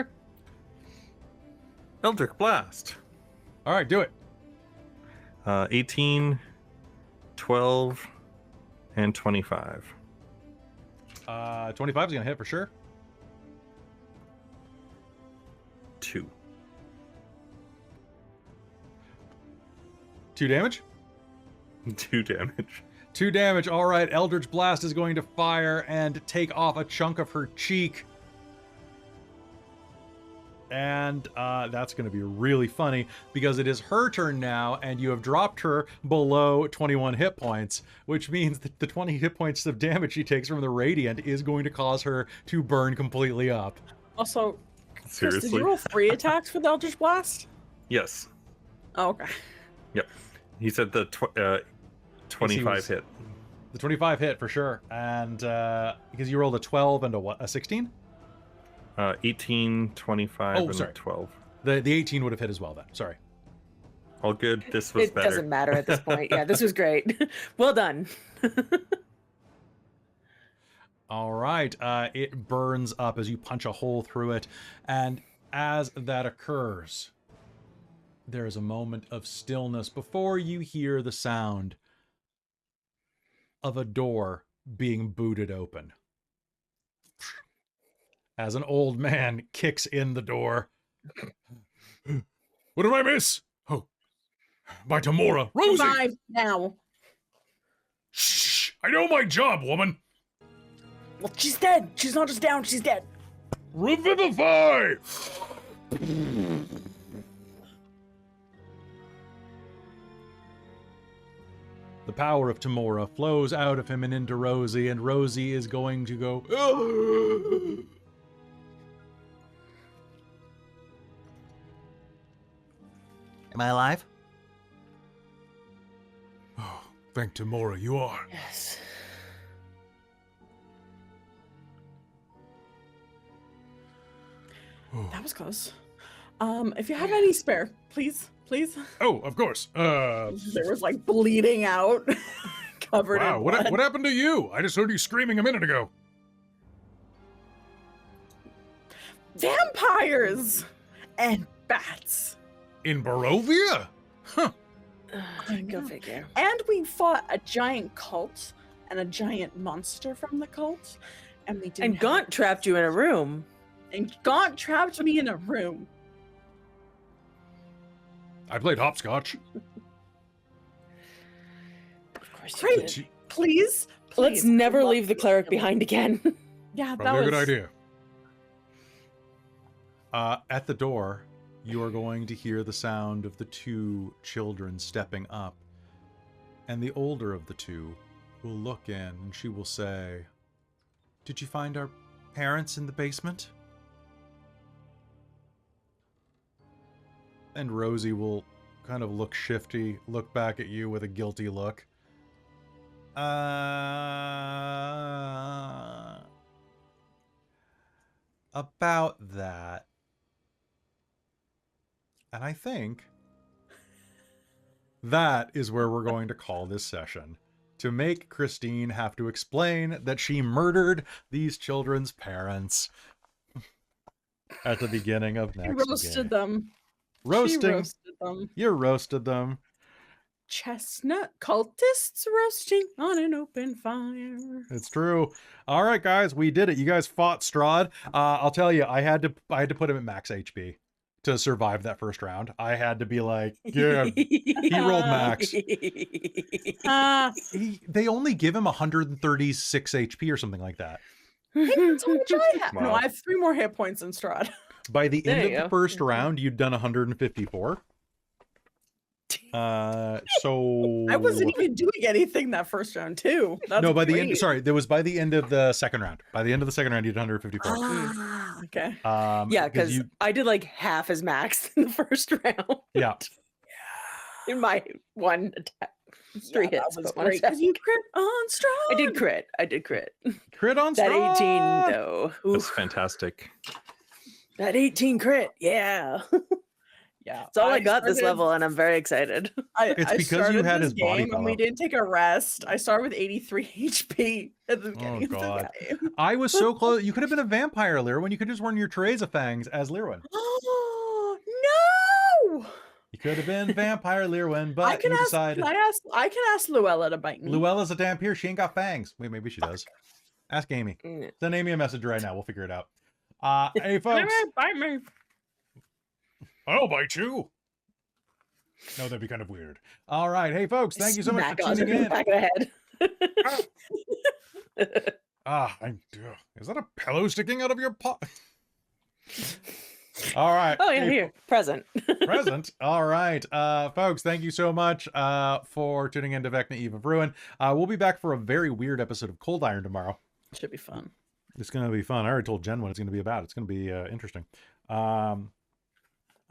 Eldritch Blast. All right, do it. 18, 12, and 25. 25 is gonna hit for sure. 2. 2 damage. 2 damage. 2 damage. All right, Eldritch Blast is going to fire and take off a chunk of her cheek. And that's going to be really funny because it is her turn now, and you have dropped her below 21 hit points, which means that the 20 hit points of damage she takes from the Radiant is going to cause her to burn completely up. Also, Chris, Seriously? did you roll 3 attacks for the Eldritch Blast? Yes. Oh, okay. Yep. He said the 25 hit. The 25 hit for sure. And because you rolled a 12 and a 16? 18, 25, Oh, and sorry. 12. The 18 would have hit as well then. Sorry. All good. This was It better. doesn't matter at this point. Yeah, this was great. Well done. All right. It burns up as you punch a hole through it. And as that occurs, there is a moment of stillness before you hear the sound of a door being booted open. As an old man kicks in the door. What did I miss? Oh, by Tamora. Rosie! Revive now. Shh! I know my job, woman! Well, she's dead. She's not just down, she's dead. Revivify! The power of Tamora flows out of him and into Rosie, and Rosie is going to go... "Ah!" Am I alive? Oh, thank Tamora, you are. Yes. That was close. If you have any spare, please. Oh, of course. There was like bleeding out, covered Wow, in blood. what happened to you? I just heard you screaming a minute ago. Vampires and bats. In Barovia? Huh. Go figure. And we fought a giant cult and a giant monster from the cult, and we didn't. And have- Gaunt trapped you in a room. And Gaunt trapped me in a room. I played hopscotch. Of course you Great. did. Please. Let's please, never I love leave the you. cleric behind again. Yeah, that Probably a was good idea. At the door, you are going to hear the sound of the 2 children stepping up. And the older of the 2 will look in and she will say, "Did you find our parents in the basement?" And Rosie will kind of look shifty, look back at you with a guilty look. about that. And I think that is where we're going to call this session, to make Christine have to explain that she murdered these children's parents at the beginning of She next roasted game. them. Roasting. She roasted them. You roasted them. Chestnut cultists roasting on an open fire. It's true. All right, guys, we did it. You guys fought Strahd. I'll tell you, I had to put him at max HP to survive that first round. I had to be like, yeah, he rolled max. They only give him 136 HP or something like that. That's how much I have. No, Wow. I have 3 more hit points than Strahd. By the There end you of the go. first round, you'd done 154. So I wasn't even doing anything that first round, too. That's no, by the end. great. Sorry, there was by the end of the second round. By the end of the second round, you did 154. Okay. Yeah, because you, I did like half as max in the first round. yeah, In my one attack. 3 Yeah, hits, that was but one great, 'cause attack. you crit on Strahd. I did crit. I did crit. crit on That 18 Strahd! though. That's Oof, fantastic. that 18 crit. Yeah. Yeah. It's all I got this started- level, and I'm very excited. It's because you started had this his body game and we fellow. didn't take a rest. I started with 83 HP at the beginning of God. the game. I was so close. You could have been a vampire, Lir'wen. You could just worn your Teresa fangs as Lir'wen. Oh no! You could have been vampire Lir'wen, I but can you ask. decided I can ask Luella to bite me. Luella's a vampire. She ain't got fangs. Wait, maybe she does. Ask Amy. Mm. Send Amy a message right now. We'll figure it out. Hey, Bite folks. me, bite me. I'll bite you. No, that'd be kind of weird. All right. Hey, folks. Thank you so much Smack for on tuning the in. back of the head. Is that a pillow sticking out of your pot? All right. Oh yeah, Hey, here, present. present. All right. Folks, thank you so much for tuning in to Vecna Eve of Ruin. We'll be back for a very weird episode of Cold Iron tomorrow. Should be fun. It's going to be fun. I already told Jen what it's going to be about. It's going to be interesting.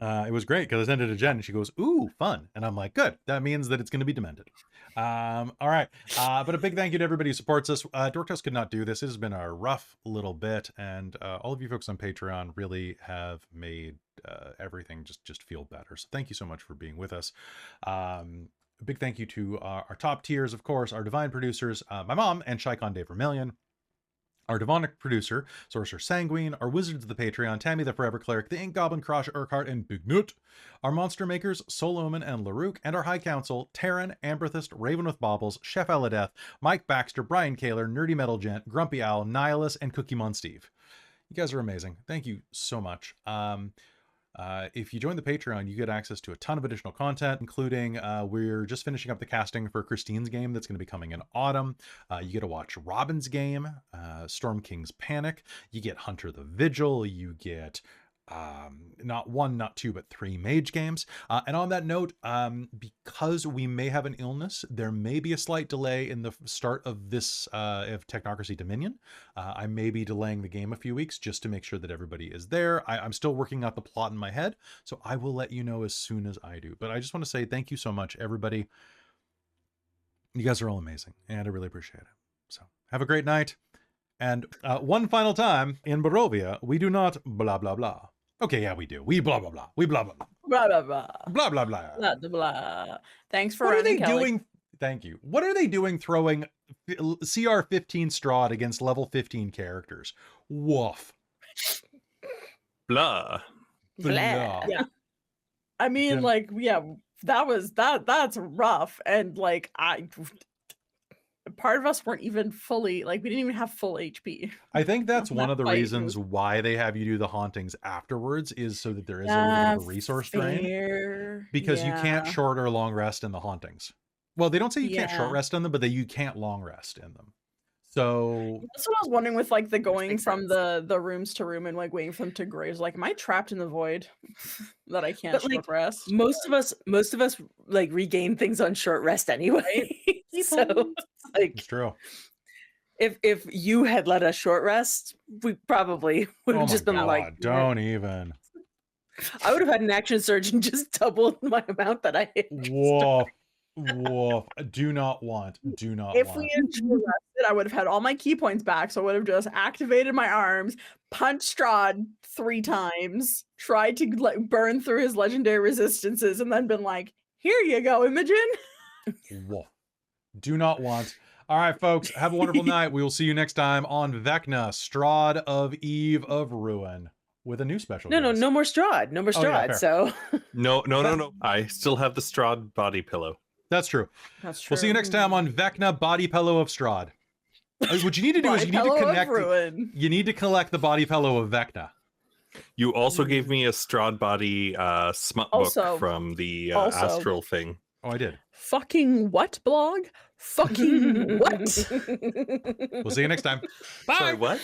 It was great because I sent it to Jen and she goes, ooh, fun. And I'm like, good. That means that it's going to be demented. All right. But a big thank you to everybody who supports us. Dork could not do this. It has been a rough little bit. And all of you folks on Patreon really have made everything just feel better. So thank you so much for being with us. A big thank you to our top tiers, of course, our divine producers, my mom and Shicon Dave Vermillion. Our Devonic producer, Sorcerer Sanguine, our Wizards of the Patreon, Tammy the Forever Cleric, the Ink Goblin, Krosh, Urquhart, and Big Nut. Our Monster Makers, Soul Omen and Larouk, and our High Council, Terran, Amberthist, Raven with Baubles, Chef Aladeth, Mike Baxter, Brian Kaler, Nerdy Metal Gent, Grumpy Owl, Nihilus, and Cookie Mon Steve. You guys are amazing. Thank you so much. If you join the Patreon, you get access to a ton of additional content, including we're just finishing up the casting for Christine's game that's going to be coming in autumn. You get to watch Robin's game, Storm King's Panic. You get Hunter the Vigil. You get not 1, not 2, but 3 mage games. And on that note, because we may have an illness, there may be a slight delay in the start of this of Technocracy Dominion. I may be delaying the game a few weeks just to make sure that everybody is there. I'm still working out the plot in my head, so I will let you know as soon as I do. But I just want to say thank you so much, everybody. You guys are all amazing, and I really appreciate it. So have a great night. And one final time, in Barovia, we do not blah, blah, blah. Okay, yeah, we do. We blah, blah, blah. We blah, blah, blah. Blah blah blah. Blah, blah, blah. Blah blah blah. Thanks for What are running, they Kelly. doing? Thank you. What are they doing throwing CR 15 Strahd against level 15 characters? Woof. Blah. Blah. Yeah. I mean, Jen- like, yeah, that's rough. And like part of us weren't even fully, like, we didn't even have full HP. I think that's On one that of the fight, it reasons was- why they have you do the hauntings afterwards, is so that there is a little bit of a resource drain. Fair. Because you can't Yeah. short or long rest in the hauntings. Well, they don't say you can't short Yeah. rest on them, but you can't long rest in them. So That's what I was wondering with like the going makes from sense. the rooms to room and like waiting for them to graze. Like, am I trapped in the void that I can't But, short like, rest? Most of us like regain things on short rest anyway. So it's like it's true. if you had let us short rest, we probably would Oh have my just been God, like, don't even. I would have had an action surge and just doubled my amount that I hit. Whoa. Woof. Do not want. Do not If want. we had arrested, I would have had all my key points back, so I would have just activated my arms, punched Strahd 3 times, tried to burn through his legendary resistances, and then been like, "Here you go, Imogen." Woof. Do not want. All right, folks. Have a wonderful night. We will see you next time on Vecna, Strahd of Eve of Ruin, with a new special. No, guest. no more Strahd. No more Oh, yeah, Strahd. fair. So No. I still have the Strahd body pillow. That's true. That's true. We'll see you next time on Vecna, Body Pillow of Strahd. What you need to do is Body you need to pillow of connect. ruin. You need to collect the body pillow of Vecna. You also gave me a Strahd body smut book Also- from the also- astral thing. Oh, I did. Fucking what, Blogg? Fucking what? We'll see you next time. Bye. Sorry, what?